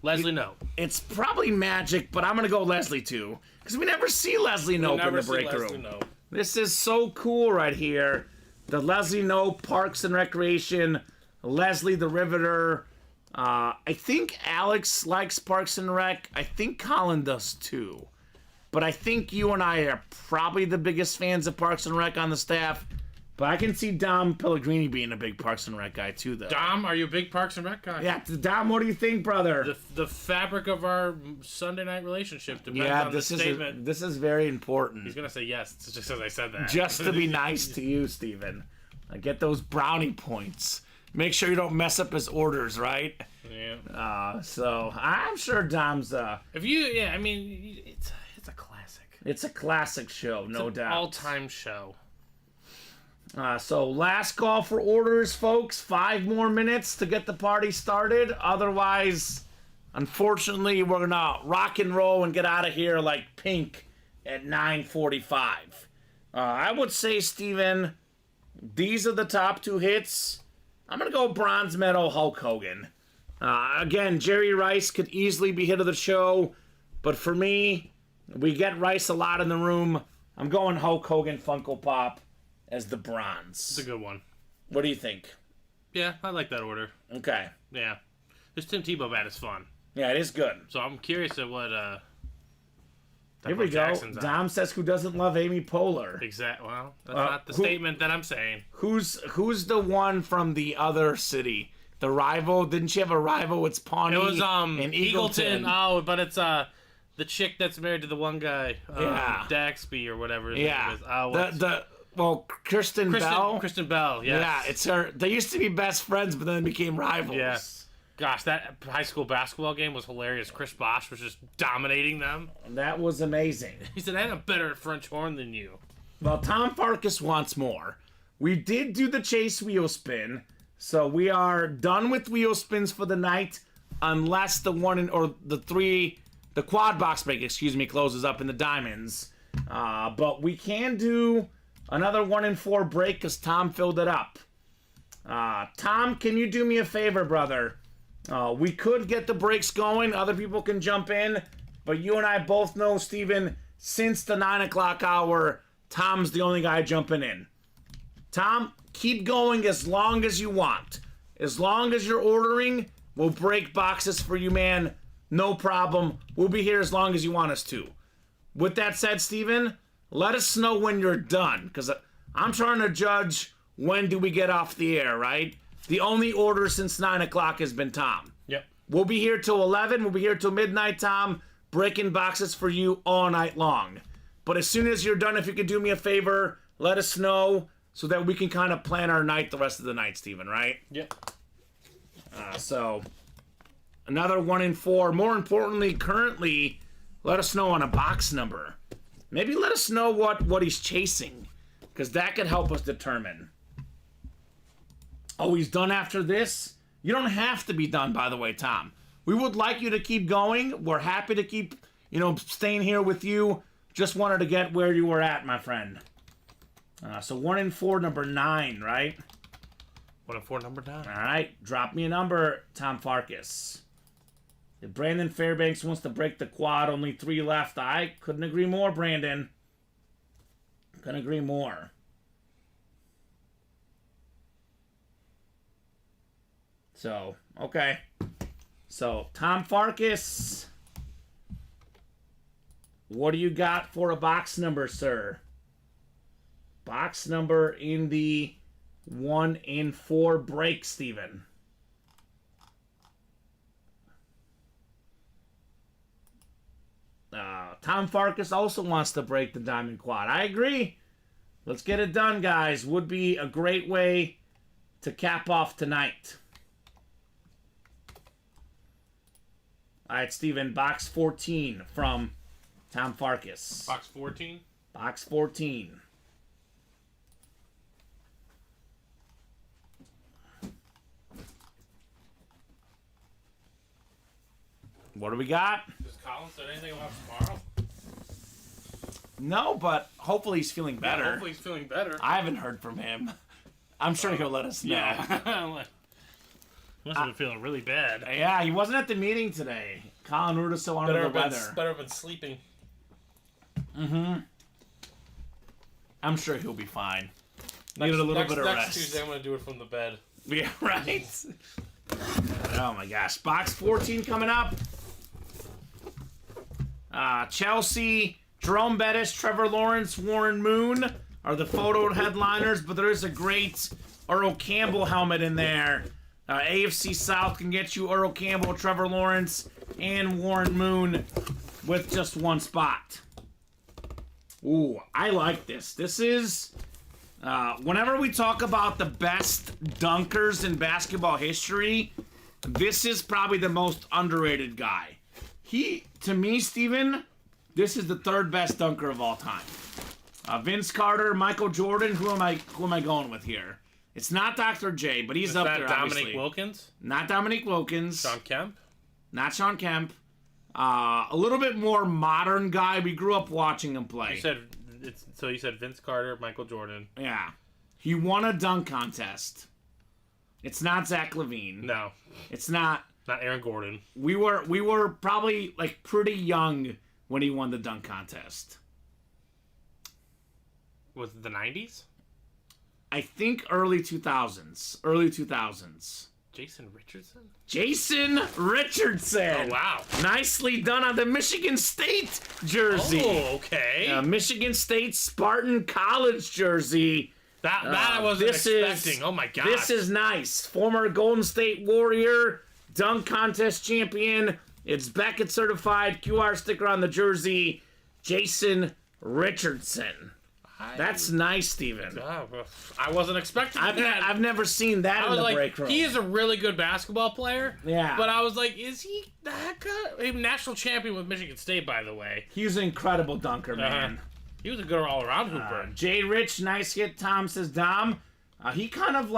Leslie Nope. It's probably Magic, but I'm going to go Leslie too. Because we never see Leslie Nope in the break room. This is so cool right here. The Leslie Nope, Parks and Recreation, Leslie the Riveter. I think Alex likes Parks and Rec. I think Colin does too. But I think you and I are probably the biggest fans of Parks and Rec on the staff. But I can see Dom Pellegrini being a big Parks and Rec guy too, though. Dom, are you a big Parks and Rec guy? Yeah, Dom, what do you think, brother? The fabric of our Sunday night relationship depends on the statement. This is very important. He's going to say yes, just as I said that. Just to be nice to you, Steven. Get those brownie points. Make sure you don't mess up his orders, right? Yeah. So I'm sure Dom's... I mean, it's a classic. It's a classic show, no doubt. All-time show. So last call for orders, folks. 5 more minutes to get the party started. Otherwise, unfortunately, we're gonna rock and roll and get out of here like Pink at 9:45. I would say, Steven, these are the top 2 hits. I'm gonna go bronze medal Hulk Hogan. Again, Jerry Rice could easily be hit of the show, but for me, we get Rice a lot in the room. I'm going Hulk Hogan Funko Pop as the bronze. It's a good one. What do you think? Yeah, I like that order. Okay. Yeah. This Tim Tebow bat is fun. Yeah, it is good. So I'm curious at what Here we go. Dom says, who doesn't love Amy Poehler? Exactly. Well, that's not the statement that I'm saying. Who's the one from the other city? The rival? Didn't she have a rival? It's Pawnee. It was and Eagleton. Oh, but it's the chick that's married to the one guy. Yeah. Daxby or whatever his yeah. name is. Kristen Bell. Kristen Bell. Yes. Yeah, it's her. They used to be best friends, but then they became rivals. Yeah. Gosh, that high school basketball game was hilarious. Chris Bosh was just dominating them. That was amazing. He said, I'm better at French horn than you. Well, Tom Farkas wants more. We did do the Chase wheel spin, so we are done with wheel spins for the night, unless the quad box break, closes up in the diamonds. But we can do another 1 in 4 break because Tom filled it up. Tom, can you do me a favor, brother? We could get the breaks going. Other people can jump in. But you and I both know, Steven, since the 9 o'clock hour, Tom's the only guy jumping in. Tom, keep going as long as you want. As long as you're ordering, we'll break boxes for you, man. No problem. We'll be here as long as you want us to. With that said, Steven, let us know when you're done. Because I'm trying to judge when do we get off the air, right? The only order since 9 o'clock has been Tom. Yep. We'll be here till 11. We'll be here till midnight, Tom. Breaking boxes for you all night long. But as soon as you're done, if you could do me a favor, let us know so that we can kind of plan our night the rest of the night, Steven, right? Yep. So, another 1 in 4. More importantly, currently, let us know on a box number. Maybe let us know what he's chasing, because that could help us determine. Oh, he's done after this? You don't have to be done, by the way, Tom. We would like you to keep going. We're happy to keep, staying here with you. Just wanted to get where you were at, my friend. So 1 in 4, number 9, right? 1 in 4, number 9. All right, drop me a number, Tom Farkas. If Brandon Fairbanks wants to break the quad, only 3 left. I couldn't agree more, Brandon. Couldn't agree more. So, okay. So, Tom Farkas, what do you got for a box number, sir? Box number in the 1 in 4 break, Steven. Tom Farkas also wants to break the Diamond Quad. I agree. Let's get it done, guys. Would be a great way to cap off tonight. All right, Steven, box 14 from Tom Farkas. Box 14. Box 14. What do we got? Does Colin say anything about tomorrow? No, but hopefully he's feeling better. Yeah, hopefully he's feeling better. I haven't heard from him. I'm sure he'll let us know. Yeah. Must have been feeling really bad. Yeah, he wasn't at the meeting today. Colin Ruda so under the weather. Better have been sleeping. I'm sure he'll be fine. Needed a little bit of next rest. Tuesday, I'm going to do it from the bed. Yeah, right? Oh my gosh. Box 14 coming up. Chelsea, Jerome Bettis, Trevor Lawrence, Warren Moon are the photo headliners, but there is a great Earl Campbell helmet in there. AFC South can get you Earl Campbell, Trevor Lawrence, and Warren Moon with just one spot. Ooh, I like this. This is... whenever we talk about the best dunkers in basketball history, this is probably the most underrated guy. To me, Steven, this is the 3rd best dunker of all time. Vince Carter, Michael Jordan. Who am I going with here? It's not Dr. J, but he's up there. Dominique obviously. Wilkins? Not Dominique Wilkins. Sean Kemp? Not Sean Kemp. A little bit more modern guy. We grew up watching him play. You said Vince Carter, Michael Jordan. Yeah. He won a dunk contest. It's not Zach LaVine. No. It's not. Not Aaron Gordon. We were probably like pretty young when he won the dunk contest. Was it the 90s? I think early 2000s. Early 2000s. Jason Richardson? Jason Richardson. Oh, wow. Nicely done on the Michigan State jersey. Oh, okay. Michigan State Spartan College jersey. That I wasn't expecting. Is, oh, my gosh. This is nice. Former Golden State Warrior, dunk contest champion. It's Beckett certified. QR sticker on the jersey. Jason Richardson. That's nice, Steven. I wasn't expecting that. I've never seen that in the break room. He is a really good basketball player. Yeah. But I was like, is he that good? He was national champion with Michigan State, by the way. He's an incredible dunker, man. He was a good all-around hooper. Jay Rich, nice hit. Tom says, Dom. He kind of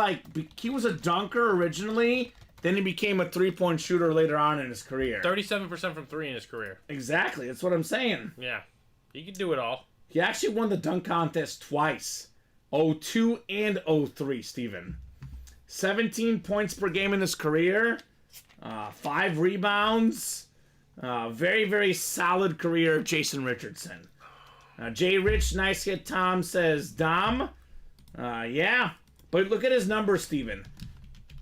he was a dunker originally. Then he became a three-point shooter later on in his career. 37% from 3 in his career. Exactly. That's what I'm saying. Yeah. He could do it all. He actually won the dunk contest twice. 02 and 03, Steven. 17 points per game in his career. 5 rebounds. Very, very solid career, Jason Richardson. Jay Rich, nice hit. Tom says, Dom. Yeah. But look at his numbers, Steven.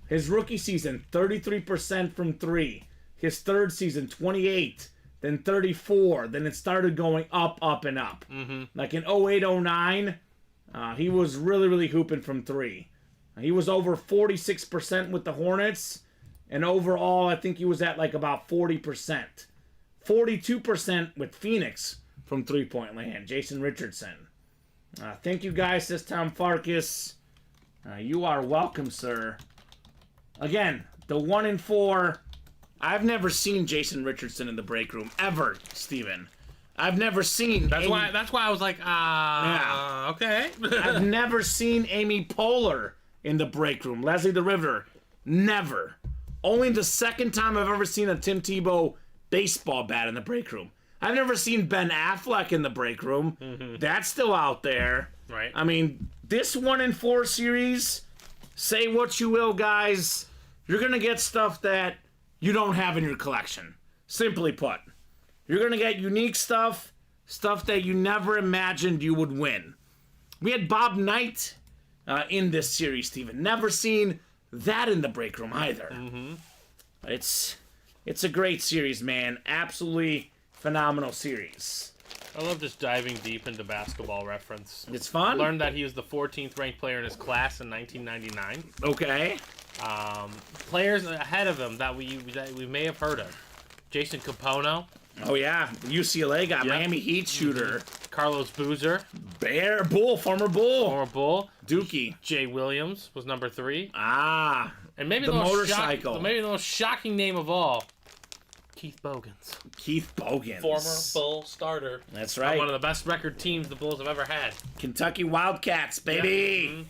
His rookie season, 33% from 3. His third season, 28. Then 34. Then it started going up, and up. Mm-hmm. Like in 08, 09, he was really, really hooping from 3. He was over 46% with the Hornets. And overall, I think he was at like about 40%. 42% with Phoenix from three-point land. Jason Richardson. Thank you guys, says Tom Farkas. You are welcome, sir. Again, the 1 in 4... I've never seen Jason Richardson in the break room ever, Steven. I've never seen. That's why I was like, okay. I've never seen Amy Poehler in the break room. Leslie the River, never. Only the second time I've ever seen a Tim Tebow baseball bat in the break room. I've never seen Ben Affleck in the break room. That's still out there. Right. I mean, this 1-in-4 series, say what you will, guys, you're going to get stuff that you don't have in your collection. Simply put. You're going to get unique stuff that you never imagined you would win. We had Bob Knight in this series, Steven. Never seen that in the break room either. It's a great series, man. Absolutely phenomenal series. I love just diving deep into basketball reference. It's fun. Learned that he was the 14th ranked player in his class in 1999. Okay. Players ahead of him that we may have heard of: Jason Capono, Oh yeah, UCLA got Yep. Miami Heat shooter. Carlos Boozer, Former Bull. former Bull. Dookie. Jay Williams was number 3, Ah, and maybe The the, most motorcycle. maybe the most shocking name of all, Keith Bogans, Keith Bogans. Former Bull starter. That's one right. of the best record teams the Bulls have ever had. Kentucky Wildcats, baby.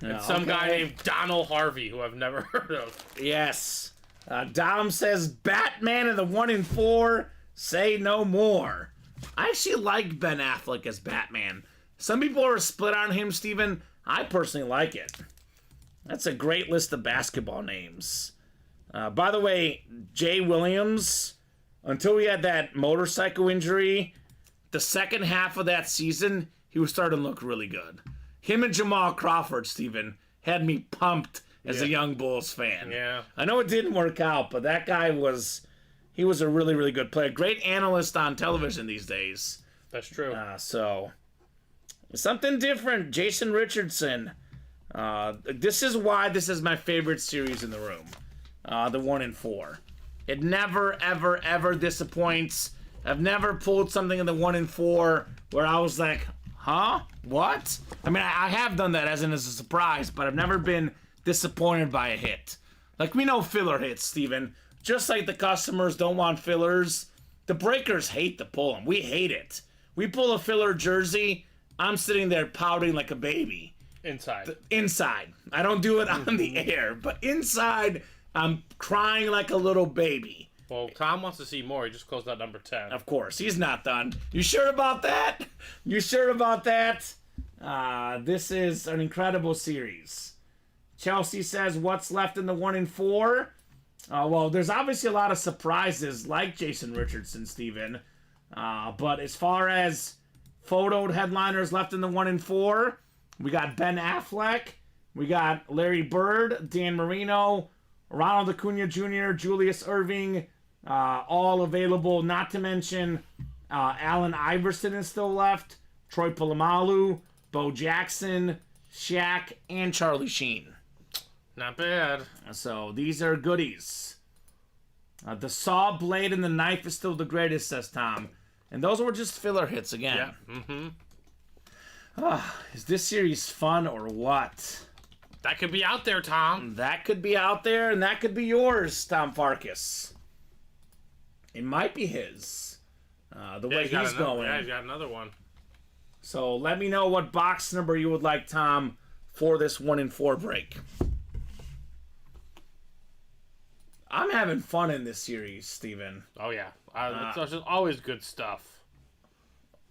And some guy named Donald Harvey, who I've never heard of. Yes. Dom says Batman in the 1-in-4. Say no more. I actually like Ben Affleck as Batman. Some people are split on him, Steven. I personally like it. That's a great list of basketball names. By the way, Jay Williams, until he had that motorcycle injury, the second half of that season, he was starting to look really good. Him and Jamal Crawford, Steven, had me pumped as a young Bulls fan. Yeah. I know it didn't work out, but that guy was a really, really good player. Great analyst on television these days. That's true. So, something different. Jason Richardson. This is why this is my favorite series in the room. The 1-in-4. It never, ever, ever disappoints. I've never pulled something in the 1-in-4 where I was like, huh? What? I mean, I have done that as a surprise, but I've never been disappointed by a hit. Like, we know filler hits, Steven. Just like the customers don't want fillers, the breakers hate to pull them. We hate it. We pull a filler jersey, I'm sitting there pouting like a baby. Inside. I don't do it on the air, but inside, I'm crying like a little baby. Well, Tom wants to see more. He just closed out number 10. Of course, he's not done. You sure about that? You sure about that? This is an incredible series. Chelsea says, what's left in the 1-in-4? Well, there's obviously a lot of surprises like Jason Richardson, Steven. But as far as photoed headliners left in the 1-in-4, we got Ben Affleck, we got Larry Bird, Dan Marino, Ronald Acuna Jr., Julius Erving, all available. Not to mention Allen Iverson is still left, Troy Polamalu, Bo Jackson, Shaq, and Charlie Sheen. Not bad. So these are goodies. The saw blade and the knife is still the greatest, says Tom. And those were just filler hits again. Yeah. Mm-hmm. Is this series fun or what? That could be out there, Tom. That could be out there, and that could be yours, Tom Farkas. It might be his. The way he's going. Yeah, he's got another one. So let me know what box number you would like, Tom, for this 1-in-4 break. I'm having fun in this series, Steven. Oh, yeah. It's just always good stuff.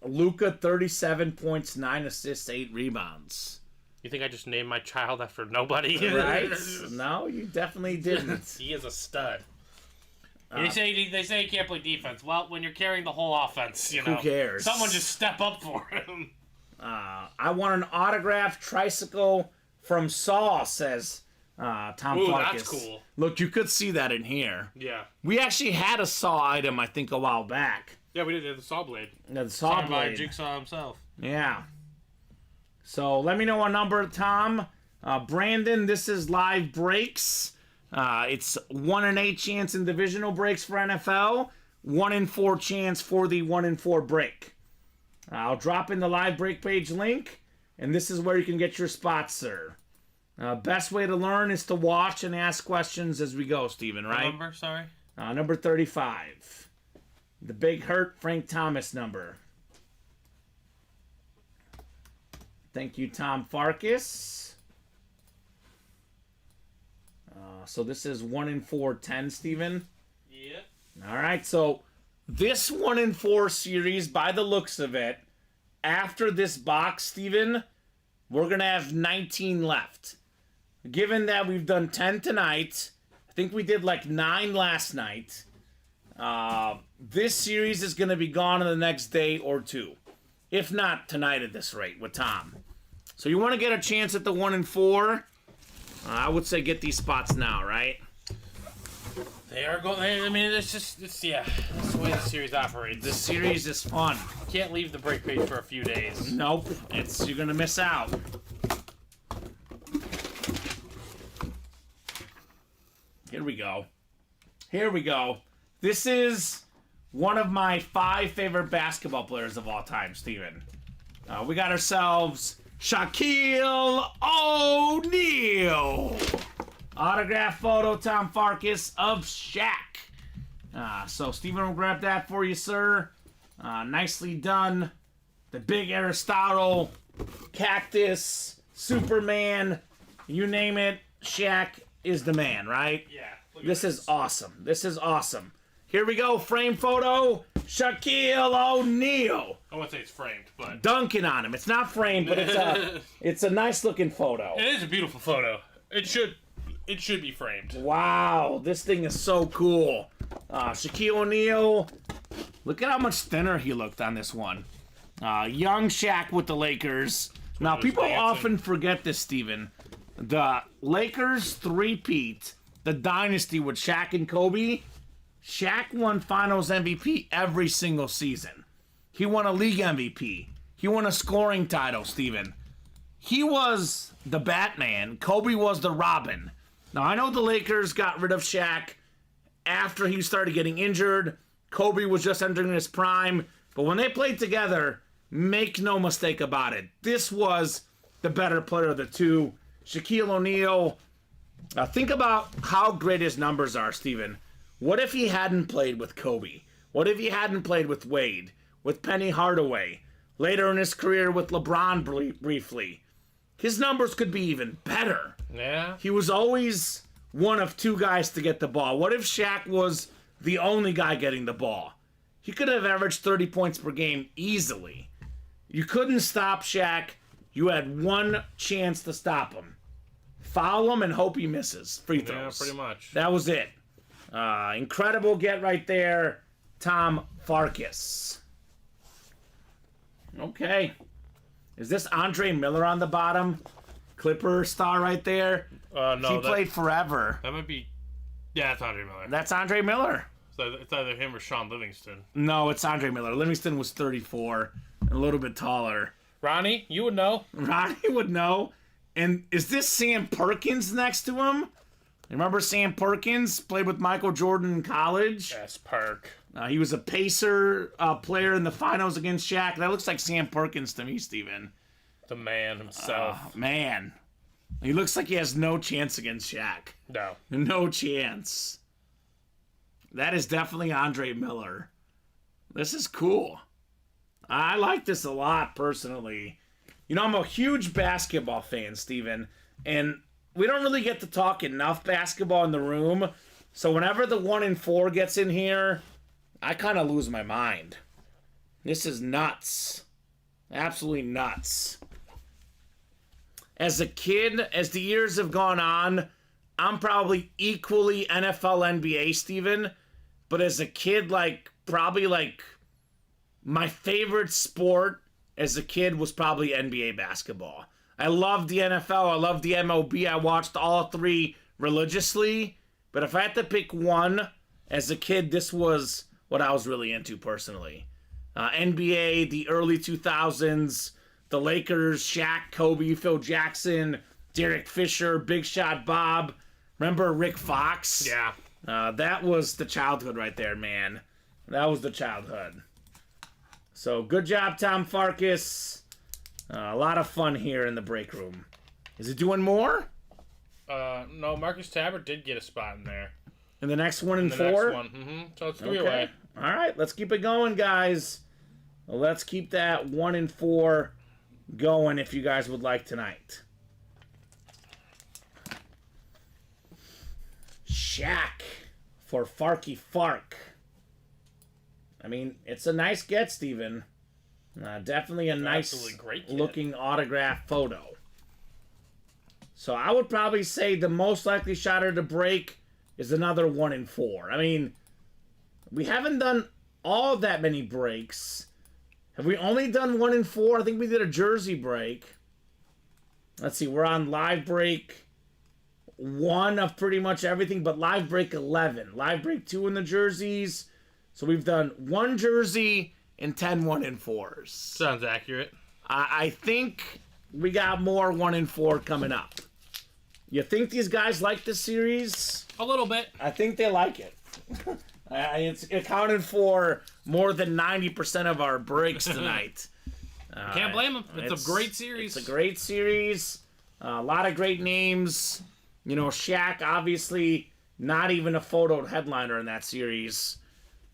Luka, 37 points, 9 assists, 8 rebounds. You think I just named my child after nobody? Right? No, you definitely didn't. He is a stud. They say he can't play defense. Well, when you're carrying the whole offense, you know. Who cares? Someone just step up for him. I want an autographed tricycle from Saw, says Tom Ooh, Farkas. that's cool. Look, you could see that in here. Yeah. We actually had a Saw item, I think, a while back. Yeah, we did the saw blade. The Saw Signed by blade. Jigsaw himself. Yeah. So let me know a number, Tom. Brandon, this is live breaks. It's 1-in-8 chance in divisional breaks for NFL. 1-in-4 chance for the 1-in-4 break. I'll drop in the live break page link, and this is where you can get your spots, sir. Best way to learn is to watch and ask questions as we go, Steven, right? Number, sorry? Number 35. The Big Hurt Frank Thomas number. Thank you, Tom Farkas. So this is 1-in-4 10, Steven. Yeah. All right, so This 1-4 series, by the looks of it, after this box, Steven, we're going to have 19 left. Given that we've done 10 tonight, I think we did like 9 last night. This series is going to be gone in the next day or two. If not tonight at this rate with Tom. So you want to get a chance at the 1-4? I would say get these spots now, right? They are going. I mean, it's yeah. That's the way the series operates. This series is fun. Can't leave the break page for a few days. Nope, you're gonna miss out. Here we go. Here we go. This is one of my 5 favorite basketball players of all time, Steven. We got ourselves Shaquille O'Neal. Autograph photo, Tom Farkas, of Shaq. So Steven will grab that for you, sir. Nicely done. The big Aristotle, Cactus, Superman, you name it, Shaq is the man, right? Yeah. This is awesome. This is awesome. Here we go, frame photo, Shaquille O'Neal. I wouldn't say it's framed, but Dunking on him. It's not framed, but it's a nice looking photo. it is a beautiful photo. It should be framed. Wow, this thing is so cool. Shaquille O'Neal, look at how much thinner he looked on this one. Young Shaq with the Lakers. Now, people often forget this, Steven. The Lakers three-peat, the dynasty with Shaq and Kobe. Shaq won Finals MVP every single season. He won a league MVP. He won a scoring title, Steven. He was the Batman. Kobe was the Robin. Now, I know the Lakers got rid of Shaq after he started getting injured. Kobe was just entering his prime. But when they played together, make no mistake about it, this was the better player of the two. Shaquille O'Neal, think about how great his numbers are, Steven. What if he hadn't played with Kobe? What if he hadn't played with Wade, with Penny Hardaway, later in his career with LeBron briefly? His numbers could be even better. Yeah. He was always one of 2 guys to get the ball. What if Shaq was the only guy getting the ball? He could have averaged 30 points per game easily. You couldn't stop Shaq. You had one chance to stop him. Foul him and hope he misses. Free throws. Yeah, pretty much. That was it. Incredible get right there, Tom Farkas. Okay. Is this Andre Miller on the bottom? Clipper star right there? No. He played forever. That might be... Yeah, it's Andre Miller. That's Andre Miller. So it's either him or Sean Livingston. No, it's Andre Miller. Livingston was 34, a little bit taller. Ronnie, you would know. Ronnie would know. And is this Sam Perkins next to him? Remember Sam Perkins? Played with Michael Jordan in college. Yes, Perk. He was a Pacer player in the finals against Shaq. That looks like Sam Perkins to me, Steven. The man himself. Man. He looks like he has no chance against Shaq. No. No chance. That is definitely Andre Miller. This is cool. I like this a lot, personally. You know, I'm a huge basketball fan, Steven, and we don't really get to talk enough basketball in the room, so whenever the 1-4 gets in here, I kind of lose my mind. This is nuts. Absolutely nuts. As a kid, as the years have gone on, I'm probably equally NFL, NBA, Steven, but as a kid, probably my favorite sport as a kid was probably NBA basketball. I loved the NFL. I loved the MLB. I watched all 3 religiously. But if I had to pick one, as a kid, this was what I was really into personally. NBA, the early 2000s, the Lakers, Shaq, Kobe, Phil Jackson, Derek Fisher, Big Shot Bob. Remember Rick Fox? Yeah. That was the childhood right there, man. That was the childhood. So good job, Tom Farkas. A lot of fun here in the break room. Is it doing more? No, Marcus Tabbert did get a spot in there. In the next 1-4? The next one. Mm-hmm. So it's 3 away. All right, let's keep it going, guys. Let's keep that 1-4 going if you guys would like tonight. Shaq for Farky Fark. I mean, it's a nice get, Steven. Definitely a nice Absolutely great kit. looking autograph photo. So I would probably say the most likely shotter to break is another 1 in 4. I mean, we haven't done all that many breaks. Have we only done 1 in 4? I think we did a jersey break. Let's see, we're on live break 1 of pretty much everything, but live break 11. Live break 2 in the jerseys. So we've done 1 jersey and 10 1 in 4s. Sounds accurate. I think we got more 1 in 4 coming up. You think these guys like this series? A little bit. I think they like it. It's accounted for more than 90% of our breaks tonight. Can't blame them. It's a great series. It's a great series. A lot of great names. You know, Shaq, obviously, not even a photo headliner in that series.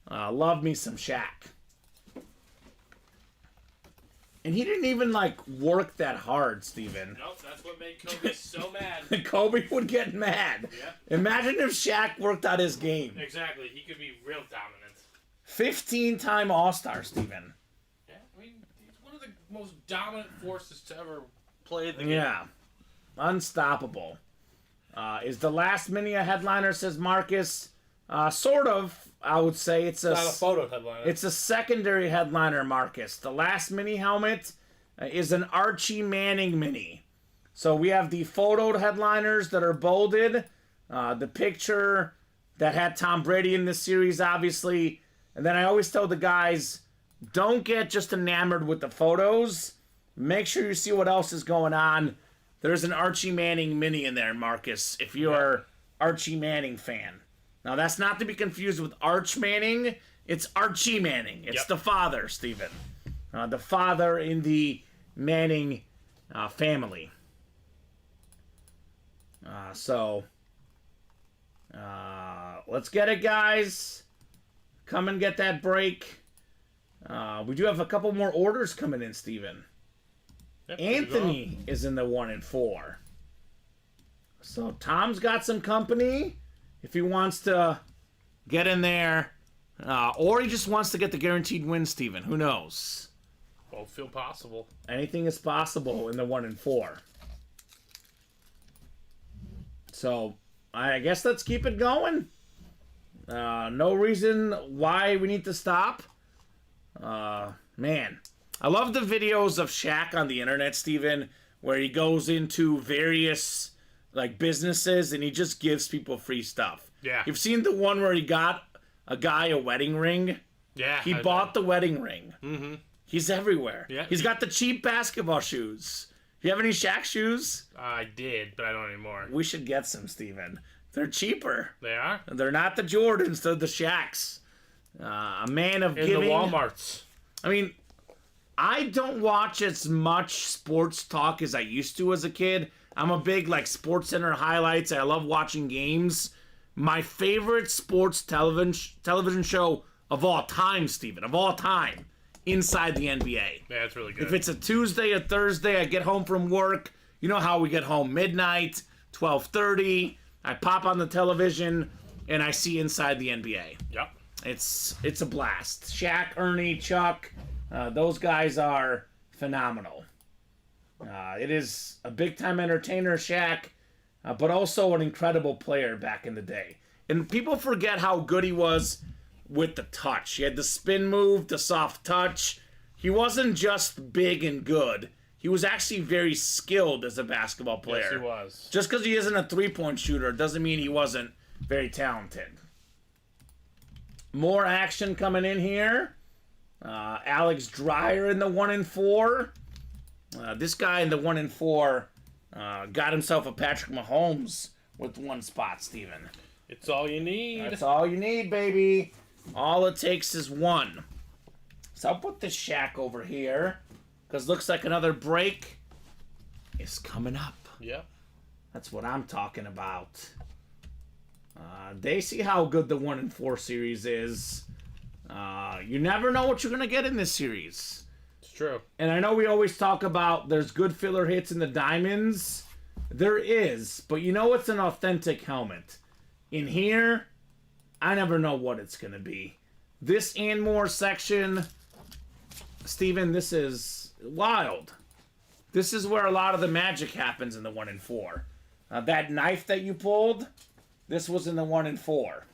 Love me some Shaq. And he didn't even, work that hard, Steven. Nope, that's what made Kobe so mad. Kobe would get mad. Yeah. Imagine if Shaq worked on his game. Exactly. He could be real dominant. 15-time All-Star, Steven. Yeah, I mean, he's one of the most dominant forces to ever play the game. Yeah. Unstoppable. Is the last mini a headliner, says Marcus? Sort of, I would say. It's Not a photo headliner. It's a secondary headliner, Marcus. The last mini helmet is an Archie Manning mini. So we have the photoed headliners that are bolded. The picture that had Tom Brady in this series, obviously. And then I always tell the guys, don't get just enamored with the photos. Make sure you see what else is going on. There's an Archie Manning mini in there, Marcus, if you're an Archie Manning fan. Now, that's not to be confused with Arch Manning. It's Archie Manning. It's the father, Steven. The father in the Manning family. Let's get it, guys. Come and get that break. We do have a couple more orders coming in, Steven. Yep, Anthony is in the 1 in 4. So Tom's got some company if he wants to get in there, or he just wants to get the guaranteed win, Steven. Who knows? Both feel possible. Anything is possible in the 1 in 4. So I guess let's keep it going. No reason why we need to stop. Man, I love the videos of Shaq on the internet, Steven, where he goes into various businesses and he just gives people free stuff. Yeah. You've seen the one where he got a guy a wedding ring? Yeah. He bought the wedding ring. Mm-hmm. He's everywhere. Yeah. He's got the cheap basketball shoes. You have any Shaq shoes? I did, but I don't anymore. We should get some, Steven. They're cheaper. They are? They're not the Jordans, they're the Shaqs. A man of In giving. the Walmarts. I mean, I don't watch as much sports talk as I used to as a kid. I'm a big, Sports Center highlights. I love watching games. My favorite sports television show of all time, Steven, of all time, Inside the NBA. Yeah, it's really good. If it's a Tuesday or Thursday, I get home from work. You know how we get home, midnight, 12:30. I pop on the television, and I see Inside the NBA. Yep. It's a blast. Shaq, Ernie, Chuck, those guys are phenomenal. It is a big-time entertainer, Shaq, but also an incredible player back in the day. And people forget how good he was with the touch. He had the spin move, the soft touch. He wasn't just big and good. He was actually very skilled as a basketball player. Yes, he was. Just because he isn't a three-point shooter doesn't mean he wasn't very talented. More action coming in here. Alex Dreyer in the 1 in 4. This guy in the 1 in 4 got himself a Patrick Mahomes with 1 spot, Steven. It's all you need. That's all you need, baby. All it takes is 1. So I'll put this Shaq over here, because looks like another break is coming up. Yep. That's what I'm talking about. They see how good the 1 in 4 series is. You never know what you're going to get in this series. It's true. And I know we always talk about there's good filler hits in the diamonds. There is, but you know it's an authentic helmet. In here, I never know what it's going to be. This and more section, Steven, this is wild. This is where a lot of the magic happens in the 1 and 4. That knife that you pulled, this was in the 1 and 4.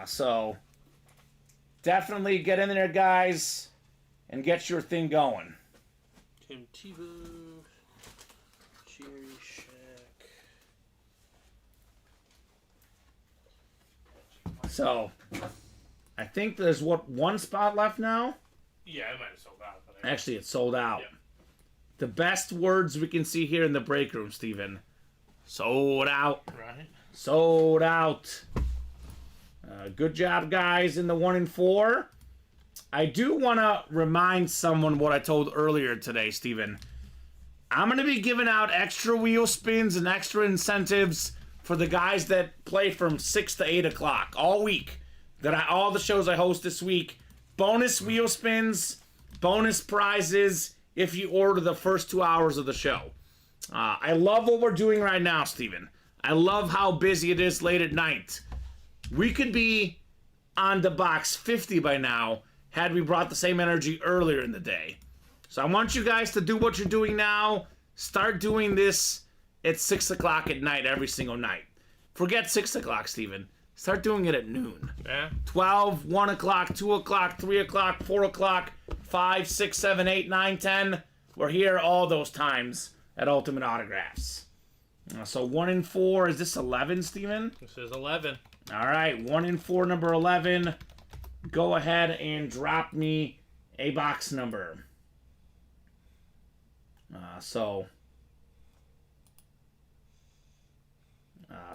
So, definitely get in there, guys, and get your thing going. Tim Tebow, Jerry Shack. So, I think there's, one spot left now? Yeah, it might have sold out. But Actually, it's sold out. Yeah. The best words we can see here in the break room, Steven. Sold out. Right. Sold out. Good job, guys, in the 1 and 4. I do want to remind someone what I told earlier today, Steven. I'm going to be giving out extra wheel spins and extra incentives for the guys that play from 6 to 8 o'clock all week. All the shows I host this week. Bonus wheel spins, bonus prizes if you order the first 2 hours of the show. I love what we're doing right now, Steven. I love how busy it is late at night. We could be on the box 50 by now had we brought the same energy earlier in the day. So I want you guys to do what you're doing now. Start doing this at 6 o'clock at night every single night. Forget 6 o'clock, Steven. Start doing it at noon. Yeah. 12, 1 o'clock, 2 o'clock, 3 o'clock, 4 o'clock, 5, 6, 7, 8, 9, 10. We're here all those times at Ultimate Autographs. So 1 and 4. Is this 11, Steven? This is 11. All right, 1 and 4, number 11. Go ahead and drop me a box number.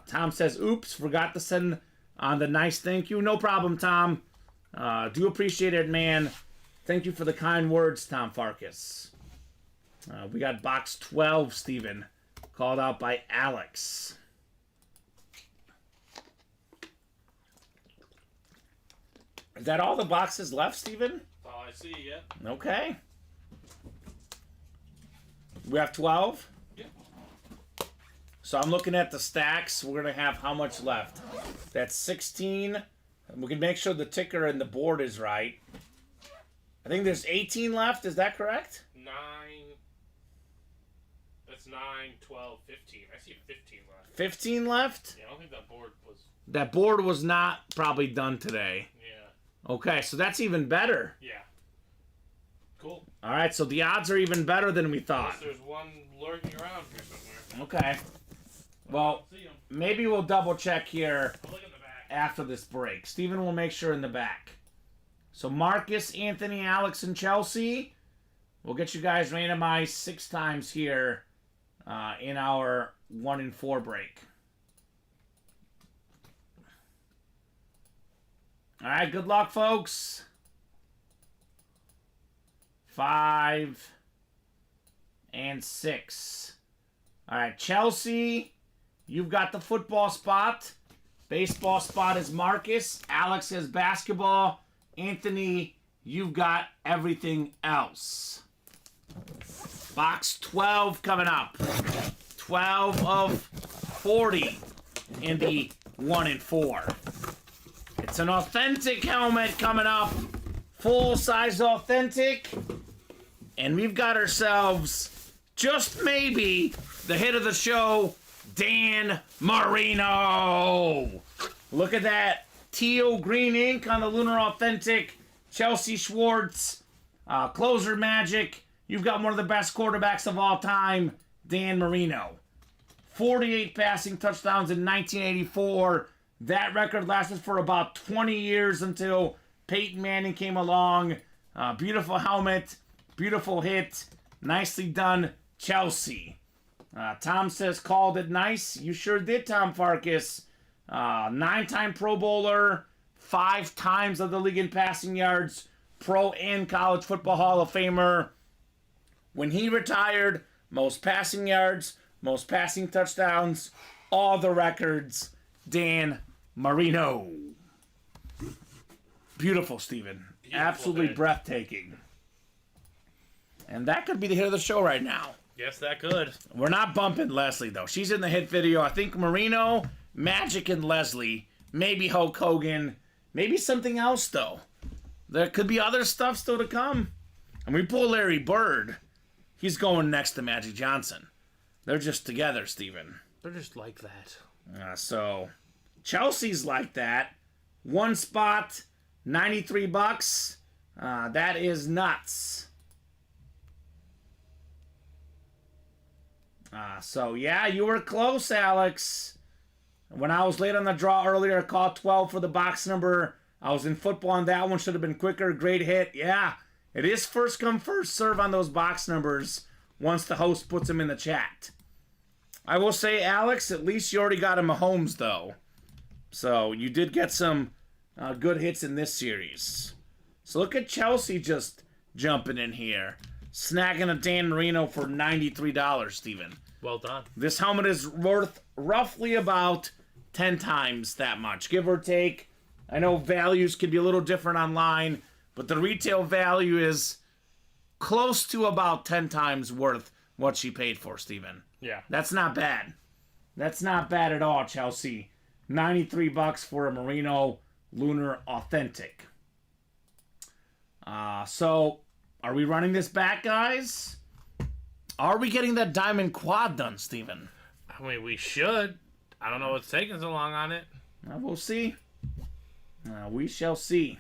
Tom says, oops, forgot to send on the nice thank you. No problem, Tom. Do appreciate it, man. Thank you for the kind words, Tom Farkas. We got box 12, Steven, called out by Alex. Is that all the boxes left, Steven? That's all I see, yeah. Okay. We have 12? Yeah. So I'm looking at the stacks. We're going to have how much left? That's 16. We can make sure the ticker and the board is right. I think there's 18 left. Is that correct? 9. That's 9, 12, 15. I see 15 left. 15 left? Yeah, I don't think that board was... That board was not probably done today. Yeah. Okay, so that's even better. Yeah. Cool. All right, so the odds are even better than we thought. Unless there's one lurking around here somewhere. Okay. Well, See 'em. maybe we'll double check here I'll look in the back. after this break. Steven will make sure in the back. So Marcus, Anthony, Alex, and Chelsea. We'll get you guys randomized 6 times here in our 1 and 4 break. All right, good luck, folks. 5 and 6. All right, Chelsea, you've got the football spot. Baseball spot is Marcus. Alex has basketball. Anthony, you've got everything else. Box 12 coming up. 12 of 40 in the 1 and 4. It's an authentic helmet coming up. Full-size authentic. And we've got ourselves, just maybe, the hit of the show, Dan Marino. Look at that teal green ink on the Lunar Authentic. Chelsea Schwartz, closer magic. You've got one of the best quarterbacks of all time, Dan Marino. 48 passing touchdowns in 1984. That record lasted for about 20 years until Peyton Manning came along. Beautiful helmet, beautiful hit. Nicely done, Chelsea. Tom says, called it nice. You sure did, Tom Farkas. 9-time Pro Bowler, 5 times of the league in passing yards, Pro and College Football Hall of Famer. When he retired, most passing yards, most passing touchdowns, all the records, Dan Marino. Beautiful, Steven. Absolutely hit. breathtaking. And that could be the hit of the show right now. Yes, that could. We're not bumping Leslie, though. She's in the hit video. I think Marino, Magic, and Leslie. Maybe Hulk Hogan. Maybe something else, though. There could be other stuff still to come. And we pull Larry Bird. He's going next to Magic Johnson. They're just together, Steven. They're just like that. So, Chelsea's like that. One spot, $93. That is nuts. So, yeah, you were close, Alex. When I was late on the draw earlier, I called 12 for the box number. I was in football on that one. Should have been quicker. Great hit. Yeah, it is first come, first serve on those box numbers once the host puts them in the chat. I will say, Alex, at least you already got a Mahomes, though. So you did get some good hits in this series. So look at Chelsea just jumping in here. Snagging a Dan Marino for $93, Steven. Well done. This helmet is worth roughly about 10 times that much, give or take. I know values can be a little different online, but the retail value is close to about 10 times worth what she paid for, Steven. Yeah. That's not bad. That's not bad at all, Chelsea. $93 for a Merino Lunar Authentic. So, are we running this back, guys? Are we getting that diamond quad done, Steven? I mean, we should. I don't know what's taking so long on it. We'll see. We shall see.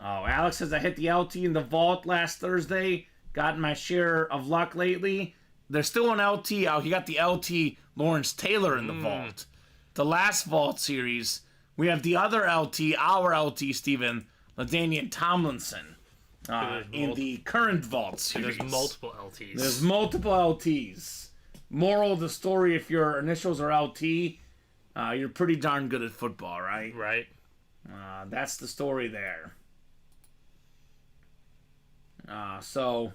Oh, Alex says I hit the LT in the vault last Thursday. Got my share of luck lately. There's still an LT out. He got the LT Lawrence Taylor in the vault. The last vault series, we have the other LT, our LT, Steven, LaDainian Tomlinson, in the current vault series. There's multiple LTs. There's multiple LTs. Moral of the story, if your initials are LT, you're pretty darn good at football, right? Right. That's the story there. So,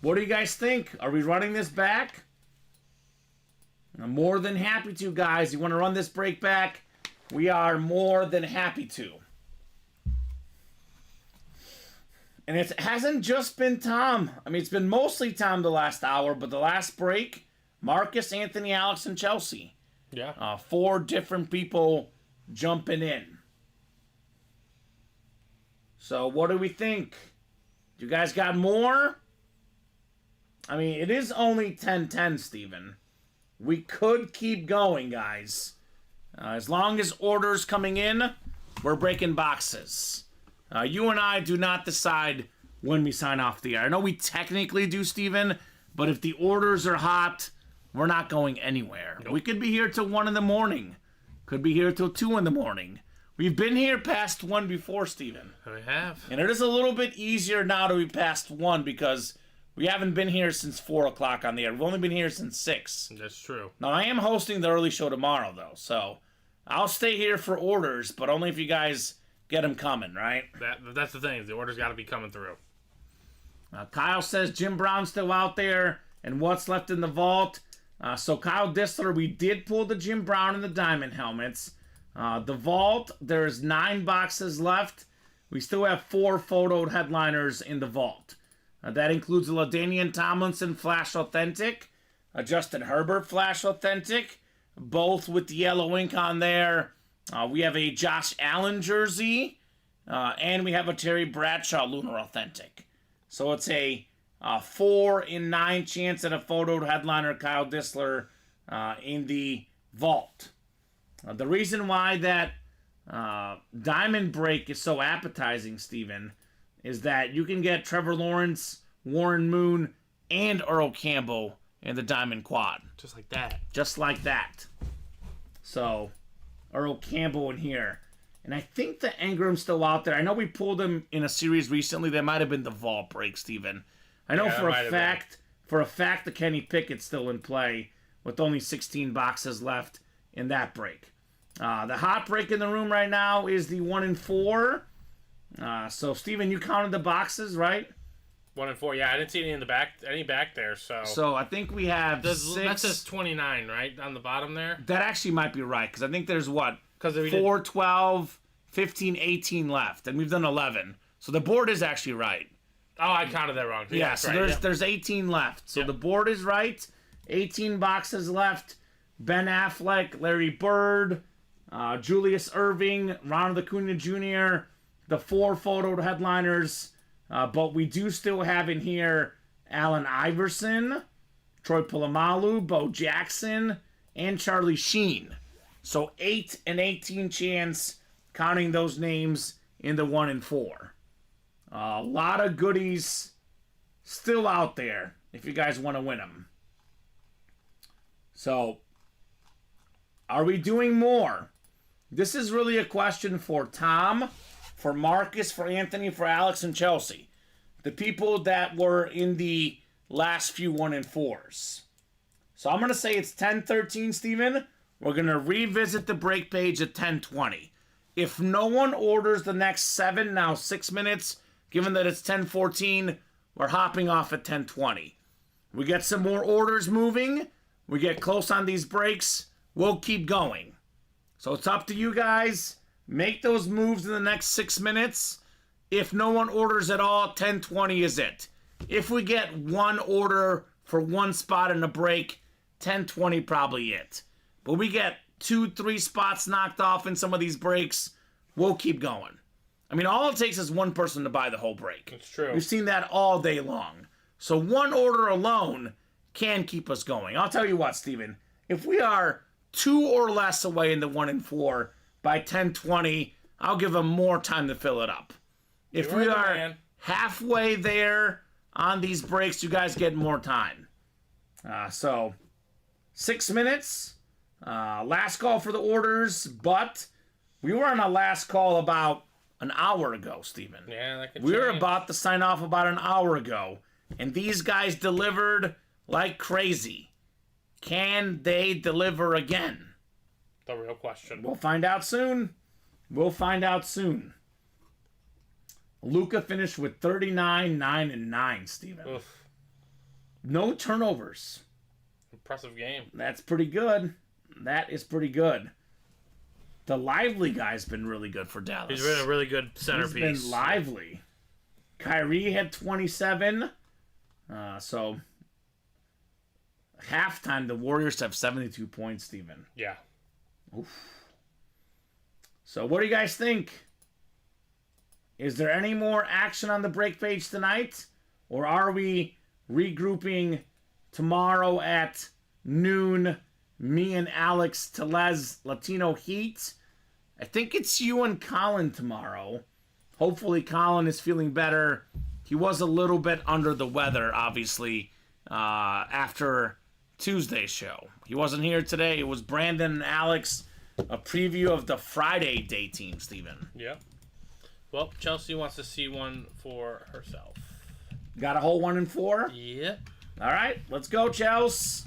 what do you guys think? Are we running this back? I'm more than happy to, guys. You want to run this break back? We are more than happy to. And it hasn't just been Tom. I mean, it's been mostly Tom the last hour, but the last break, Marcus, Anthony, Alex, and Chelsea. Yeah. 4 different people jumping in. So, what do we think? You guys got more? I mean, it is only 10-10, Steven. We could keep going, guys. As long as orders coming in, we're breaking boxes. You and I do not decide when we sign off the air. I know we technically do, Steven, but if the orders are hot, we're not going anywhere. Nope. We could be here till 1 in the morning. Could be here till 2 in the morning. We've been here past 1 before, Steven. We have. And it is a little bit easier now to be past 1 because we haven't been here since 4 o'clock on the air. We've only been here since 6. That's true. Now, I am hosting the early show tomorrow, though, so I'll stay here for orders, but only if you guys get them coming, right? That's the thing. The orders got to be coming through. Kyle says Jim Brown's still out there, and what's left in the vault. So Kyle Dissler, we did pull the Jim Brown and the diamond helmets. The vault, there's 9 boxes left. We still have 4 photoed headliners in the vault. That includes a LaDainian Tomlinson Flash Authentic, a Justin Herbert Flash Authentic, both with the yellow ink on there. We have a Josh Allen jersey, and we have a Terry Bradshaw Lunar Authentic. So it's a 4 in 9 chance at a photoed headliner, Kyle Dissler, in the vault. The reason why that diamond break is so appetizing, Steven, is that you can get Trevor Lawrence, Warren Moon, and Earl Campbell in the diamond quad. Just like that. Just like that. So, Earl Campbell in here. And I think the Engram's still out there. I know we pulled him in a series recently. That might have been the vault break, Steven. I know for a fact the Kenny Pickett's still in play with only 16 boxes left in that break. The hot break in the room right now is the 1 in 4. So, Steven, you counted the boxes, right? 1 in 4. Yeah, I didn't see any back there. So I think we have 6. That says 29, right, on the bottom there? That actually might be right, because I think there's, 4, 12, 15, 18 left, and we've done 11. So the board is actually right. Oh, I counted that wrong. Yeah, so right, there's 18 left. So the board is right. 18 boxes left. Ben Affleck, Larry Bird, Julius Erving, Ronald Acuna Jr., the 4 photo headliners. But we do still have in here Allen Iverson, Troy Polamalu, Bo Jackson, and Charlie Sheen. So 8 and 18 chance, counting those names in the 1 and 4. A lot of goodies still out there if you guys want to win them. So, are we doing more? This is really a question for Tom, for Marcus, for Anthony, for Alex, and Chelsea. The people that were in the last few 1 and 4s. So I'm going to say it's 10-13, Steven. We're going to revisit the break page at 10-20. If no one orders the next 7, now 6 minutes, given that it's 10-14, we're hopping off at 10-20. We get some more orders moving. We get close on these breaks. We'll keep going. So it's up to you guys. Make those moves in the next 6 minutes. If no one orders at all, 10-20 is it. If we get one order for one spot in a break, 10-20 probably it. But we get 2-3 spots knocked off in some of these breaks, we'll keep going. I mean, all it takes is one person to buy the whole break. It's true. We've seen that all day long. So one order alone can keep us going. I'll tell you what, Steven. If we are 2 or less away in the 1 and 4 by 10-20, I'll give them more time to fill it up. If we are halfway there on these breaks, you guys get more time. So 6 minutes. Last call for the orders, but we were on a last call about an hour ago, Steven. Yeah, that could We were change. about to sign off about an hour ago, and these guys delivered like crazy. Can they deliver again? The real question. We'll find out soon. We'll find out soon. Luka finished with 39, 9, and 9, Steven. Oof. No turnovers. Impressive game. That's pretty good. That is pretty good. The Lively guy's been really good for Dallas. He's been a really good centerpiece. He's been lively. Kyrie had 27. So, halftime, the Warriors have 72 points, Steven. Yeah. So, what do you guys think? Is there any more action on the break page tonight? Or are we regrouping tomorrow at noon? Me and Alex Telez Latino Heat. I think it's you and Colin tomorrow. Hopefully Colin is feeling better. He was a little bit under the weather, obviously, after Tuesday's show. He wasn't here today. It was Brandon and Alex. A preview of the Friday day team, Steven. Yep. Well, Chelsea wants to see one for herself. Got a whole 1 and 4? Yep. All right, let's go, Chelsea.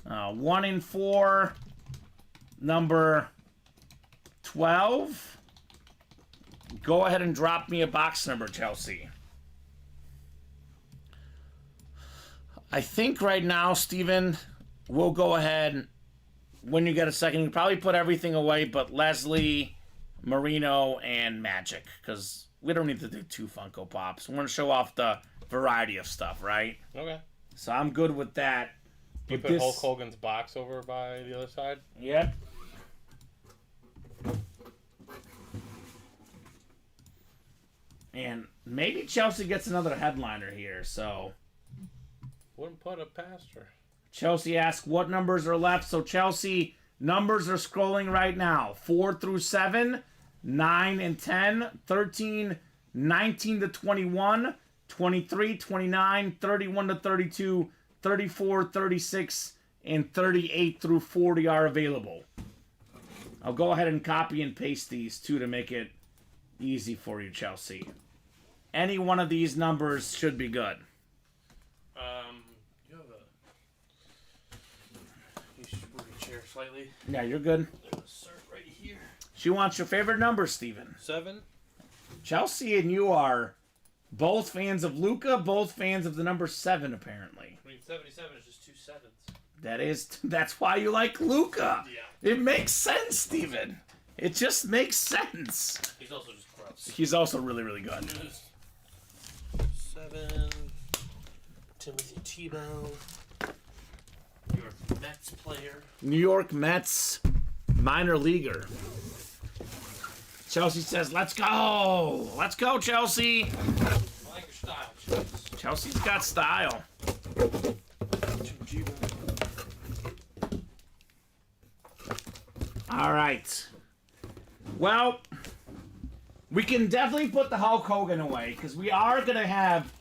1 and 4, number 12. Go ahead and drop me a box number, Chelsea. I think right now, Steven, we'll go ahead. When you get a second, you can probably put everything away but Leslie, Marino, and Magic, because we don't need to do 2 Funko Pops. We're going to show off the variety of stuff, right? Okay. So I'm good with that. You But put Hulk Hogan's box over by the other side? Yep. And maybe Chelsea gets another headliner here, so... Wouldn't put it past her. Chelsea asks what numbers are left. So Chelsea, numbers are scrolling right now. 4 through 7, 9 and 10, 13, 19 to 21, 23, 29, 31 to 32, 34, 36, and 38 through 40 are available. I'll go ahead and copy and paste these too to make it easy for you, Chelsea. Any one of these numbers should be good. You have you should move your chair slightly. Yeah, you're good. Start right here. She wants your favorite number, Steven. 7. Chelsea and you are both fans of Luka, both fans of the number 7, apparently. I mean, 77 is just 2 sevens. That's why you like Luka. Yeah. It makes sense, Steven. It just makes sense. He's also just gross. He's also really, really good. 7. Timothy Tebow. New York Mets player. New York Mets. minor leaguer. Chelsea says, let's go. Let's go, Chelsea. I like your style, Chelsea. Chelsea's got style. All right. Well, we can definitely put the Hulk Hogan away because we are going to have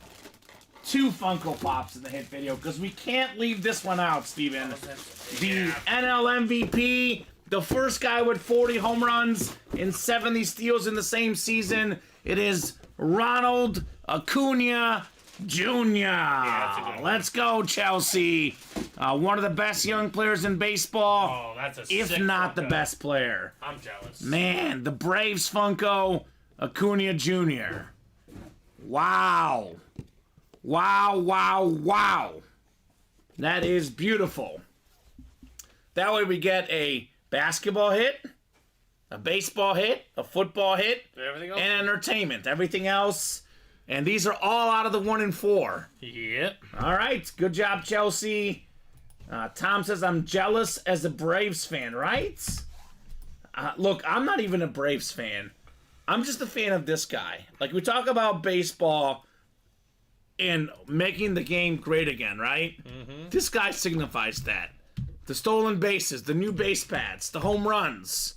2 Funko Pops in the hit video because we can't leave this one out, Steven. The NL MVP, the first guy with 40 home runs and 70 steals in the same season. It is Ronald Acuna Jr. that's a good one. Let's go, Chelsea. One of the best young players in baseball, Oh, that's a if sick not the Funko. best player. I'm jealous. Man, the Braves Funko Acuna Jr. Wow. Wow, wow, wow. That is beautiful. That way we get a basketball hit, a baseball hit, a football hit, Everything else? and entertainment. Everything else. And these are all out of the 1 and 4. Yep. All right. Good job, Chelsea. Tom says, I'm jealous as a Braves fan, right? Look, I'm not even a Braves fan. I'm just a fan of this guy. Like, we talk about baseball and making the game great again, right? Mm-hmm. This guy signifies that. The stolen bases, the new base pads, the home runs.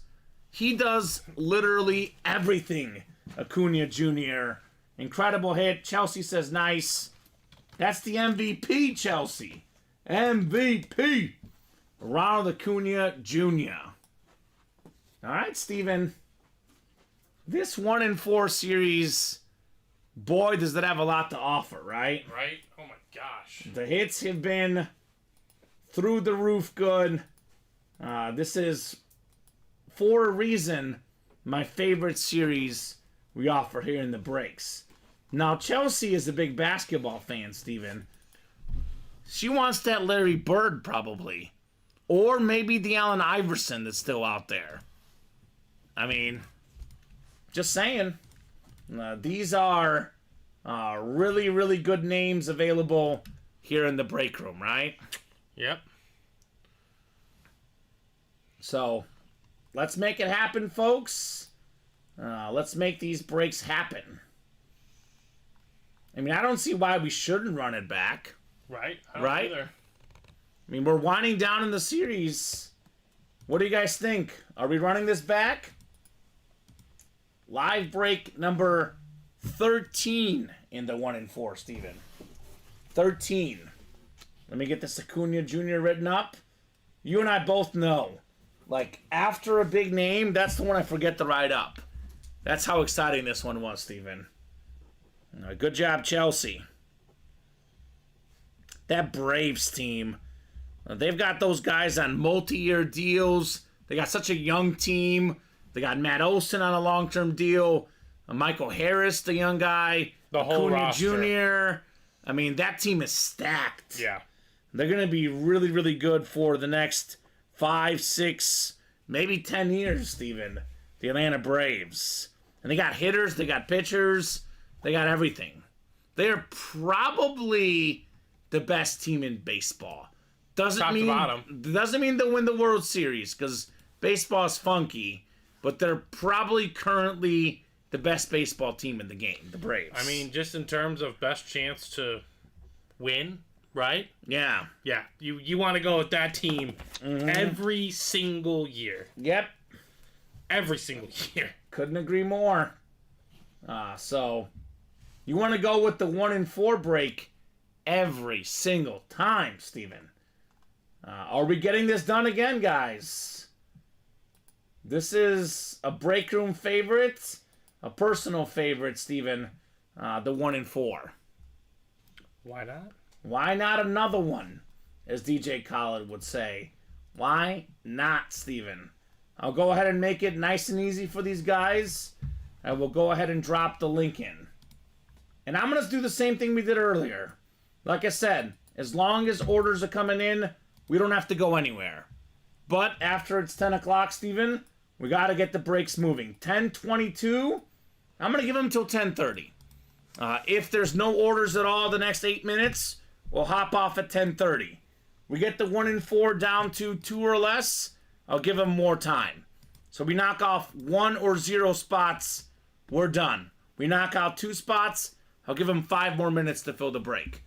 He does literally everything, Acuna Jr. Incredible hit. Chelsea says nice. That's the MVP, Chelsea. MVP. Ronald Acuna Jr. All right, Steven. This 1 and 4 series, boy, does it have a lot to offer, right? Right? Oh my gosh. The hits have been through the roof good. This is, for a reason, my favorite series we offer here in the breaks. Now, Chelsea is a big basketball fan, Steven. She wants that Larry Bird, probably. Or maybe the Allen Iverson that's still out there. I mean, just saying. These are really, really good names available here in the break room, right? Yep. So, let's make it happen, folks. Let's make these breaks happen. I mean, I don't see why we shouldn't run it back. Right? I don't Right? either. I mean, we're winding down in the series. What do you guys think? Are we running this back? Live break number 13 in the 1 and 4, Steven. 13. Let me get this Acuna Jr. written up. You and I both know. Like, after a big name, that's the one I forget to write up. That's how exciting this one was, Steven. Good job, Chelsea. That Braves team, they've got those guys on multi-year deals. They got such a young team. They got Matt Olson on a long-term deal. Michael Harris, the young guy. The whole Acuna roster. Jr. I mean, that team is stacked. Yeah. They're going to be really, really good for the next 5, 6, maybe 10 years, Steven. The Atlanta Braves. And they got hitters, they got pitchers, they got everything. They're probably the best team in baseball. Top to bottom. Doesn't mean they'll win the World Series, because baseball's funky, but they're probably currently the best baseball team in the game, the Braves. I mean, just in terms of best chance to win, right? yeah. Yeah. You want to go with that team every single year. Yep. Every single year. Couldn't agree more. So, you want to go with the 1 and 4 break every single time, Steven. Are we getting this done again, guys? This is a break room favorite, a personal favorite, Steven. The 1 and 4. Why not? Why not another one, as DJ Khaled would say? Why not, Steven? I'll go ahead and make it nice and easy for these guys. And we'll go ahead and drop the link in. And I'm going to do the same thing we did earlier. Like I said, as long as orders are coming in, we don't have to go anywhere. But after it's 10 o'clock, Steven, we got to get the breaks moving. 10:22, I'm going to give them until 10:30. If there's no orders at all the next 8 minutes, we'll hop off at 10:30. We get the 1 and 4 down to 2 or less, I'll give him more time. So we knock off 1 or 0 spots, we're done. We knock out 2 spots, I'll give him 5 more minutes to fill the break.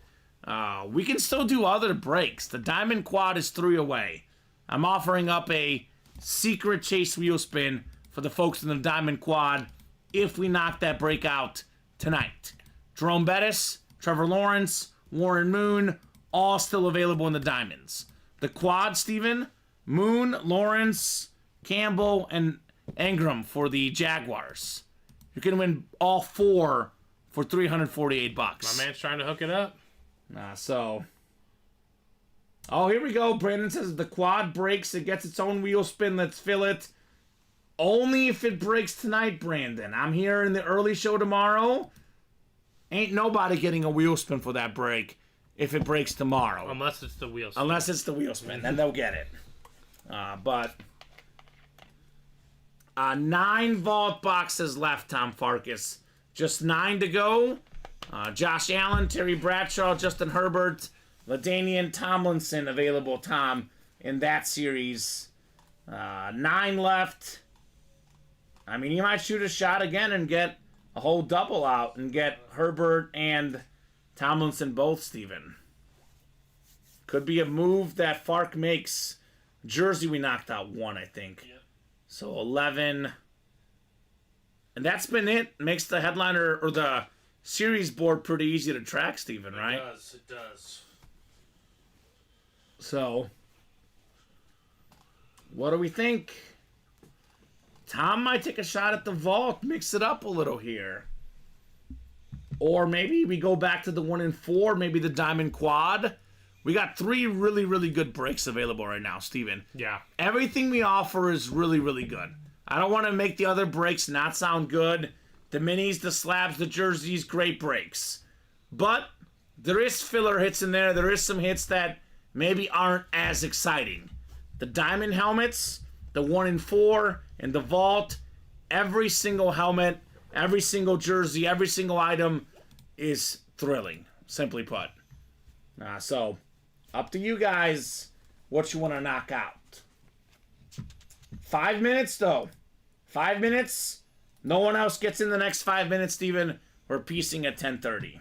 We can still do other breaks. The Diamond Quad is 3 away. I'm offering up a secret chase wheel spin for the folks in the Diamond Quad if we knock that break out tonight. Jerome Bettis, Trevor Lawrence, Warren Moon, all still available in the Diamonds. The Quad, Steven, Moon, Lawrence, Campbell, and Ingram for the Jaguars. You can win all 4 for $348. My man's trying to hook it up. Oh, here we go. Brandon says the Quad breaks. It gets its own wheel spin. Let's fill it. Only if it breaks tonight, Brandon. I'm here in the early show tomorrow. Ain't nobody getting a wheel spin for that break if it breaks tomorrow. Unless it's the wheel spin. Unless it's the wheel spin. Then they'll get it. But 9 vault boxes left, Tom Farkas. Just 9 to go. Josh Allen, Terry Bradshaw, Justin Herbert, LaDainian Tomlinson available, Tom, in that series. 9 left. I mean, you might shoot a shot again and get a whole double out and get Herbert and Tomlinson both, Steven. Could be a move that Fark makes. Jersey, we knocked out 1, I think. Yep. So 11. And that's been it. Makes the headliner or the series board pretty easy to track, Steven, right? It does. So, what do we think? Tom might take a shot at the vault, mix it up a little here. Or maybe we go back to the 1 and 4, maybe the Diamond Quad. We got 3 really, really good breaks available right now, Steven. Yeah. Everything we offer is really, really good. I don't want to make the other breaks not sound good. The minis, the slabs, the jerseys, great breaks. But there is filler hits in there. There is some hits that maybe aren't as exciting. The diamond helmets, the 1 and 4, and the vault, every single helmet, every single jersey, every single item is thrilling, simply put. So, up to you guys what you want to knock out. 5 minutes, though. 5 minutes. No one else gets in the next 5 minutes, Steven. We're piecing at 10:30.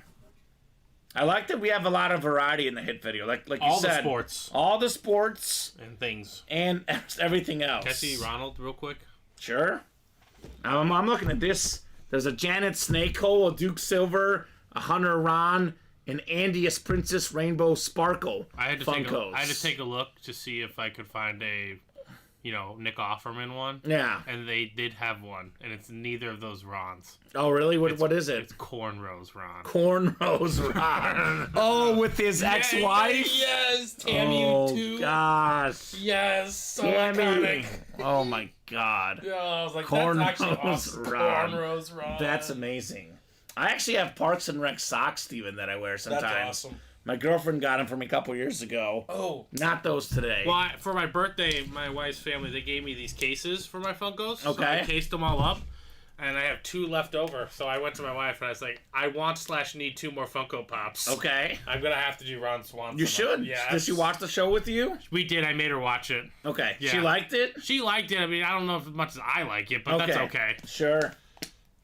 I like that we have a lot of variety in the hit video. Like you All said. the sports. All the sports. And things. And everything else. Can I see Ronald real quick? Sure. I'm looking at this. There's a Janet Snakehole, a Duke Silver, a Hunter Ron, an Andius Princess Rainbow Sparkle. I had to Funkos. take a look to see if I could find a, Nick Offerman one. Yeah. And they did have one, and it's neither of those Rons. Oh, really? What is it? It's Cornrows Ron. Cornrows Ron. Oh, with his ex-wife? Yes, Tammy Oh, too. gosh. Yes, so Tammy. iconic. Oh, my God. Yeah, I was like, Cornrows that's actually awesome. Ron. Cornrows Ron. That's amazing. I actually have Parks and Rec socks, Steven, that I wear sometimes. That's awesome. My girlfriend got them for me a couple years ago. Oh. Not those today. Well, for my birthday, my wife's family, they gave me these cases for my Funkos. So Okay. I cased them all up, and I have 2 left over. So I went to my wife, and I was like, I want/need 2 more Funko Pops. Okay. I'm going to have to do Ron Swanson. You should. Yeah. Did she watch the show with you? We did. I made her watch it. Okay. Yeah. She liked it? She liked it. I mean, I don't know if as much as I like it, but that's okay. Sure.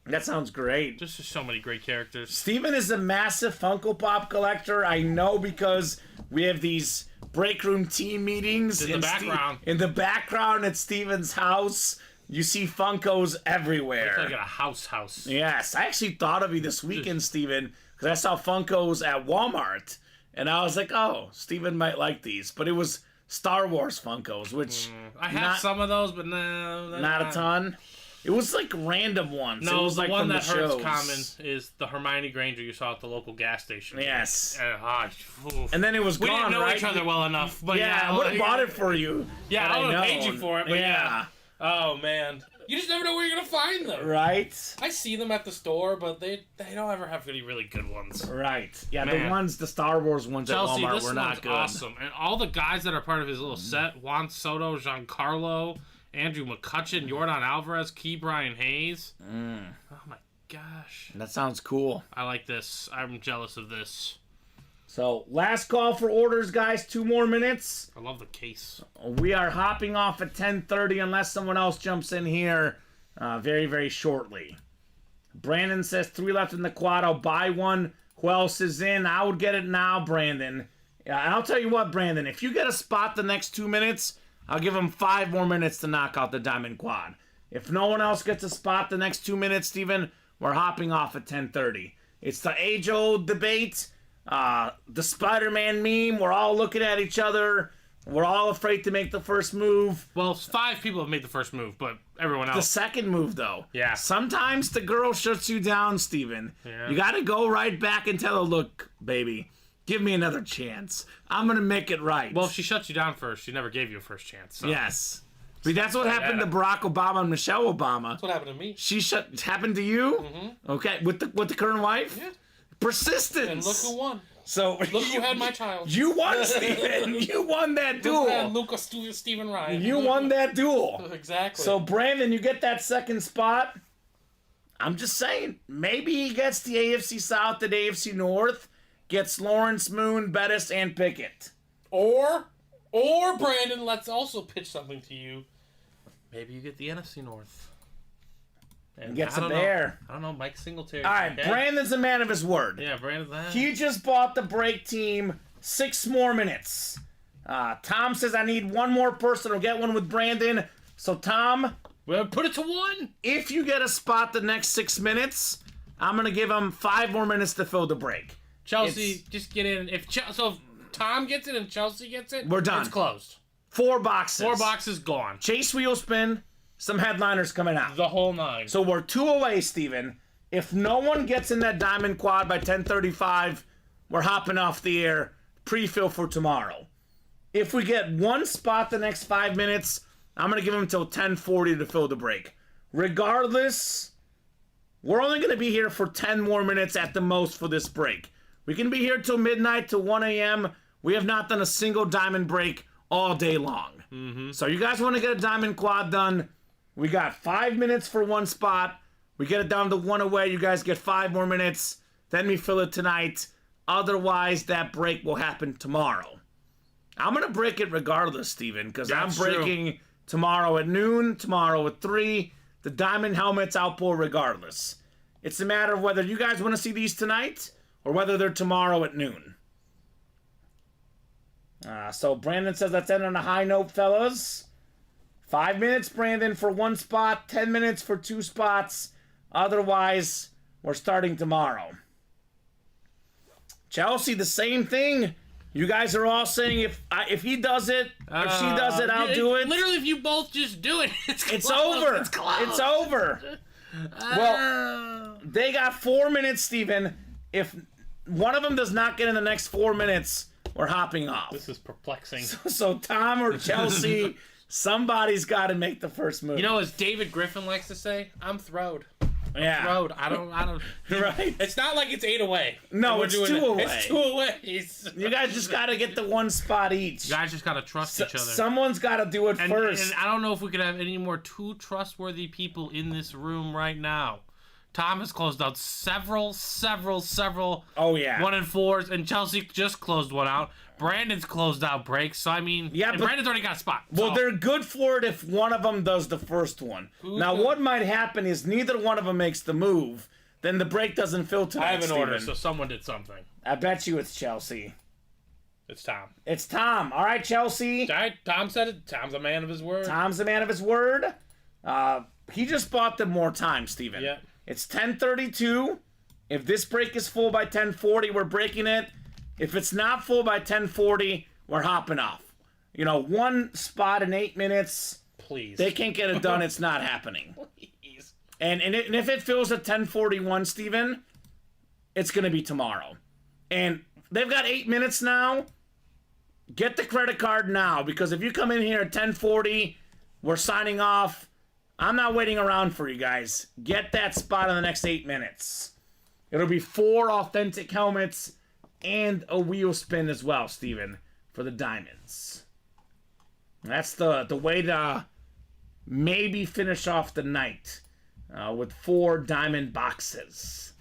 That sounds great. There's just so many great characters. Steven is a massive Funko Pop collector. I know because we have these break room team meetings In the background. In the background at Steven's house, you see Funkos everywhere. I got a house. Yes, I actually thought of you this weekend, Steven, because I saw Funkos at Walmart, and I was like, oh, Steven might like these. But it was Star Wars Funkos, which I have some of those, but no. not a ton. It was like random ones. No, it was the like one from that the hurts shows. common is the Hermione Granger you saw at the local gas station. Yes. Oof. And then it was we gone, didn't know right? each other well enough, but Yeah, I would have bought it for you. Yeah, had I would have known. paid you for it, but yeah. Oh man, you just never know where you're gonna find them. Right? I see them at the store, but they don't ever have any really good ones. Right. Yeah, Man. the Star Wars ones Chelsea, at Walmart this were one's not good. awesome, and all the guys that are part of his little set: Juan Soto, Giancarlo, Andrew McCutcheon, Jordan Alvarez, Key Brian Hayes. Oh my gosh, That sounds cool. I like this. I'm jealous of this. So, last call for orders, guys. 2 more minutes. I love the case. We are hopping off at 10:30 unless someone else jumps in here very, very shortly. Brandon says 3 left in the quad. I'll buy one. Who else is in? I would get it now, Brandon. And I'll tell you what, Brandon. If you get a spot the next 2 minutes, I'll give him 5 more minutes to knock out the diamond quad. If no one else gets a spot the next 2 minutes, Steven, we're hopping off at 10:30. It's the age-old debate. The Spider-Man meme. We're all looking at each other. We're all afraid to make the first move. Well, 5 people have made the first move, but everyone The else. second move, though. Yeah. Sometimes the girl shuts you down, Steven. Yeah. You got to go right back and tell her, look, baby, give me another chance. I'm going to make it right. Well, if she shuts you down first, she never gave you a first chance. So. Yes. See, that's what happened to Barack Obama and Michelle Obama. That's what happened to me. Happened to you? Mm-hmm. Okay. With the current wife? Yeah. Persistence. And look who won. So Look who had my child. You won, Steven. You won that duel. And Stephen Ryan. You won that duel. Exactly. So, Brandon, you get that second spot. I'm just saying, maybe he gets the AFC South and AFC North, gets Lawrence, Moon, Bettis, and Pickett. Or Brandon, let's also pitch something to you. Maybe you get the NFC North. And Gets I a don't bear. know. I don't know. Mike Singletary. All right, okay? Brandon's a man of his word. Yeah, Brandon's that. He just bought the break team 6 more minutes. Tom says, I need one more person. I'll get one with Brandon. So, Tom, Well, put it to 1. if you get a spot the next 6 minutes, I'm going to give him 5 more minutes to fill the break. Chelsea, just get in. If Tom gets it and Chelsea gets it, We're done. It's closed. 4 boxes. 4 boxes gone. Chase wheel spin, some headliners coming out. The whole 9. So we're 2 away, Steven. If no one gets in that diamond quad by 10:35, we're hopping off the air. Pre-fill for tomorrow. If we get 1 spot the next 5 minutes, I'm going to give him until 10:40 to fill the break. Regardless, we're only going to be here for 10 more minutes at the most for this break. We can be here till midnight, till 1 a.m. We have not done a single diamond break all day long. Mm-hmm. So you guys want to get a diamond quad done, we got 5 minutes for 1 spot. We get it down to 1 away. You guys get 5 more minutes. Then we fill it tonight. Otherwise, that break will happen tomorrow. I'm going to break it regardless, Steven, because I'm That's breaking tomorrow at noon, tomorrow at 3. The diamond helmets I'll pull regardless. It's a matter of whether you guys want to see these tonight or whether they're tomorrow at noon. So Brandon says let's end on a high note, fellas. 5 minutes, Brandon, for 1 spot. 10 minutes for 2 spots. Otherwise, we're starting tomorrow. Chelsea, the same thing. You guys are all saying if he does it, if she does it, I'll do it. Literally, if you both just do it, it's close. Over. It's close. It's over. Well, they got 4 minutes, Steven. If one of them does not get in the next 4 minutes, we're hopping off. This is perplexing. So Tom or Chelsea, somebody's got to make the first move. You know, as David Griffin likes to say, I'm throwed. yeah. Throwed. I don't. Right? It's not like it's 8 away. No, We're it's doing 2 it. away. It's 2 away. You guys just got to get the 1 spot each. You guys just gotta trust each other. Someone's got to do it first. And I don't know if we could have any more 2 trustworthy people in this room right now. Tom has closed out several. Oh, yeah. 1 and 4s, and Chelsea just closed one out. Brandon's closed out breaks, so I mean, Yeah, and but- Brandon's already got a spot. Well, so. they're good for it if one of them does the first one. Now, what might happen is neither one of them makes the move. Then the break doesn't fill tonight, I have an order, Steven. so someone did something. I bet you it's Chelsea. It's Tom. It's Tom. All right, Chelsea. All right, Tom said it. Tom's a man of his word. Tom's a man of his word. He just bought them more time, Steven. Yeah. It's 10:32. If this break is full by 10:40, we're breaking it. If it's not full by 10:40, we're hopping off. 1 spot in 8 minutes. Please. They can't get it done. It's not happening. Please. And if it fills at 10:41, Steven, it's going to be tomorrow. And they've got 8 minutes now. Get the credit card now, because if you come in here at 10:40, we're signing off. I'm not waiting around for you guys. Get that spot in the next 8 minutes. It'll be 4 authentic helmets and a wheel spin as well, Steven, for the diamonds. That's the way to maybe finish off the night with 4 diamond boxes.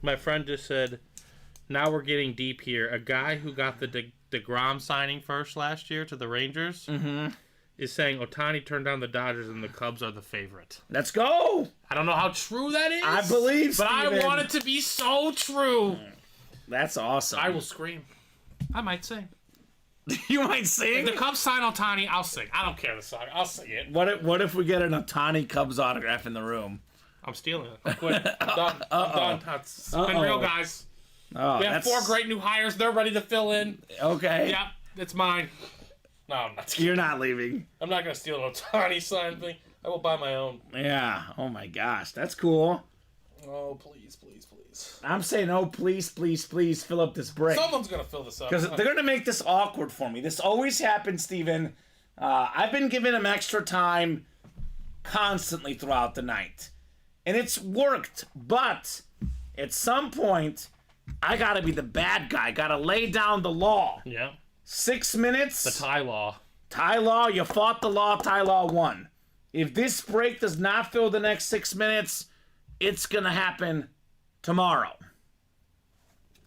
My friend just said, Now we're getting deep here. A guy who got the DeGrom signing first last year to the Rangers is saying Ohtani turned down the Dodgers and the Cubs are the favorite. Let's go. I don't know how true that is. I believe, but I Steven. want it to be so true. That's awesome. I will scream. I might sing. You might sing? If the Cubs sign Ohtani, I'll sing. I don't care the song. I'll sing it. What if we get an Ohtani Cubs autograph in the room? I'm stealing it. I'm quitting. I'm done. I'm done. It's been real, guys. Oh, We have 4 great new hires. They're ready to fill in. Okay. Yep, it's mine. No, I'm not. You're not leaving. I'm not going to steal an Ohtani sign thing. I will buy my own. Yeah. Oh my gosh, that's cool. Oh, please, please, please. I'm saying, oh please, please, please fill up this break. Someone's going to fill this up. Because they're going to make this awkward for me. This always happens, Steven. I've been giving him extra time constantly throughout the night. And it's worked. But at some point, I got to be the bad guy. Got to lay down the law. Yeah. 6 minutes. The Thai law. Thai law, you fought the law. Thai law won. If this break does not fill the next 6 minutes, it's going to happen tomorrow.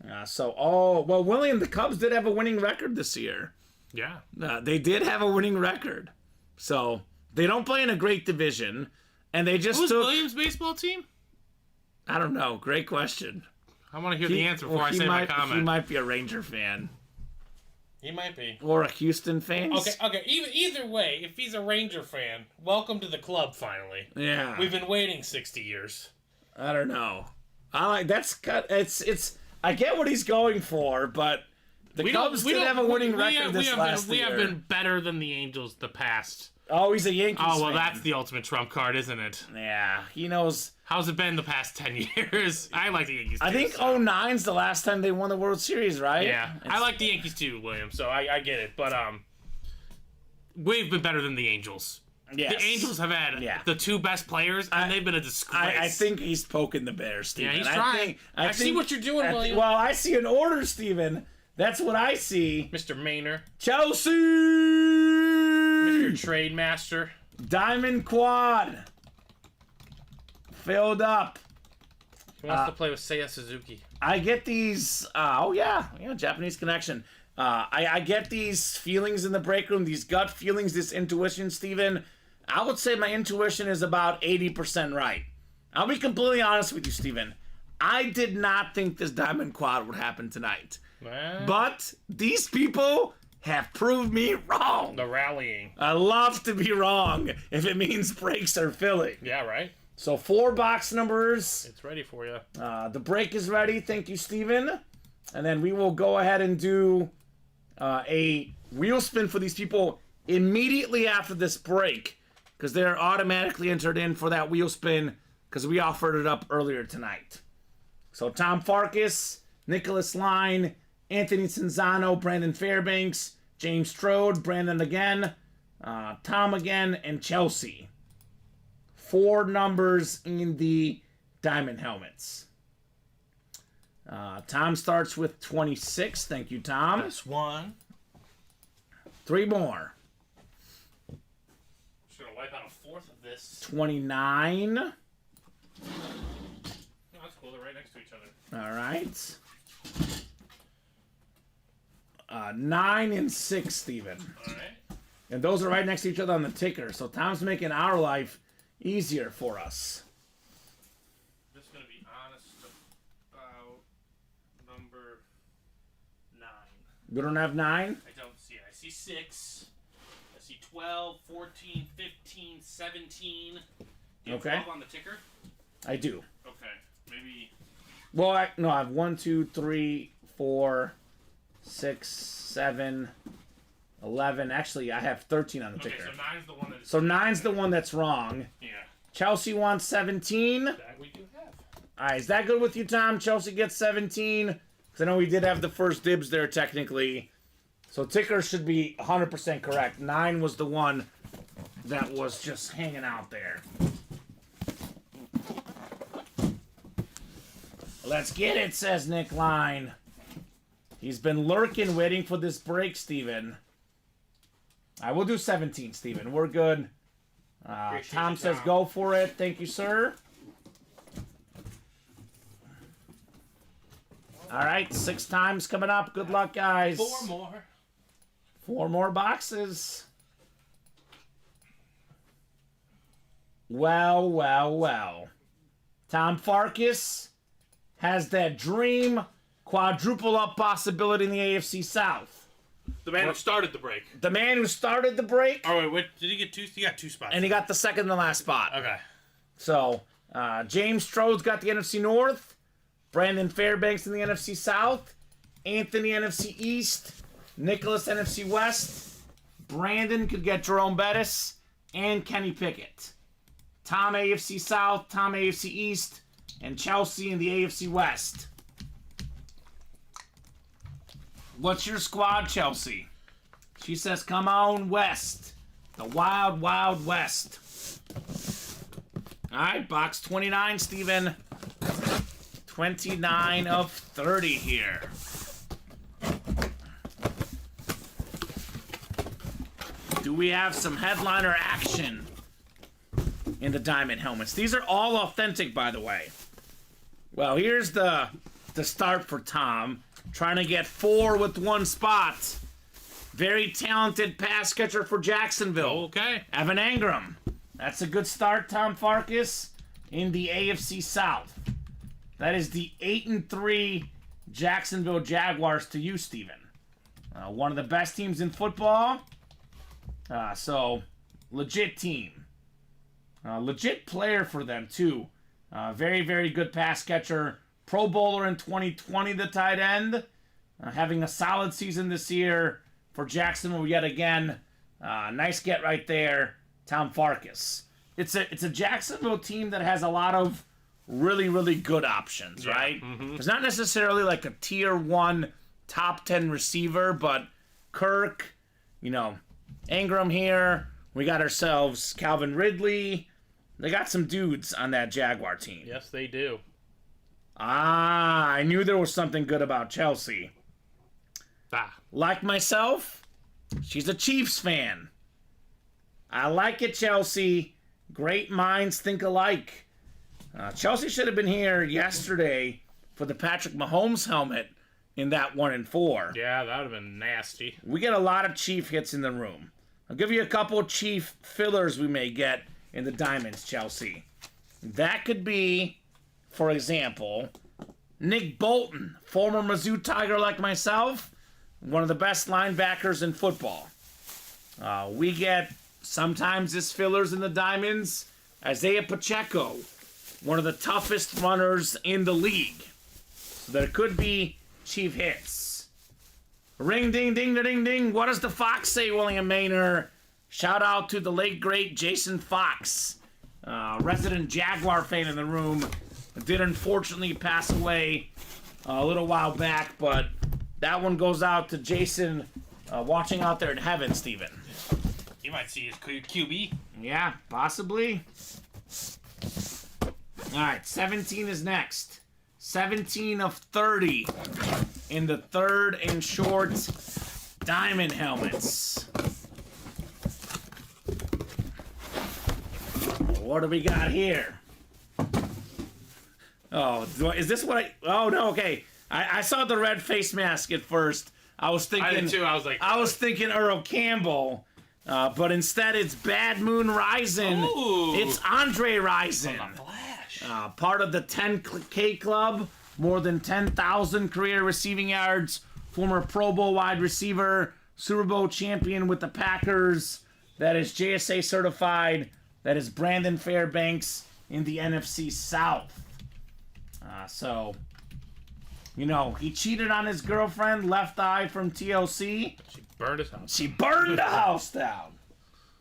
William, the Cubs did have a winning record this year. Yeah. They did have a winning record. So they don't play in a great division. And they just Who's took... Williams' baseball team? I don't know. Great question. I want to hear the answer before I say my comment. He might be a Ranger fan. He might be. Or a Houston fan. Okay. Either way, if he's a Ranger fan, welcome to the club, finally. Yeah. We've been waiting 60 years. I don't know. I get what he's going for, but the Cubs did have a winning record this last year. We have been better than the Angels the past. Oh, he's a Yankees fan. Oh, well, that's the ultimate trump card, isn't it? Yeah, he knows. How's it been the past 10 years? I like the Yankees too. I think 09's the last time they won the World Series, right? Yeah, I like the Yankees too, William, so I get it. But we've been better than the Angels. Yes. The Angels have had the 2 best players, and they've been a disgrace. I think he's poking the bear, Steven. Yeah, he's trying. I see what you're doing, William. Well, I see an order, Steven. That's what I see. Mr. Maynor. Chelsea! Mr. Trade Master. Diamond Quad. Filled up. He wants to play with Seiya Suzuki. I get these... Japanese connection. I get these feelings in the break room, these gut feelings, this intuition, Steven. I would say my intuition is about 80% right. I'll be completely honest with you, Steven. I did not think this Diamond Quad would happen tonight. But these people have proved me wrong. The rallying. I love to be wrong if it means breaks are filling. Yeah, right? So 4 box numbers. It's ready for you. The break is ready. Thank you, Steven. And then we will go ahead and do a wheel spin for these people immediately after this break, because they're automatically entered in for that wheel spin because we offered it up earlier tonight. So Tom Farkas, Nicholas Line, Anthony Cinzano, Brandon Fairbanks, James Strode, Brandon again, Tom again, and Chelsea. 4 numbers in the diamond helmets. Tom starts with 26. Thank you, Tom. That's 1. 3 more. Just gonna wipe out a 4th of this. 29. Oh, that's cool. They're right next to each other. All right. 9 and 6, Steven. All right. And those are right next to each other on the ticker. So Tom's making our life easier for us. I'm just gonna be honest about number 9. We don't have 9? I don't see it. I see 6. I see 12, 14, 15, 17. Do you have 12 on the ticker? I do. Okay. Maybe. Well, I have 1, 2, 3, 4, 6, 7, 11. Actually, I have 13 on the ticker. Okay, so 9's the one that is. So 9's the one that's wrong. Yeah. Chelsea wants 17. That we do have. All right, is that good with you, Tom? Chelsea gets 17. Because I know we did have the first dibs there, technically. So ticker should be 100% correct. 9 was the one that was just hanging out there. Let's get it, says Nick Line. He's been lurking, waiting for this break, Steven. I will do 17, Steven. We're good. Tom says go for it. Thank you, sir. All right, 6 times coming up. Good luck, guys. 4 more. 4 more boxes. Well, well, well. Tom Farkas has that dream quadruple up possibility in the AFC South. The man who started the break. The man who started the break, Oh, wait, what? Did he get 2? He got 2 spots. and he got the second to last spot. Okay. So, James Strode's got the NFC North, Brandon Fairbanks in the NFC South, Anthony NFC East, Nicholas NFC West, Brandon could get Jerome Bettis, and Kenny Pickett. Tom AFC South, Tom AFC East, and Chelsea in the AFC West. What's your squad, Chelsea? She says, come on, West. The Wild, Wild West. All right, box 29, Steven. 29 of 30 here. Do we have some headliner action in the diamond helmets? These are all authentic, by the way. Well, here's the start for Tom. Trying to get 4 with 1 spot. Very talented pass catcher for Jacksonville. Okay. Evan Engram. That's a good start, Tom Farkas, in the AFC South. That is the 8-3 Jacksonville Jaguars to you, Steven. One of the best teams in football. So, legit team. Legit player for them, too. Very, very good pass catcher. Pro Bowler in 2020, the tight end. Having a solid season this year for Jacksonville yet again. Nice get right there, Tom Farkas. It's a Jacksonville team that has a lot of really, really good options, right? Mm-hmm. It's not necessarily like a tier 1 top 10 receiver, but Kirk, Ingram here. We got ourselves Calvin Ridley. They got some dudes on that Jaguar team. Yes, they do. I knew there was something good about Chelsea. Like myself, she's a Chiefs fan. I like it, Chelsea. Great minds think alike. Chelsea should have been here yesterday for the Patrick Mahomes helmet in that 1-4. Yeah, that would have been nasty. We get a lot of Chief hits in the room. I'll give you a couple of Chief fillers we may get in the Diamonds, Chelsea. That could be, for example, Nick Bolton, former Mizzou Tiger like myself, one of the best linebackers in football. We get sometimes as fillers in the Diamonds, Isaiah Pacheco, one of the toughest runners in the league. So there could be Chief hits. Ring ding ding ding ding. What does the Fox say, William Maynard? Shout out to the late great Jason Fox, resident Jaguar fan in the room. Did unfortunately pass away a little while back, but that one goes out to Jason watching out there in heaven, Steven. You might see his QB. Yeah, possibly. All right, 17 is next. 17 of 30 in the third and short diamond helmets. What do we got here? Oh, is this what oh, no, okay. I saw the red face mask at first. I was thinking... I did too. I was like... I was thinking Earl Campbell, but instead it's Bad Moon Rising. Ooh. It's Andre Rising. Flash. Part of the 10K Club, more than 10,000 career receiving yards, former Pro Bowl wide receiver, Super Bowl champion with the Packers. That is JSA certified. That is Brandon Fairbanks in the NFC South. So, he cheated on his girlfriend, Left Eye from TLC. She burned his house. She burned the house down.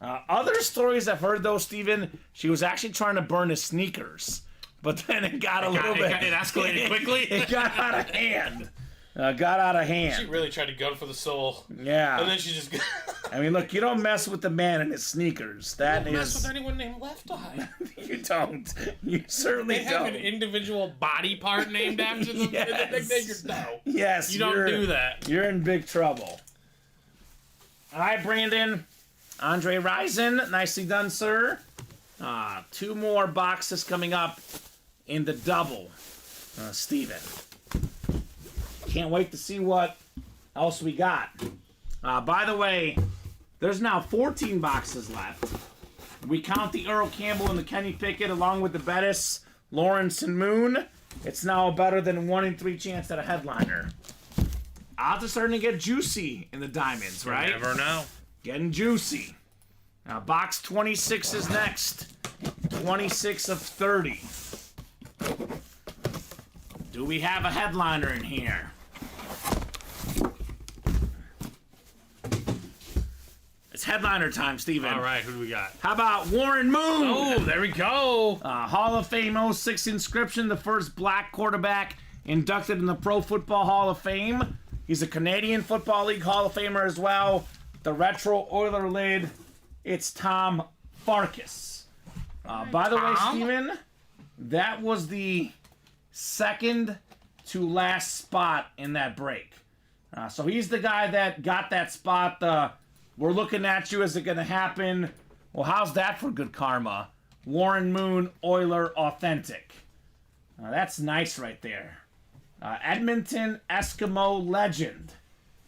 Other stories I've heard, though, Steven, she was actually trying to burn his sneakers. But then it got a little bit... It escalated quickly. It got out of hand. Got out of hand. She really tried to gun for the soul. Yeah. And then she just... I mean, look, you don't mess with the man in his sneakers. That don't is... mess with anyone named Left Eye. You don't. You certainly They have don't. an individual body part named after them. Yes. No. Yes, You don't do that. You're in big trouble. All right, Brandon. Andre Rison, nicely done, sir. 2 more boxes coming up in the double. Steven. can't wait to see what else we got. By the way, there's now 14 boxes left. We count the Earl Campbell and the Kenny Pickett along with the Bettis, Lawrence, and Moon. It's now better than 1 in 3 chance at a headliner. Odds are starting to get juicy in the diamonds, right? You never know. Getting juicy. Now, box 26 is next. 26 of 30. Do we have a headliner in here? It's headliner time, Steven. All right, who do we got? How about Warren Moon? Oh, there we go. Hall of Fame 06 inscription, the first black quarterback inducted in the Pro Football Hall of Fame. He's a Canadian Football League Hall of Famer as well. The retro Oiler lid. It's Tom Farkas. By the way, Steven, that was the second to last spot in that break. So he's the guy that got that spot. We're looking at you. Is it going to happen? Well, how's that for good karma? Warren Moon, Oiler Authentic. That's nice right there. Edmonton Eskimo legend.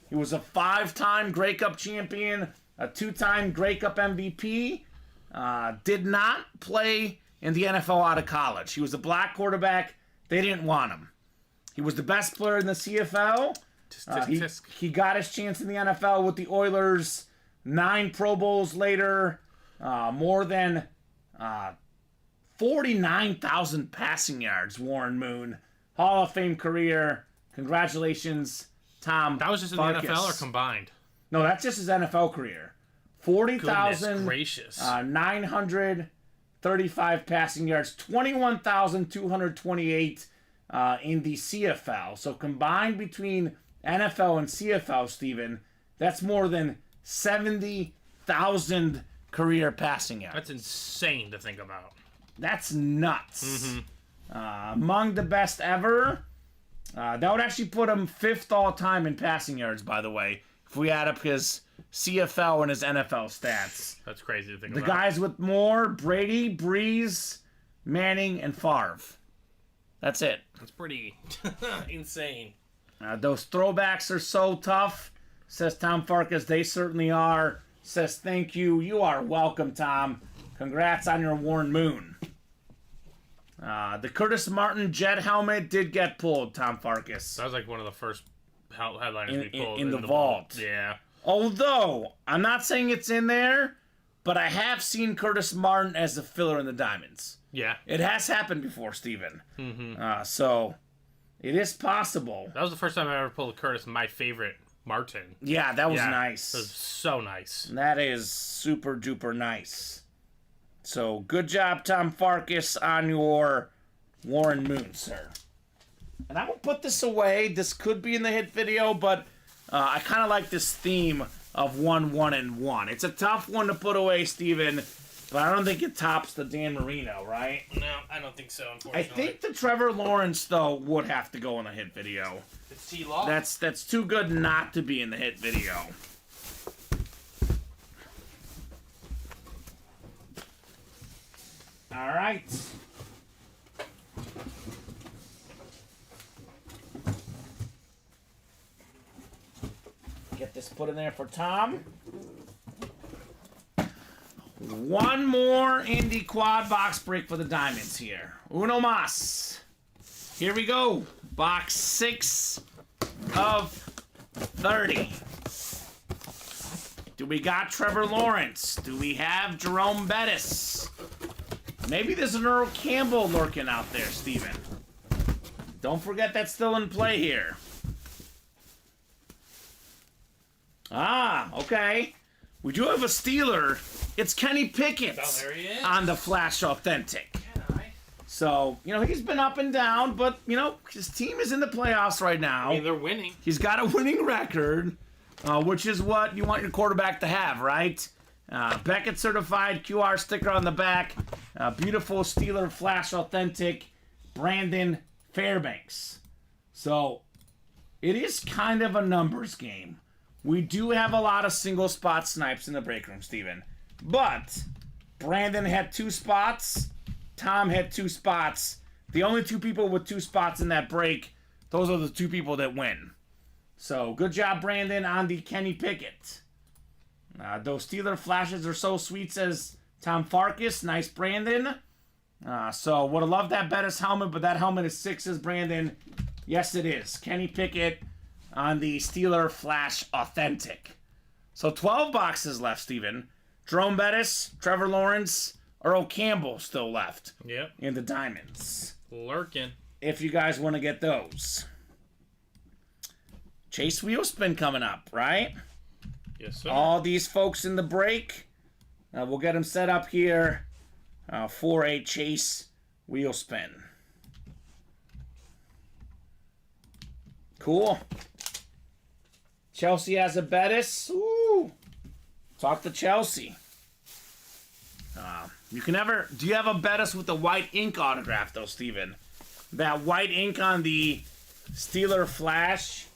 He was a 5-time Grey Cup champion, a 2-time Grey Cup MVP. Did not play in the NFL out of college. He was a black quarterback. They didn't want him. He was the best player in the CFL. He got his chance in the NFL with the Oilers. 9 Pro Bowls later. More than 49,000 passing yards, Warren Moon. Hall of Fame career. Congratulations, Tom. That was just in Farkas. the NFL or combined? No, that's just his NFL career. 40,000. Gracious. 935 passing yards. 21,228 in the CFL. So combined between NFL and CFL, Steven, that's more than 70,000 career passing yards. That's insane to think about. That's nuts. Among the best ever. That would actually put him 5th all-time in passing yards, by the way, if we add up his CFL and his NFL stats. That's crazy to think The about. guys with more, Brady, Breeze, Manning, and Favre. That's it. That's pretty insane. Those throwbacks are so tough, says Tom Farkas. They certainly are. Says thank you. You are welcome, Tom. Congrats on your Warren Moon. The Curtis Martin jet helmet did get pulled, Tom Farkas. That was like one of the first headliners we pulled. In the vault. Yeah. Although, I'm not saying it's in there, but I have seen Curtis Martin as a filler in the Diamonds. Yeah. It has happened before, Steven. So, it is possible. That was the first time I ever pulled a Curtis, my favorite Martin. Yeah, that was nice. That was so nice. That is super duper nice. So, good job, Tom Farkas, on your Warren Moon, sir. And I will put this away. This could be in the hit video, but I kind of like this theme of 1, 1, and 1. It's a tough one to put away, Steven, but I don't think it tops the Dan Marino, right? No, I don't think so, unfortunately. I think the Trevor Lawrence, though, would have to go in the hit video. It's T-Law. That's too good not to be in the hit video. All right. Get this put in there for Tom. One more Indy quad box break for the Diamonds here. Uno mas. Here we go. Box 6 of 30. Do we got Trevor Lawrence? Do we have Jerome Bettis? Maybe there's an Earl Campbell lurking out there, Steven. Don't forget that's still in play here. Ah, okay. We do have a Steeler. It's Kenny Pickett there he is. on the Flash Authentic. So, he's been up and down, but, his team is in the playoffs right now. I mean, they're winning. He's got a winning record, which is what you want your quarterback to have, right? Beckett certified QR sticker on the back. Beautiful Steeler Flash Authentic Brandon Fairbanks. So, it is kind of a numbers game. We do have a lot of single spot snipes in the break room, Steven. But Brandon had 2 spots. Tom had 2 spots. The only 2 people with 2 spots in that break, those are the 2 people that win. So good job, Brandon, on the Kenny Pickett. Those Steeler flashes are so sweet, says Tom Farkas. Nice, Brandon. So would have loved that Bettis helmet, but that helmet is 6s, Brandon. Yes, it is. Kenny Pickett on the Steeler Flash Authentic. So 12 boxes left, Steven. Jerome Bettis, Trevor Lawrence, Earl Campbell still left. Yep. In the diamonds. Lurking. If you guys want to get those. Chase Wheelspin coming up, right? Yes, sir. All these folks in the break. We'll get them set up here for a Chase Wheelspin. Cool. Chelsea has a Bettis. Ooh. Talk to Chelsea. You can never... Do you have a Bettis with the white ink autograph, though, Steven? That white ink on the Steeler Flash,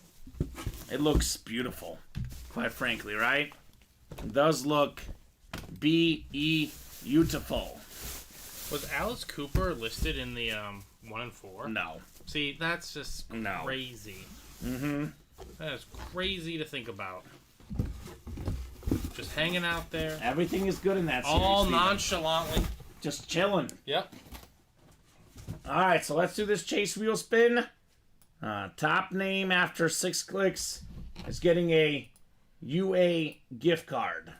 it looks beautiful, quite frankly, right? It does look beautiful. Was Alice Cooper listed in the 1 and 4? No. See, that's just No. crazy. That is crazy to think about. Just hanging out there. Everything is good in that series, All Steven. nonchalantly. Just chilling. Yep. All right, so let's do this Chase Wheel spin. Top name after 6 clicks is getting a UA gift card.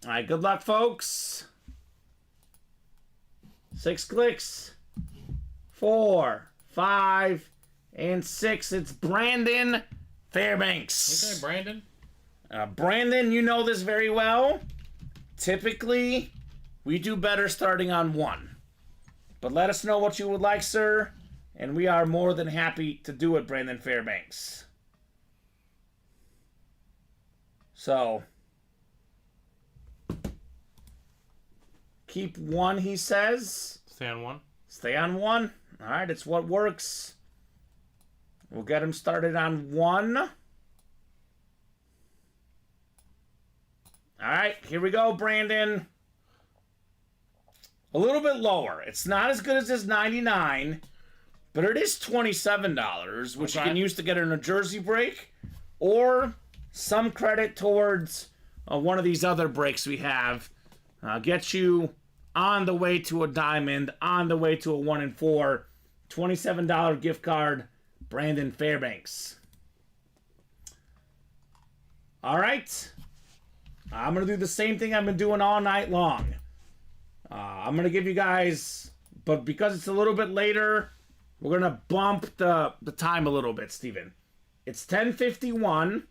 All right, good luck, folks. 6 clicks. 4, 5, and 6. It's Brandon Fairbanks. Okay, Brandon. Brandon, you know this very well. Typically, we do better starting on 1. But let us know what you would like, sir. And we are more than happy to do it, Brandon Fairbanks. So, keep 1, he says. Stay on 1. Stay on 1. All right, it's what works. We'll get him started on 1. All right, here we go, Brandon. A little bit lower. It's not as good as this $99, but it is $27, which you can use to get in a jersey break, or some credit towards one of these other breaks we have. Get you on the way to a diamond, on the way to a 1 and 4, $27 gift card, Brandon Fairbanks. All right. I'm going to do the same thing I've been doing all night long. I'm going to give you guys, but because it's a little bit later, we're going to bump the time a little bit, Steven. It's 10:51.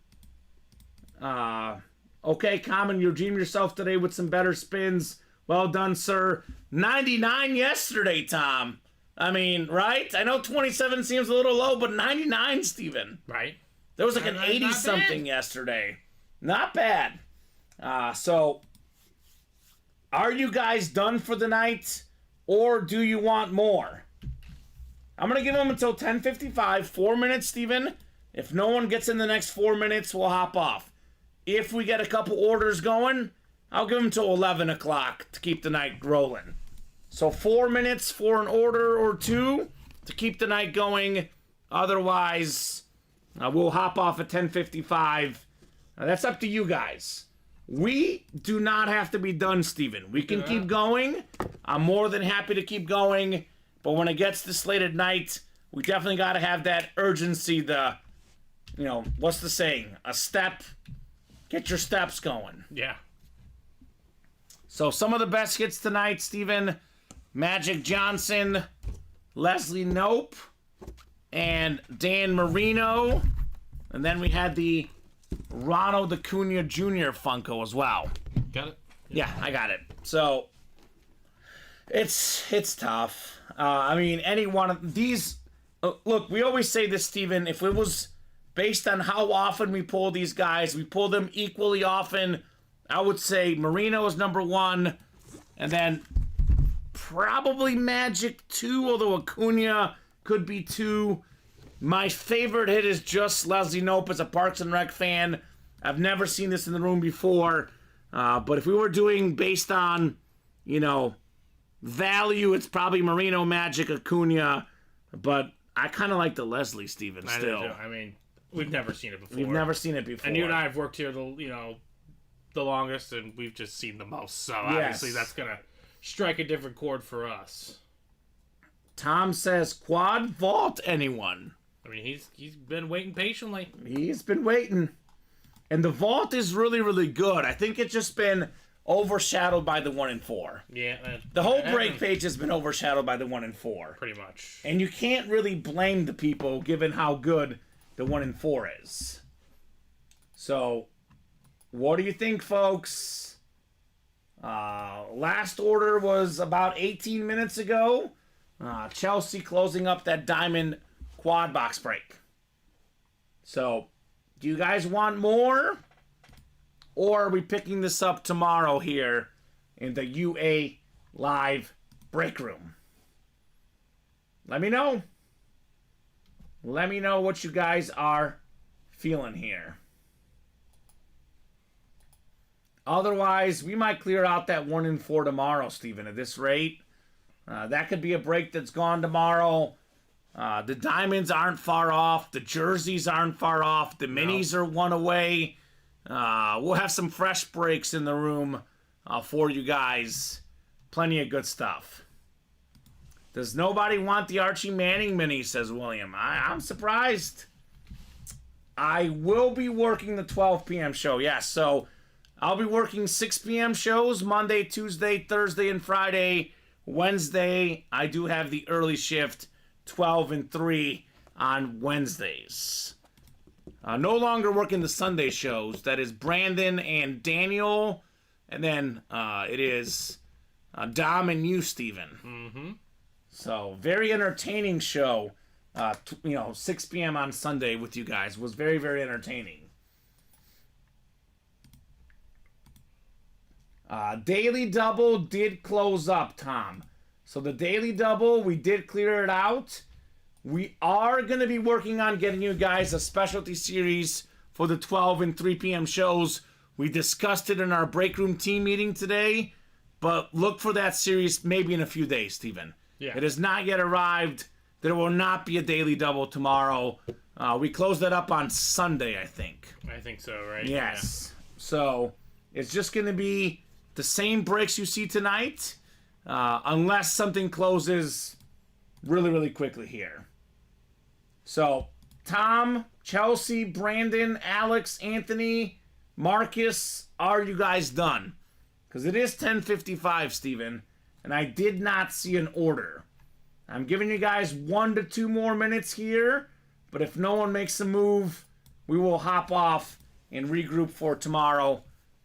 Okay, Kamen, you redeemed yourself today with some better spins. Well done, sir. 99 yesterday, Tom. I mean, right? I know 27 seems a little low, but 99, Steven. Right. There was like an Not 80-something bad. yesterday. Not bad. So, are you guys done for the night, or do you want more? I'm going to give them until 10:55, 4 minutes, Steven. If no one gets in the next 4 minutes, we'll hop off. If we get a couple orders going, I'll give them till 11 o'clock to keep the night rolling. So 4 minutes for an order or 2 to keep the night going. Otherwise, we'll hop off at 10:55. That's up to you guys. We do not have to be done, Steven. We can keep going. I'm more than happy to keep going. But when it gets this late at night, we definitely got to have that urgency. What's the saying? A step. Get your steps going. Yeah. So some of the best hits tonight, Steven. Magic Johnson, Leslie Nope, and Dan Marino. And then we had the Ronald Acuna Jr. Funko as well. Got it? Yeah, I got it. So it's tough. I mean, any one of these. Look, we always say this, Steven. If it was based on how often we pull these guys, we pull them equally often. I would say Marino is number 1, and then probably Magic 2, although Acuna could be 2. My favorite hit is just Leslie Nope as a Parks and Rec fan. I've never seen this in the room before. But if we were doing based on, value, it's probably Marino, Magic, Acuna. But I kind of like the Leslie, Steven, I do still. too. I mean, we've never seen it before. We've never seen it before. And you and I have worked here the longest, and we've just seen the most. So obviously that's gonna strike a different chord for us. Tom says, quad vault anyone? I mean, he's been waiting patiently. He's been waiting. And the vault is really, really good. I think it's just been overshadowed by the 1 and 4. Yeah. The whole break page has been overshadowed by the 1 and 4. Pretty much. And you can't really blame the people given how good the 1 and 4 is. So, what do you think, folks? Last order was about 18 minutes ago. Chelsea closing up that diamond quad box break. So, do you guys want more? Or are we picking this up tomorrow here in the UA Live break room? Let me know. Let me know what you guys are feeling here. Otherwise, we might clear out that 1 and 4 tomorrow, Steven, at this rate. That could be a break that's gone tomorrow. The diamonds aren't far off. The jerseys aren't far off. The minis are one away. We'll have some fresh breaks in the room for you guys. Plenty of good stuff. Does nobody want the Archie Manning mini, says William. I'm surprised. I will be working the 12 p.m. show. Yes, so I'll be working 6 p.m. shows Monday, Tuesday, Thursday, and Friday. Wednesday, I do have the early shift, 12 and 3 on Wednesdays. No longer working the Sunday shows. That is Brandon and Daniel. And then it is Dom and you, Steven. Mm-hmm. So, very entertaining show. 6 p.m. on Sunday with you guys was very, very entertaining. Daily Double did close up, Tom. So the Daily Double, we did clear it out. We are going to be working on getting you guys a specialty series for the 12 and 3 p.m. shows. We discussed it in our break room team meeting today, but look for that series maybe in a few days, Steven. Yeah. It has not yet arrived. There will not be a Daily Double tomorrow. We closed that up on Sunday, I think. I think so, right? Yes. Yeah. So it's just going to be the same breaks you see tonight, unless something closes really, really quickly here. So, Tom, Chelsea, Brandon, Alex, Anthony, Marcus, are you guys done? Because it is 10:55, Steven, and I did not see an order. I'm giving you guys 1 to 2 more minutes here, but if no one makes a move, we will hop off and regroup for tomorrow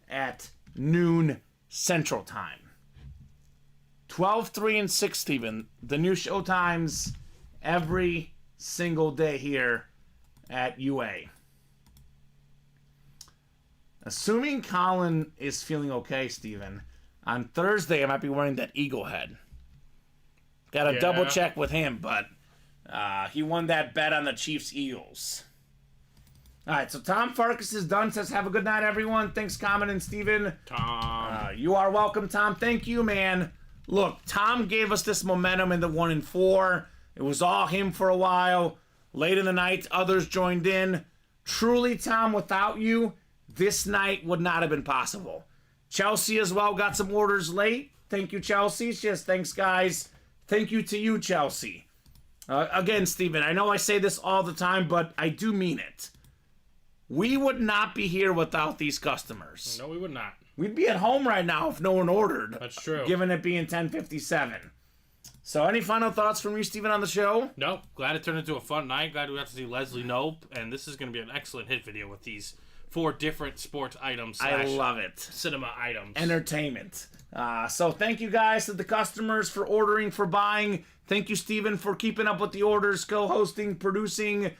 at noon Central Time. 12, 3, and 6, Steven. The new show times every single day here at UA. Assuming Colin is feeling okay, Steven, on Thursday I might be wearing that eagle head. Got to double check with him, but he won that bet on the Chiefs-Eagles. All right, so Tom Farkas is done. Says, have a good night, everyone. Thanks, Kamen and Steven. Tom. You are welcome, Tom. Thank you, man. Look, Tom gave us this momentum in the 1 and 4. It was all him for a while. Late in the night, others joined in. Truly, Tom, without you, this night would not have been possible. Chelsea as well got some orders late. Thank you, Chelsea. Just thanks, guys. Thank you to you, Chelsea. Again, Steven, I know I say this all the time, but I do mean it. We would not be here without these customers. No, we would not. We'd be at home right now if no one ordered. That's true. Given it being 10:57. So any final thoughts from you, Steven, on the show? No. Glad it turned into a fun night. Glad we got to see Leslie Knope. And this is going to be an excellent hit video with these 4 different sports items. I love it. Cinema items. Entertainment. So thank you guys to the customers for ordering, for buying. Thank you, Steven, for keeping up with the orders, co-hosting, producing.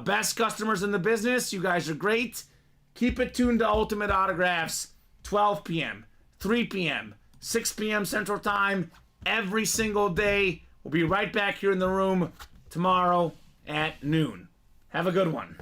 Best customers in the business. You guys are great. Keep it tuned to Ultimate Autographs. 12 p.m., 3 p.m., 6 p.m. Central Time, every single day. We'll be right back here in the room tomorrow at noon. Have a good one.